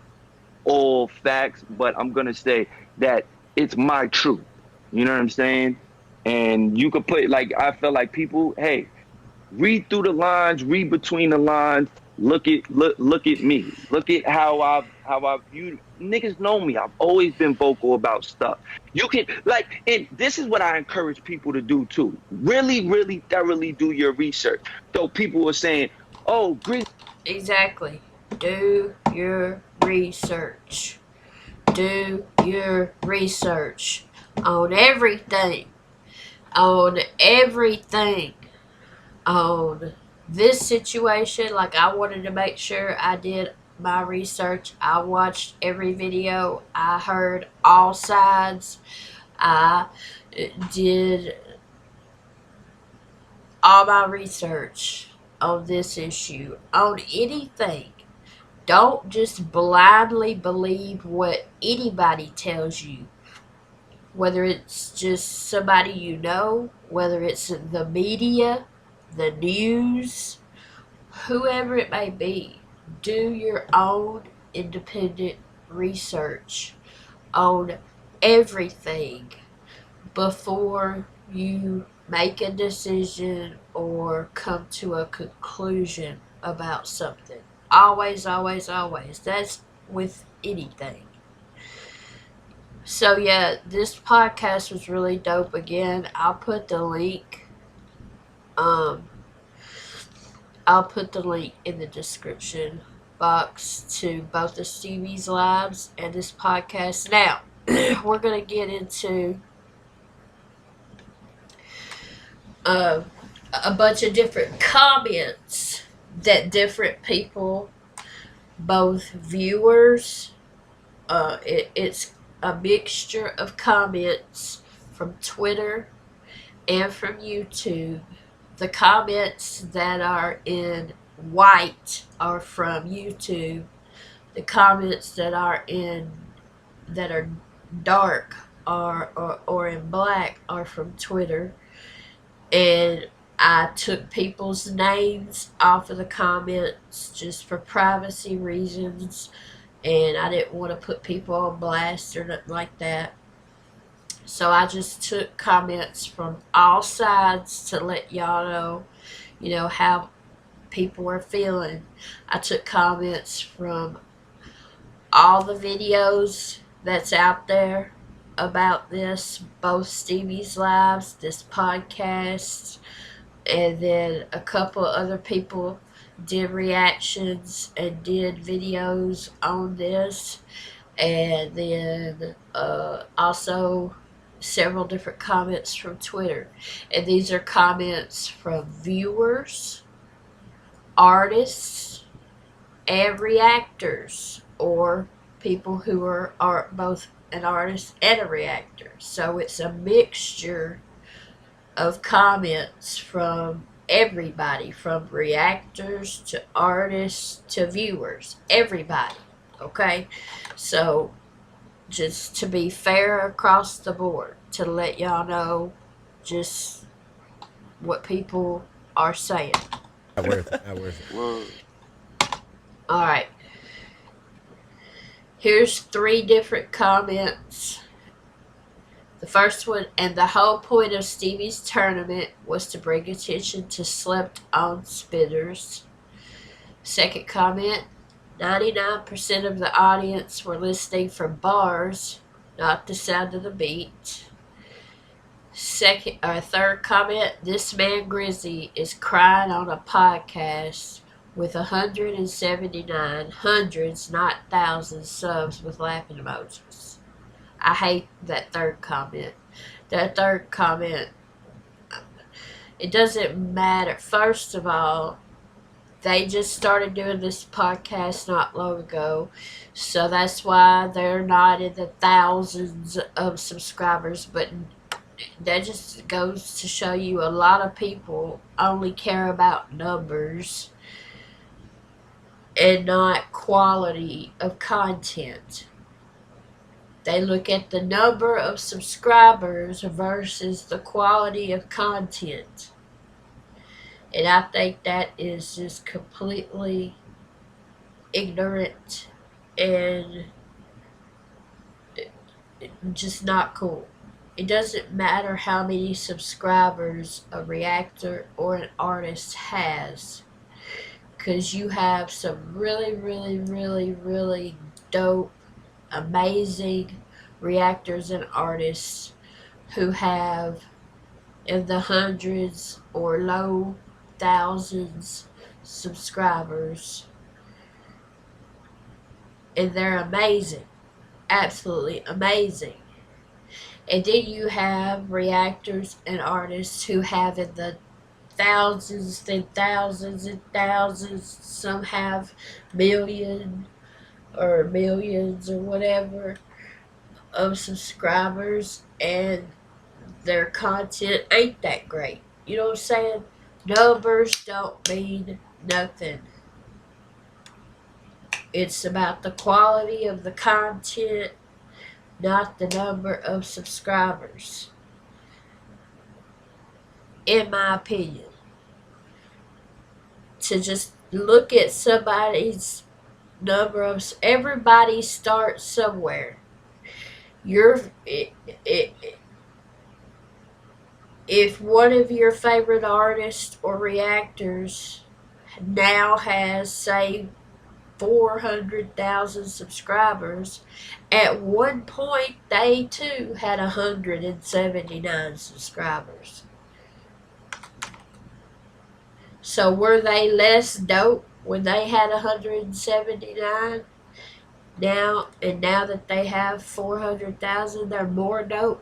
all facts, but I'm gonna say that it's my truth. You know what I'm saying? And you could put like I feel like people, hey, read through the lines, read between the lines. Look at me. Look at how I viewed niggas know me. I've always been vocal about stuff. You can like, and this is what I encourage people to do too. Really, really thoroughly do your research. So people are saying, "Oh, Grizzy." Exactly. Do your research. Do your research on everything. On everything. On this situation, like I wanted to make sure I did my research. I watched every video. I heard all sides. I did all my research on this issue, on anything. Don't just blindly believe what anybody tells you, whether it's just somebody you know, whether it's the media, the news, whoever it may be. Do your own independent research on everything before you make a decision or come to a conclusion about something. Always, always, always. That's with anything. So yeah, this podcast was really dope again. Um I'll put the link in the description box to both the Stevie's lives and this podcast. Now, we're gonna get into uh, a bunch of different comments that different people, both viewers, it's a mixture of comments from Twitter and from YouTube. The comments that are in white are from YouTube. The comments that are dark or in black are from Twitter. And I took people's names off of the comments just for privacy reasons, and I didn't want to put people on blast or nothing like that. So I just took comments from all sides to let y'all know, how people were feeling. I took comments from all the videos that's out there about this, both Stevie's lives, this podcast, and then a couple other people did reactions and did videos on this, and then also several different comments from Twitter. And these are comments from viewers, artists, and reactors, or people who are both an artist and a reactor. So it's a mixture of comments from everybody, from reactors to artists to viewers, everybody. Okay? So just to be fair across the board, to let y'all know just what people are saying. Not worth it. Not worth it. Word. All right. Here's 3 different comments. The first one, and the whole point of Stevie's tournament was to bring attention to slept on spinners. Second comment, 99% of the audience were listening for bars, not the sound of the beat. Second or third comment, this man Grizzy is crying on a podcast with 179 hundreds, not thousands, subs with laughing emojis. I hate that third comment. That third comment, it doesn't matter. First of all, they just started doing this podcast not long ago, so that's why they're not in the thousands of subscribers. But that just goes to show you a lot of people only care about numbers and not quality of content. They look at the number of subscribers versus the quality of content. And I think that is just completely ignorant and just not cool. It doesn't matter how many subscribers a reactor or an artist has, because you have some really, really, really, really dope, amazing reactors and artists who have in the hundreds or low thousands subscribers, and they're amazing, absolutely amazing. And then you have reactors and artists who have in the thousands and thousands and thousands. Some have million or millions or whatever of subscribers, and their content ain't that great. You know what I'm saying? Numbers don't mean nothing. It's about the quality of the content, not the number of subscribers, in my opinion. To just look at somebody's number of, everybody starts somewhere. Your if one of your favorite artists or reactors now has, say, 400,000 subscribers, at one point they too had 179 subscribers. So were they less dope when they had 179? Now that they have 400,000, they're more dope.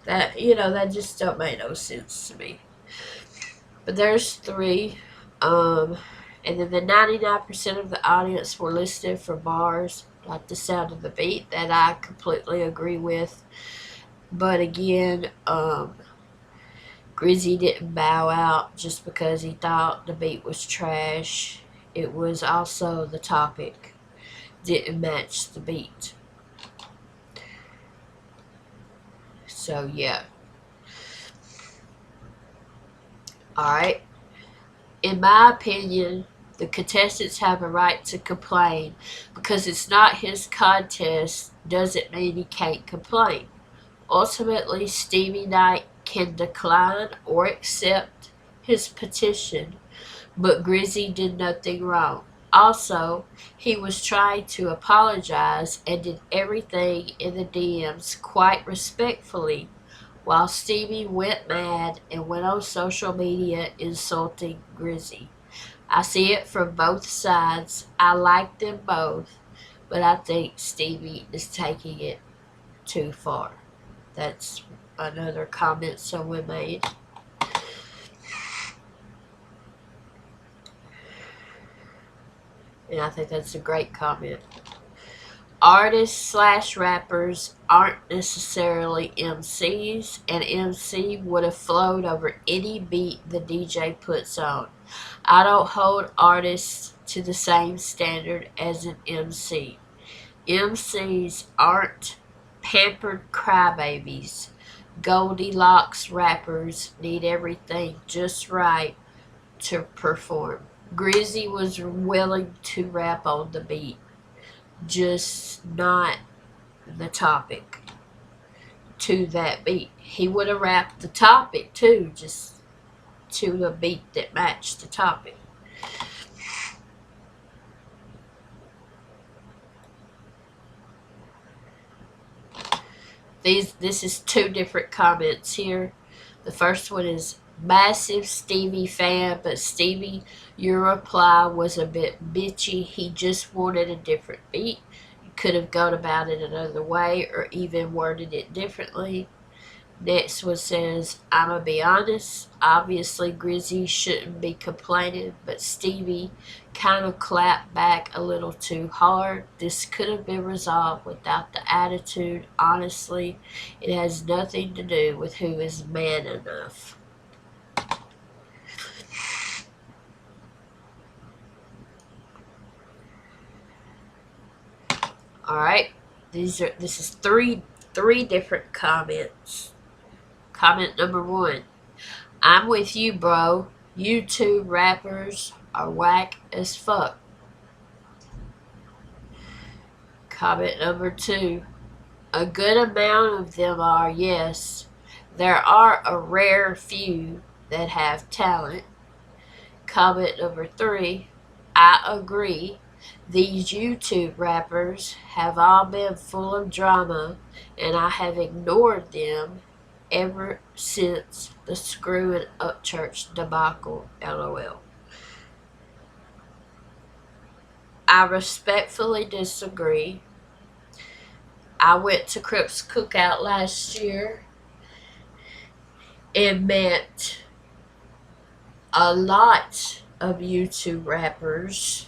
That just don't make no sense to me. But there's three. And then the 99% of the audience were listed for bars, like the sound of the beat, that I completely agree with. But again, Grizzy didn't bow out just because he thought the beat was trash. It was also the topic didn't match the beat. So yeah. Alright. In my opinion, the contestants have a right to complain. Because it's not his contest doesn't mean he can't complain. Ultimately, Stevie Knight can decline or accept his petition, but Grizzy did nothing wrong. Also, he was trying to apologize and did everything in the DMs quite respectfully, while Stevie went mad and went on social media insulting Grizzy. I see it from both sides. I like them both, but I think Stevie is taking it too far. That's another comment someone made. And I think that's a great comment. Artists slash rappers aren't necessarily MCs. An MC would have flowed over any beat the DJ puts on. I don't hold artists to the same standard as an MC. MCs aren't pampered crybabies. Goldilocks rappers need everything just right to perform. Grizzy was willing to rap on the beat, just not the topic to that beat. He would have rapped the topic too, just to the beat that matched the topic. This is two different comments here. The first one is massive Stevie fan, but Stevie, your reply was a bit bitchy. He just wanted a different beat. You could have gone about it another way or even worded it differently. Next one says, I'ma be honest, obviously Grizzy shouldn't be complaining, but Stevie kind of clapped back a little too hard. This could have been resolved without the attitude. Honestly, it has nothing to do with who is man enough. Alright, this is three different comments. Comment number one. I'm with you, bro. YouTube rappers are whack as fuck. Comment number two. A good amount of them are, yes. There are a rare few that have talent. Comment number three. I agree. These YouTube rappers have all been full of drama, and I have ignored them ever since the Screwing Up Church debacle. LOL. I respectfully disagree. I went to Crips Cookout last year and met a lot of YouTube rappers.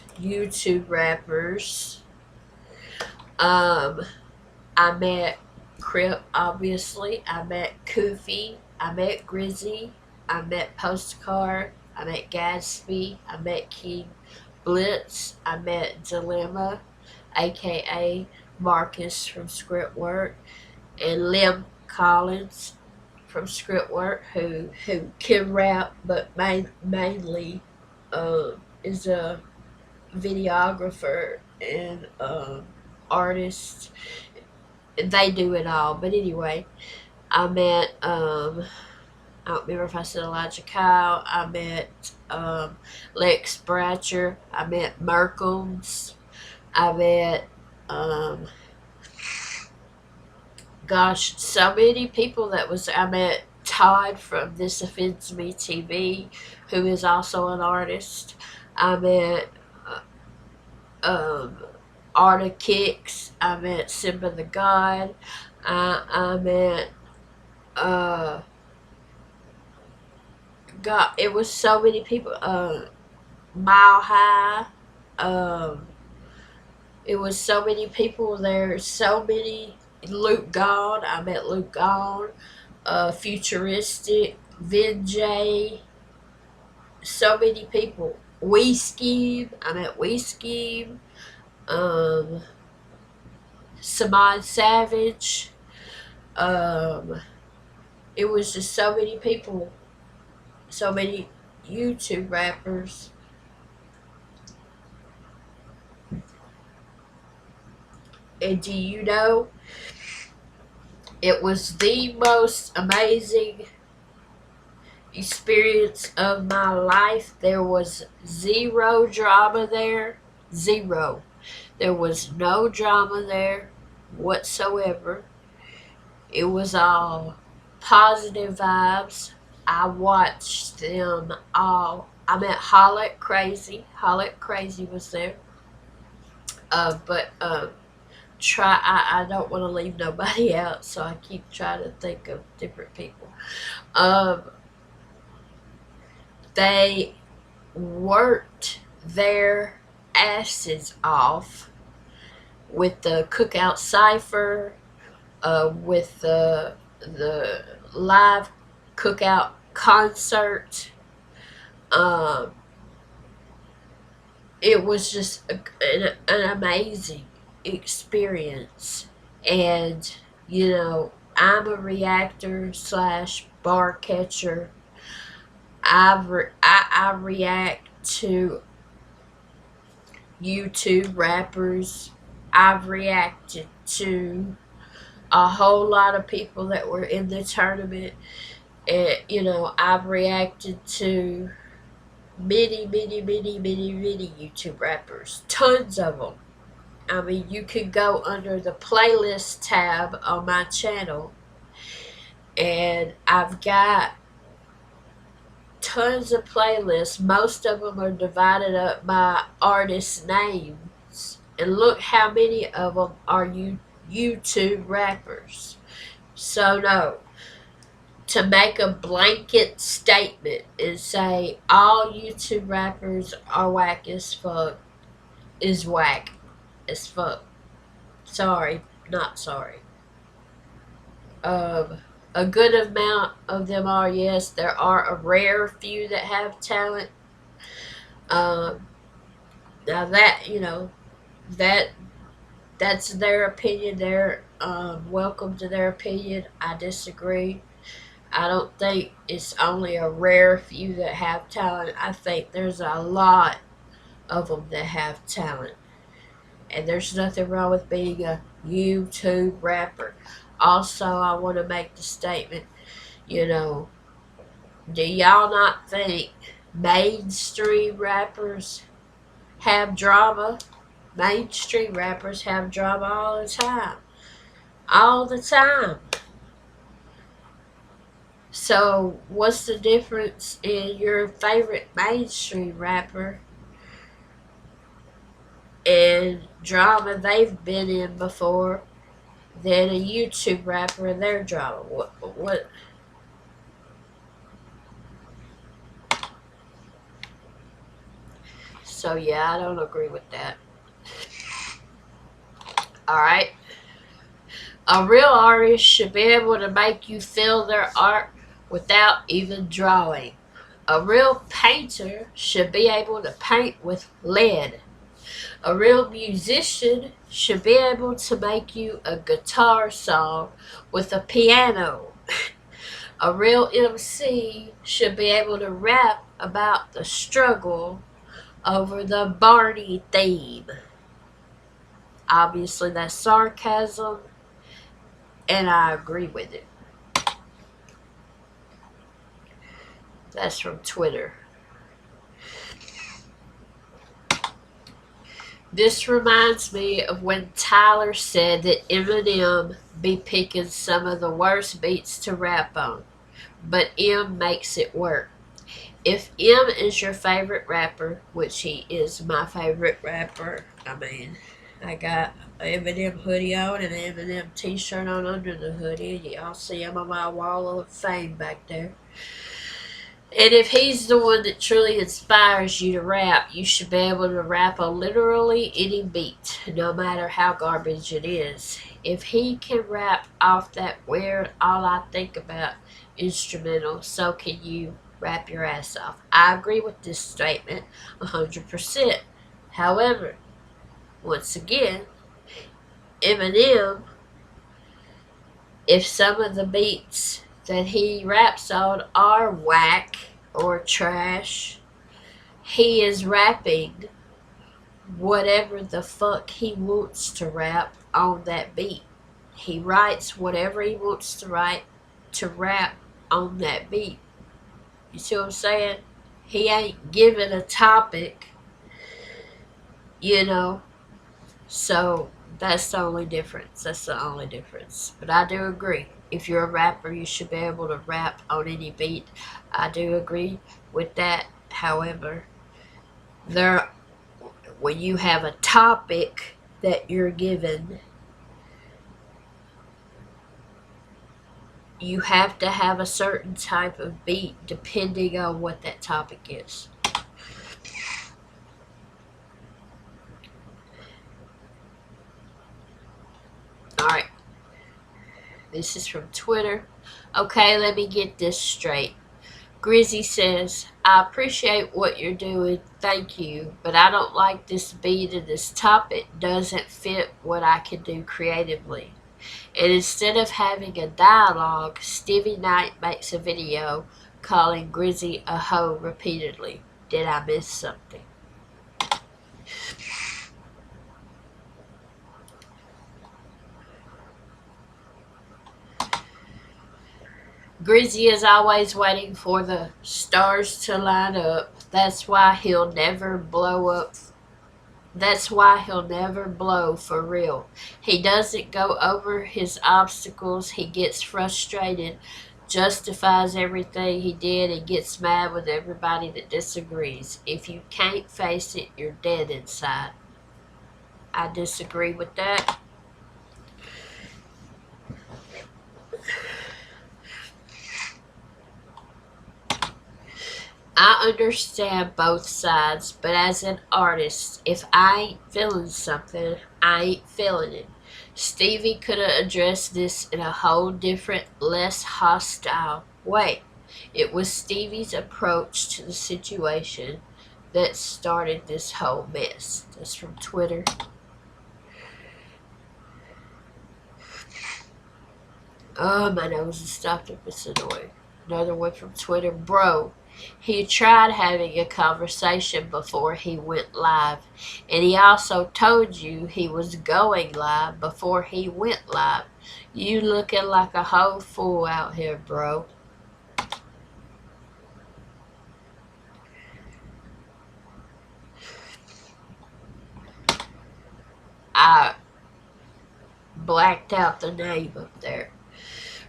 Um, I met Crip, obviously. I met Koofy. I met Grizzy. I met Postcard. I met Gatsby. I met King Blitz. I met Dilemma, aka Marcus from Script Work, and Lim Collins from Script Work, who can rap, but mainly is a videographer and artist. They do it all. But anyway, I met I don't remember if I said Elijah Kyle. I met Lex Bratcher. I met Merkles. I met gosh, so many people that was. I met Todd from This Offends Me TV, who is also an artist. I met um, Arta Kicks. I met Simba the God. I met God. It was so many people. Mile High. Um, it was so many people there. So many. Luke God. I met Luke God. Futuristic. Vin so many people. We Scheme. I met We Scheme. Um, Samad Savage. Um, it was just so many people, so many YouTube rappers. And do you know, it was the most amazing experience of my life. There was zero drama there. Zero. There was no drama there whatsoever. It was all positive vibes. I watched them all. I met Hollick Crazy. Hollick Crazy was there. But try. I don't want to leave nobody out, so I keep trying to think of different people. Um, they worked their asses off with the cookout cipher, with the live cookout concert. Um, it was just an amazing experience, and I'm a reactor slash bar catcher. I react to YouTube rappers. I've reacted to a whole lot of people that were in the tournament. And, I've reacted to many, many, many, many, many YouTube rappers. Tons of them. I mean, you can go under the playlist tab on my channel, and I've got tons of playlists. Most of them are divided up by artist names. And look how many of them are YouTube rappers. So, no, to make a blanket statement and say all YouTube rappers are whack as fuck is whack as fuck. Sorry, not sorry. Um, a good amount of them are, yes. There are a rare few that have talent. Um, Now that that that's their opinion. They're welcome to their opinion. I disagree. I don't think it's only a rare few that have talent. I think there's a lot of them that have talent, and there's nothing wrong with being a YouTube rapper. Also, I want to make the statement. You know, do y'all not think mainstream rappers have drama? Mainstream rappers have drama all the time. All the time. So, what's the difference in your favorite mainstream rapper and drama they've been in before than a YouTube rapper and their drama? What? So, yeah, I don't agree with that. Alright? A real artist should be able to make you feel their art without even drawing. A real painter should be able to paint with lead. A real musician should be able to make you a guitar song with a piano. A real MC should be able to rap about the struggle over the Barney theme. Obviously, that's sarcasm, and I agree with it. That's from Twitter. This reminds me of when Tyler said that Eminem be picking some of the worst beats to rap on, but M makes it work. If M is your favorite rapper, which he is my favorite rapper, I mean, I got an Eminem hoodie on and an Eminem t-shirt on under the hoodie. Y'all see him on my wall of fame back there. And if he's the one that truly inspires you to rap, you should be able to rap on literally any beat, no matter how garbage it is. If he can rap off that weird, all I think about instrumental, so can you rap your ass off. I agree with this statement 100%. However, once again, Eminem, if some of the beats that he raps on are whack or trash, he is rapping whatever the fuck he wants to rap on that beat. He writes whatever he wants to rap on that beat. You see what I'm saying? He ain't given a topic, you know. So that's the only difference. That's the only difference. But I do agree. If you're a rapper, you should be able to rap on any beat. I do agree with that. However, there, when you have a topic that you're given, you have to have a certain type of beat depending on what that topic is. Alright. This is from Twitter. Okay, let me get this straight. Grizzy says, I appreciate what you're doing, thank you, but I don't like this beat and this topic doesn't fit what I can do creatively. And instead of having a dialogue, Stevie Knight makes a video calling Grizzy a hoe repeatedly. Did I miss something? Grizzy is always waiting for the stars to line up. That's why he'll never blow up That's why he'll never blow for real. He doesn't go over his obstacles. He gets frustrated, justifies everything he did, and gets mad with everybody that disagrees. If you can't face it, you're dead inside. I disagree with that. I understand both sides, but as an artist, if I ain't feeling something, I ain't feeling it. Stevie could have addressed this in a whole different, less hostile way. It was Stevie's approach to the situation that started this whole mess. That's from Twitter. Oh, my nose is stopped up. It's annoying. Another one from Twitter. Bro, he tried having a conversation before he went live. And he also told you he was going live before he went live. You looking like a whole fool out here, bro. I blacked out the name up there.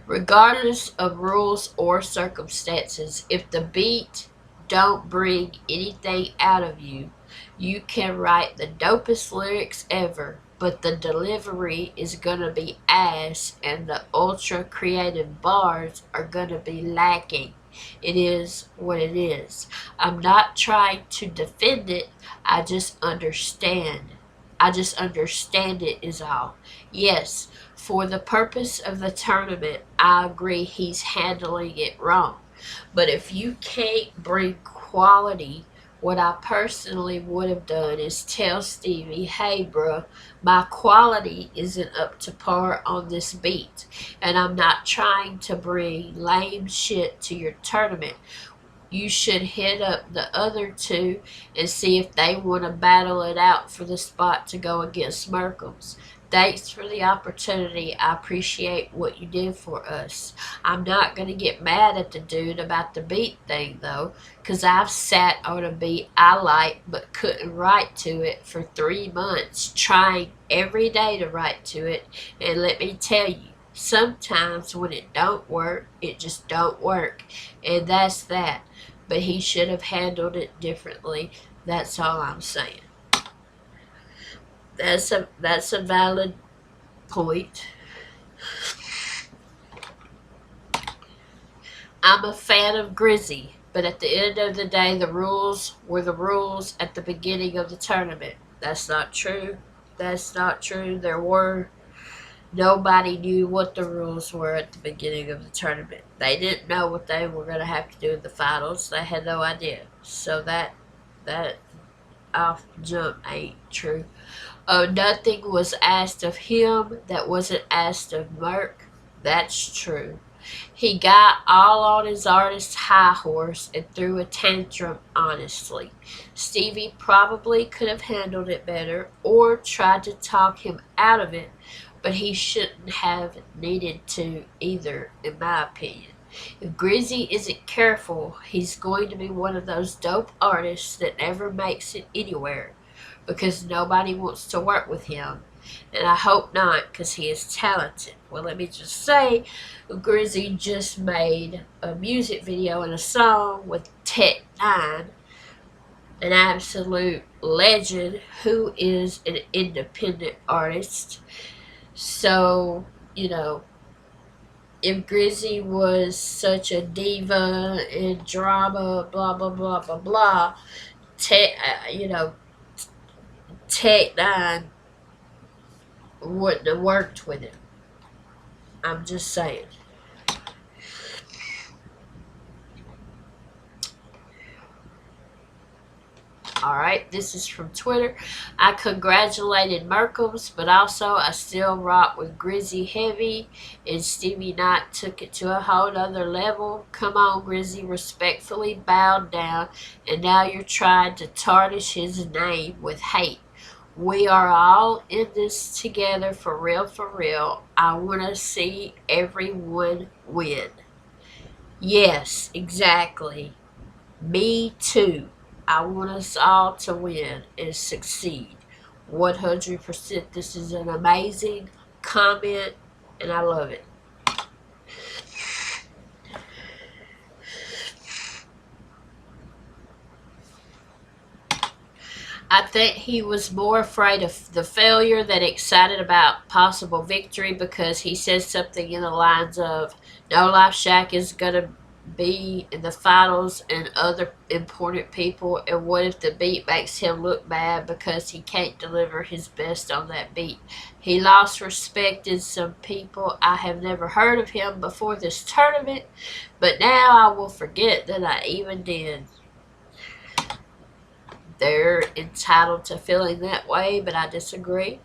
Regardless of rules or circumstances, if the beat don't bring anything out of you, you can write the dopest lyrics ever, but the delivery is gonna be ass and the ultra creative bars are gonna be lacking. It is what it is. I'm not trying to defend it, I just understand. I just understand it is all. Yes, for the purpose of the tournament, I agree he's handling it wrong. But if you can't bring quality, what I personally would have done is tell Stevie, hey, bruh, my quality isn't up to par on this beat, and I'm not trying to bring lame shit to your tournament. You should hit up the other two and see if they want to battle it out for the spot to go against Merkles. Thanks for the opportunity. I appreciate what you did for us. I'm not going to get mad at the dude about the beat thing, though, because I've sat on a beat I like but couldn't write to it for 3 months, trying every day to write to it. And let me tell you, sometimes when it don't work, it just don't work. And that's that. But he should have handled it differently. That's all I'm saying. That's a valid point. I'm a fan of Grizzy, but at the end of the day, the rules were the rules at the beginning of the tournament. That's not true. That's not true. There were Nobody knew what the rules were at the beginning of the tournament. They didn't know what they were going to have to do in the finals. They had no idea. So that off jump ain't true. Oh, nothing was asked of him that wasn't asked of Merck. That's true. He got all on his artist's high horse and threw a tantrum, honestly. Stevie probably could have handled it better or tried to talk him out of it, but he shouldn't have needed to either, in my opinion. If Grizzy isn't careful, he's going to be one of those dope artists that never makes it anywhere because nobody wants to work with him. And I hope not, because he is talented. Well, let me just say, Grizzy just made a music video and a song with Tech Nine, an absolute legend who is an independent artist. So, you know, if Grizzy was such a diva and drama, blah, blah, blah, blah, blah, Tech, Tech Nine wouldn't have worked with him. I'm just saying. Alright, this is from Twitter. I congratulated Merkles, but also I still rock with Grizzy heavy, and Stevie Knight took it to a whole other level. Come on, Grizzy, respectfully bowed down, and now you're trying to tarnish his name with hate. We are all in this together for real, for real. I want to see everyone win. Yes, exactly. Me too. I want us all to win and succeed. 100%. This is an amazing comment, and I love it. I think he was more afraid of the failure than excited about possible victory, because he says something in the lines of, No Life Shack is going to be in the finals and other important people, and what if the beat makes him look bad because he can't deliver his best on that beat? He lost respect in some people. I have never heard of him before this tournament, but now I will forget that I even did. They're entitled to feeling that way, but I disagree.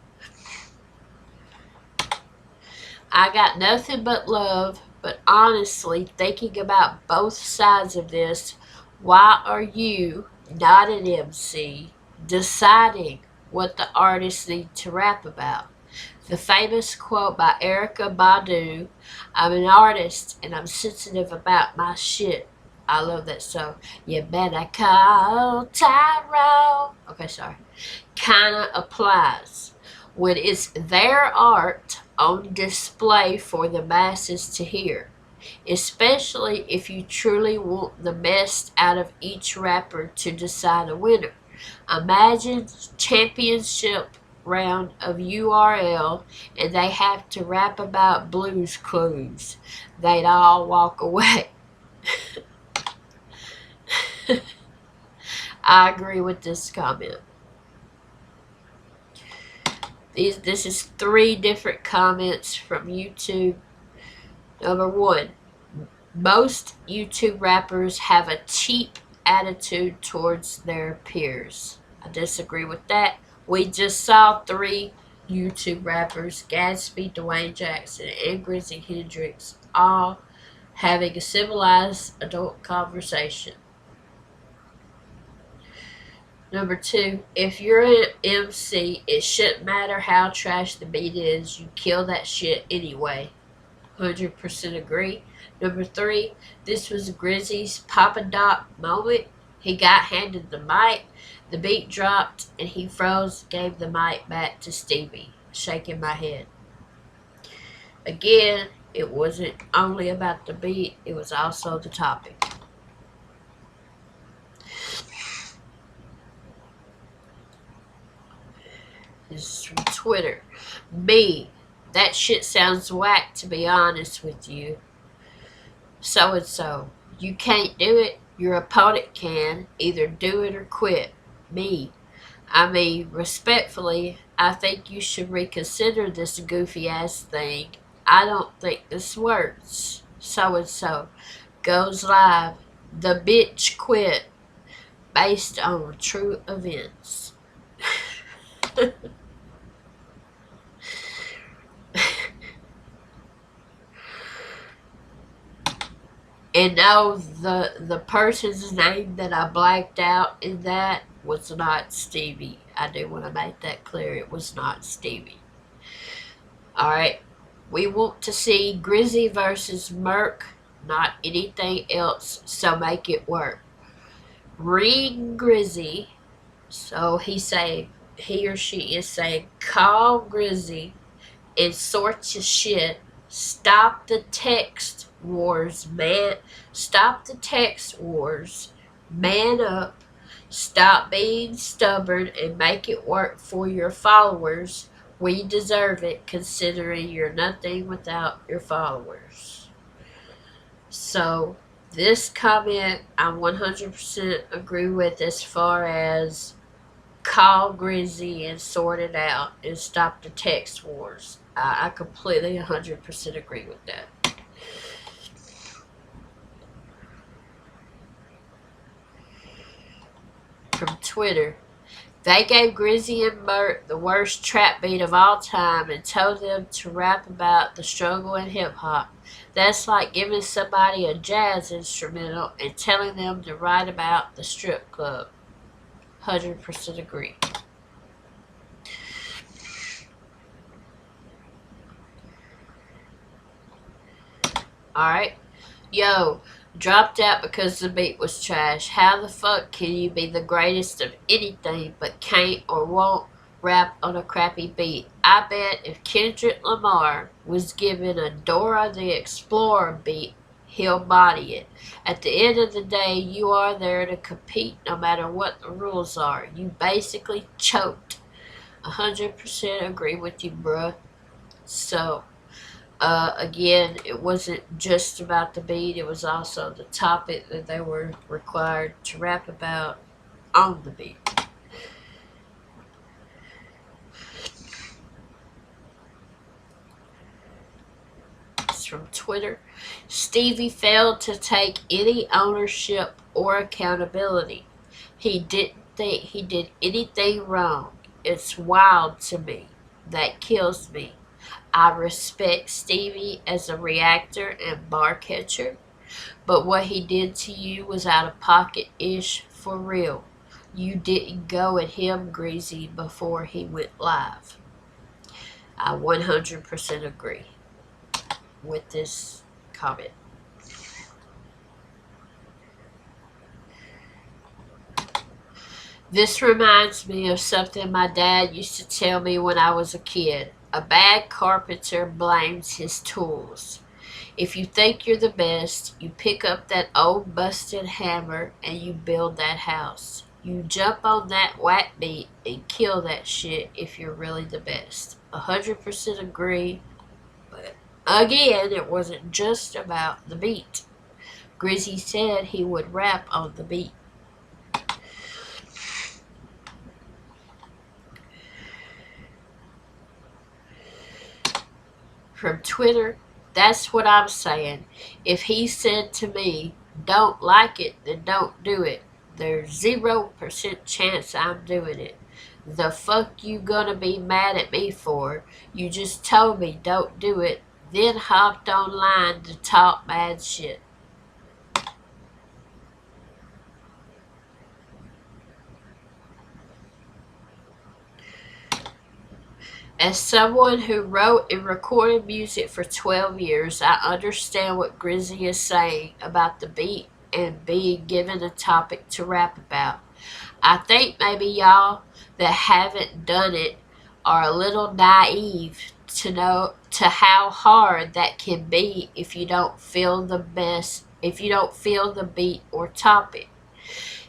I got nothing but love, but honestly, thinking about both sides of this, why are you, not an MC, deciding what the artists need to rap about? The famous quote by Erykah Badu, I'm an artist and I'm sensitive about my shit. I love that song. You better call Tyrone. Okay, sorry. Kinda applies when it's their art on display for the masses to hear, especially if you truly want the best out of each rapper to decide a winner. Imagine championship round of URL and they have to rap about Blues Clues. They'd all walk away. I agree with this comment. This is 3 different comments from YouTube. Number 1, most YouTube rappers have a cheap attitude towards their peers. I disagree with that. We just saw 3 YouTube rappers, Gatsby, Dwayne Jackson, and Grizzy Hendrix, all having a civilized adult conversation. Number 2, if you're an MC, it shouldn't matter how trash the beat is, you kill that shit anyway. 100% agree. Number 3, this was Grizzy's Papa Doc moment. He got handed the mic, the beat dropped, and he froze, gave the mic back to Stevie, shaking my head. Again, it wasn't only about the beat, it was also the topic. This is from Twitter. Me, that shit sounds whack, to be honest with you. So and so. You can't do it, your opponent can. Either do it or quit. Me, I mean, respectfully, I think you should reconsider this goofy ass thing. I don't think this works. So and so. Goes live. The bitch quit. Based on true events. And no, the person's name that I blacked out in that was not Stevie. I do want to make that clear. It was not Stevie. Alright. We want to see Grizzy versus Merc, not anything else, so make it work. Ring Grizzy. So he or she is saying, call Grizzy and sort your shit. Stop the text wars, man. Stop the text wars. Man up. Stop being stubborn and make it work for your followers. We deserve it, considering you're nothing without your followers. So, this comment I 100% agree with, as far as call Grizzy and sort it out and stop the text wars. I completely 100% agree with that. From Twitter, they gave Grizzy and Mert the worst trap beat of all time and told them to rap about the struggle in hip hop. That's like giving somebody a jazz instrumental and telling them to write about the strip club. 100% agree. Alright. Yo, dropped out because the beat was trash. How the fuck can you be the greatest of anything but can't or won't rap on a crappy beat. I bet if Kendrick Lamar was given a Dora the Explorer beat, he'll body it. At the end of the day, you are there to compete no matter what the rules are. You basically choked. 100% agree with you, bruh. So, again, it wasn't just about the beat, it was also the topic that they were required to rap about on the beat. It's from Twitter. Stevie failed to take any ownership or accountability. He didn't think he did anything wrong. It's wild to me. That kills me. I respect Stevie as a reactor and bar catcher, but what he did to you was out of pocket ish for real. You didn't go at him, Greasy, before he went live. I 100% agree with this comment. This reminds me of something my dad used to tell me when I was a kid. A bad carpenter blames his tools. If you think you're the best, you pick up that old busted hammer and you build that house. You jump on that whack beat and kill that shit if you're really the best. 100% agree, but again, it wasn't just about the beat. Grizzy said he would rap on the beat. From Twitter, that's what I'm saying. If he said to me, don't like it, then don't do it. There's 0% chance I'm doing it. The fuck you gonna be mad at me for? You just told me don't do it, then hopped online to talk mad shit. As someone who wrote and recorded music for 12 years, I understand what Grizzy is saying about the beat and being given a topic to rap about. I think maybe y'all that haven't done it are a little naive to know to how hard that can be if you don't feel the beat or topic.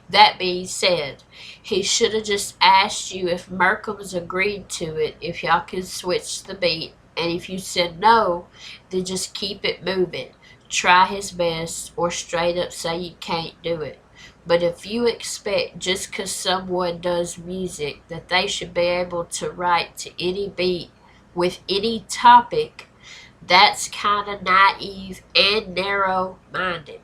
That being said, he should have just asked you if Merkham's agreed to it, if y'all can switch the beat, and if you said no, then just keep it moving. Try his best, or straight up say you can't do it. But if you expect just 'cause someone does music that they should be able to write to any beat with any topic, that's kind of naive and narrow minded.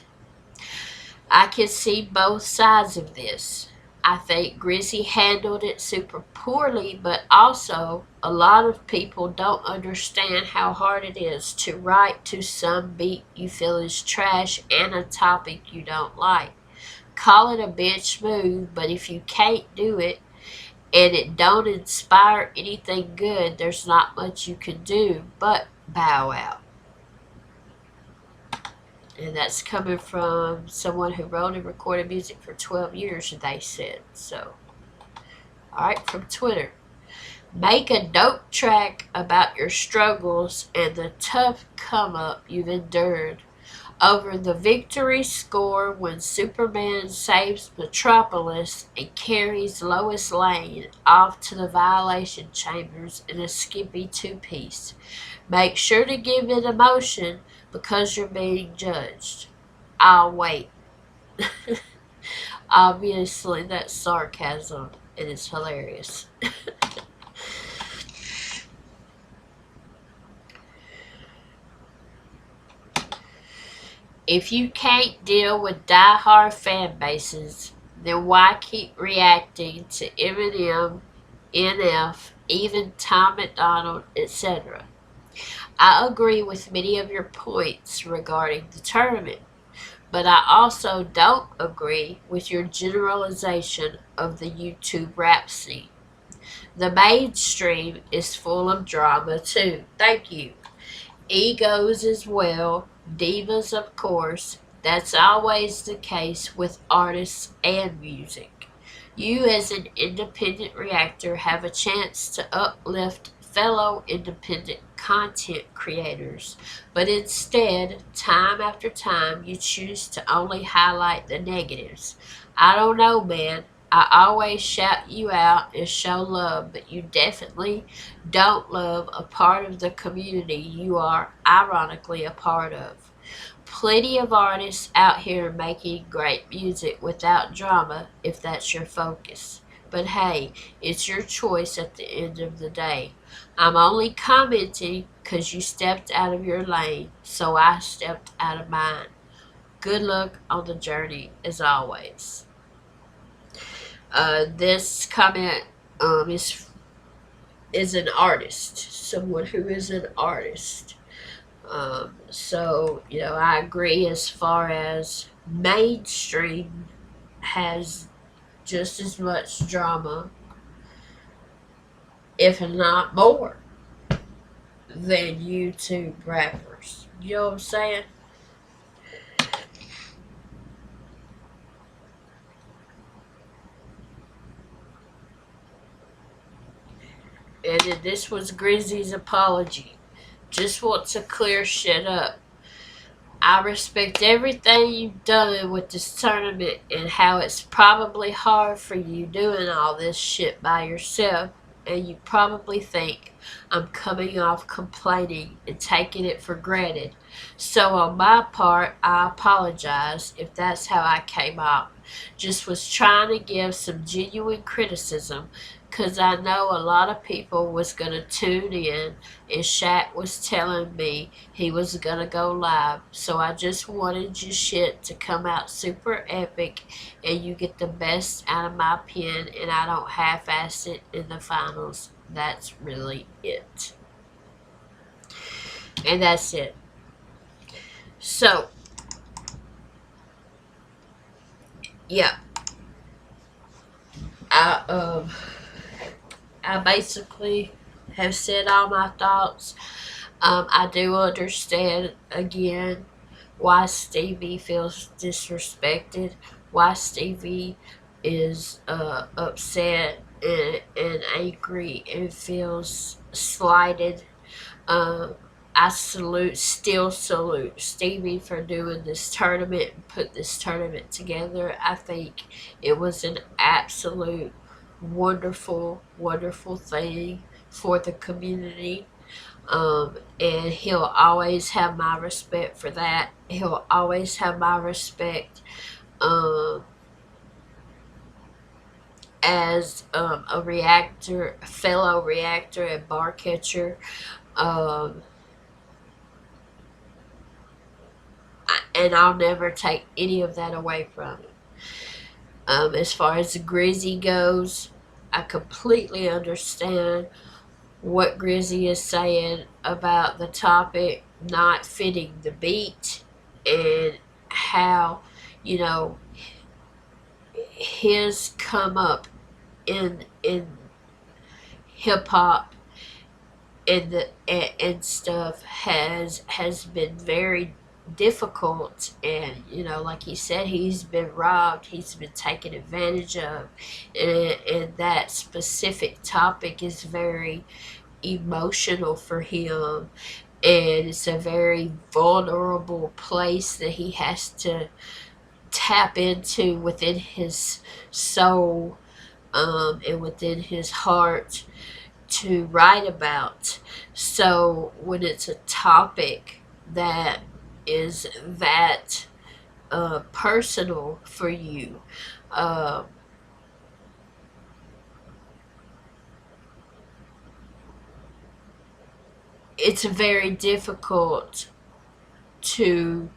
I can see both sides of this. I think Grizzy handled it super poorly, but also a lot of people don't understand how hard it is to write to some beat you feel is trash and a topic you don't like. Call it a bitch move, but if you can't do it and it don't inspire anything good, there's not much you can do but bow out. And that's coming from someone who wrote and recorded music for 12 years, they said. So, alright, from Twitter. Make a dope track about your struggles and the tough come up you've endured. Over the victory score when Superman saves Metropolis and carries Lois Lane off to the violation chambers in a skimpy two-piece. Make sure to give it emotion because you're being judged. I'll wait. Obviously, that's sarcasm and it's hilarious. If you can't deal with die-hard fan bases, then why keep reacting to Eminem, NF, even Tom MacDonald, etc.? I agree with many of your points regarding the tournament, but I also don't agree with your generalization of the YouTube rap scene. The mainstream is full of drama too. Thank you. Egos as well, divas of course. That's always the case with artists and music. You, as an independent reactor, have a chance to uplift fellow independent content creators, but instead, time after time, you choose to only highlight the negatives. I don't know, man. I always shout you out and show love, but you definitely don't love a part of the community you are ironically a part of. Plenty of artists out here making great music without drama if that's your focus. But hey, it's your choice at the end of the day. I'm only commenting because you stepped out of your lane, so I stepped out of mine. Good luck on the journey as always. This comment is an artist, someone who is an artist. So, I agree as far as mainstream has just as much drama, if not more, than YouTube rappers. You know what I'm saying? And then this was Grizzy's apology. Just want to clear shit up. I respect everything you've done with this tournament and how it's probably hard for you doing all this shit by yourself. And you probably think I'm coming off complaining and taking it for granted. So, on my part, I apologize if that's how I came off. Just was trying to give some genuine criticism because I know a lot of people was going to tune in and Shaq was telling me he was gonna go live. So I just wanted your shit to come out super epic and you get the best out of my pen and I don't half ass it in the finals. That's really it. And that's it. So, yeah. I I basically have said all my thoughts. I do understand again why Stevie feels disrespected, why Stevie is upset and angry and feels slighted. Um, I still salute Stevie for doing this tournament and put this tournament together. I think it was an absolute wonderful, wonderful thing for the community. And he'll always have my respect for that. He'll always have my respect um, as a reactor, a fellow reactor and bar catcher. Um, and I'll never take any of that away from him. As far as the Grizzy goes, I completely understand what Grizzy is saying about the topic not fitting the beat and how, you know, his come up in hip hop and stuff has been very difficult, and like he said, he's been robbed, he's been taken advantage of, and that specific topic is very emotional for him, and it's a very vulnerable place that he has to tap into within his soul, and within his heart to write about. So when it's a topic that is that personal for you, uh, it's very difficult to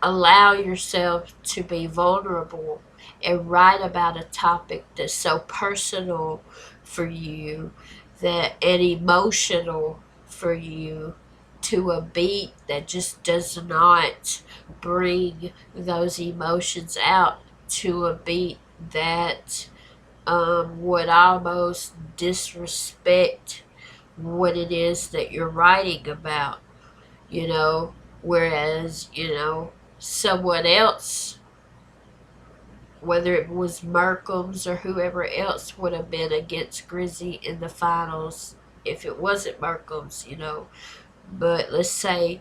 allow yourself to be vulnerable and write about a topic that's so personal for you that and emotional for you to a beat that just does not bring those emotions out, to a beat that would almost disrespect what it is that you're writing about, you know, whereas, someone else whether it was Merkham's or whoever else would have been against Grizzy in the finals if it wasn't Merkham's, But let's say,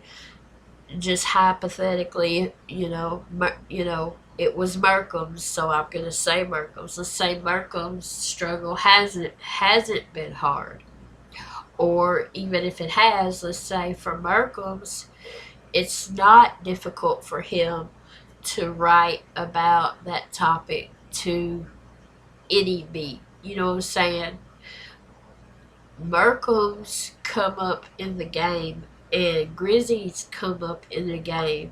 just hypothetically, it was Merkham's, so I'm gonna say Merkham's. Let's say Merkham's struggle hasn't been hard, or even if it has, let's say for Merkham's, it's not difficult for him to write about that topic to any beat. You know what I'm saying? Merkham's come up in the game and Grizzy's come up in the game.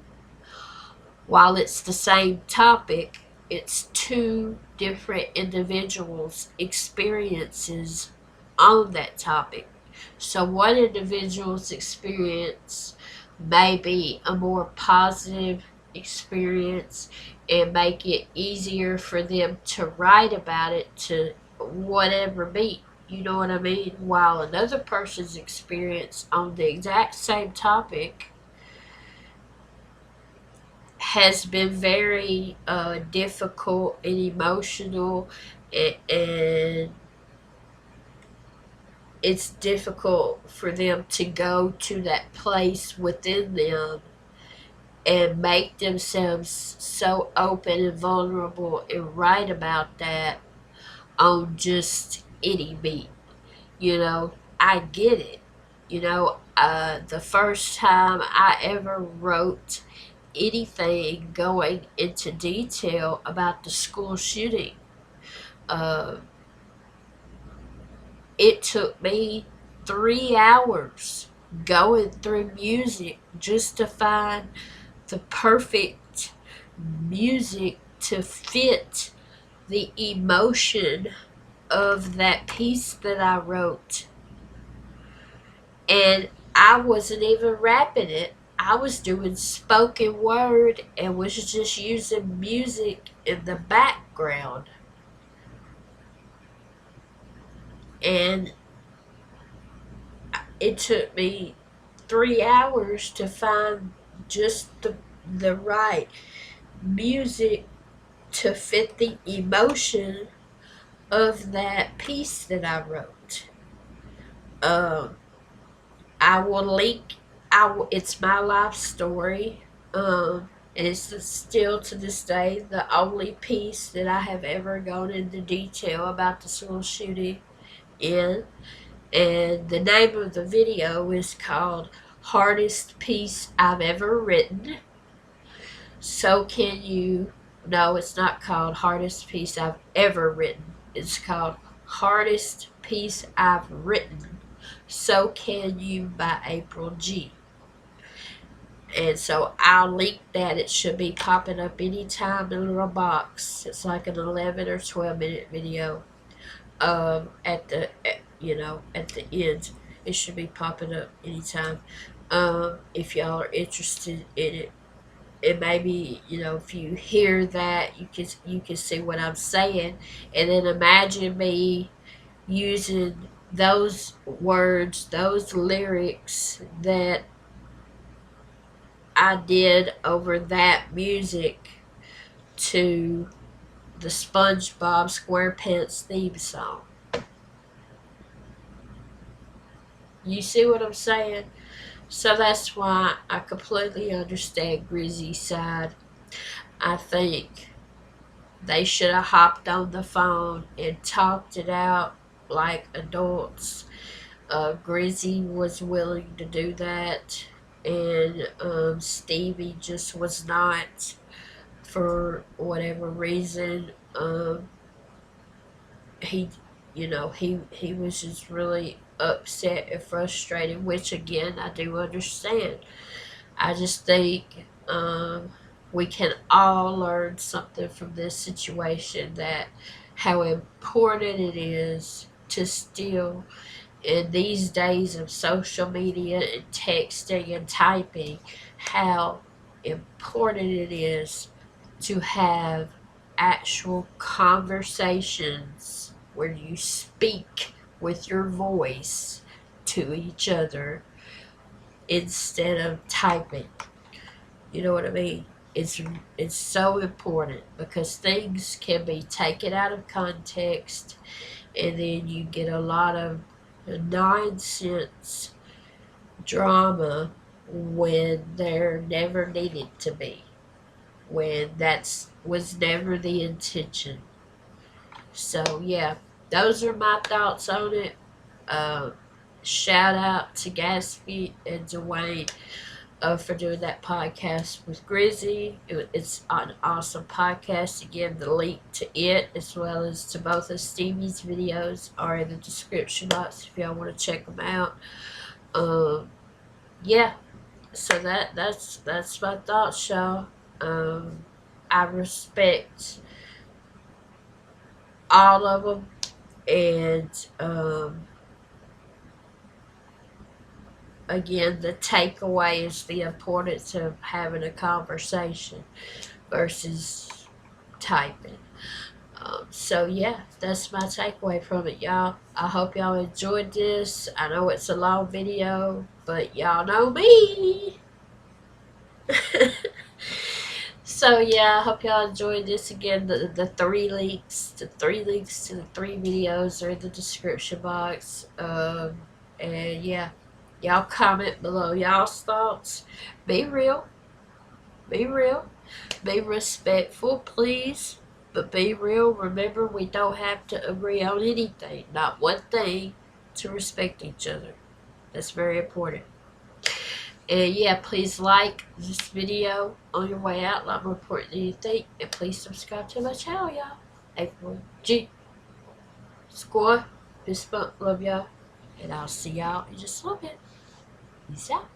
While it's the same topic, it's two different individuals' experiences on that topic. So one individual's experience may be a more positive experience and make it easier for them to write about it to whatever beat. You know what I mean? While another person's experience on the exact same topic has been very difficult and emotional, and it's difficult for them to go to that place within them and make themselves so open and vulnerable and write about that on just any beat. I get it. The first time I ever wrote anything going into detail about the school shooting, uh, it took me 3 hours going through music just to find the perfect music to fit the emotion of that piece that I wrote. And I wasn't even rapping it. I was doing spoken word and was just using music in the background. And it took me 3 hours to find just the right music to fit the emotion of that piece that I wrote. Um, I will link. It's my life story. And it's still to this day the only piece that I have ever gone into detail about the school shooting in. And the name of the video is called "Hardest Piece I've Ever Written." So can you? No, it's not called "Hardest Piece I've Ever Written." It's called "Hardest Piece I've Written." So can you by April G. And so I'll link that. It should be popping up anytime in a little box. It's like an 11 or 12-minute video. At the end, it should be popping up anytime. If y'all are interested in it, and maybe if you hear that, you can see what I'm saying, and then imagine me using those words, those lyrics that I did over that music to the SpongeBob SquarePants theme song. You see what I'm saying? So that's why I completely understand Grizzy's side. I think they should have hopped on the phone and talked it out like adults. Grizzy was willing to do that, and Stevie just was not, for whatever reason. He, he was just really upset and frustrated, which again I do understand. I just think we can all learn something from this situation, that how important it is to still, in these days of social media and texting and typing, how important it is to have actual conversations where you speak with your voice to each other instead of typing. You know what I mean? it's it's so important because things can be taken out of context, and then you get a lot of nonsense drama when there never needed to be, when that's was never the intention. So yeah, those are my thoughts on it. Uh, Shout out to Gatsby and Dwayne for doing that podcast with Grizzy. It's an awesome podcast. Again, the link to it as well as to both of Stevie's videos are in the description box if y'all want to check them out. Um, yeah, so that's my thoughts, y'all. I respect all of them, and again, the takeaway is the importance of having a conversation versus typing. So yeah, that's my takeaway from it, y'all. I hope y'all enjoyed this. I know it's a long video, but y'all know me. So yeah, I hope y'all enjoyed this. Again, the three links to the three videos are in the description box. And yeah, y'all comment below y'all's thoughts. Be real, be real, be respectful, please. But be real. Remember, we don't have to agree on anything, not one thing, to respect each other. That's very important. And yeah, please like this video on your way out. A lot more important than you think. And please subscribe to my channel, y'all. April G. Squad. Fist bump. Love y'all. And I'll see y'all in just a little bit. Peace out.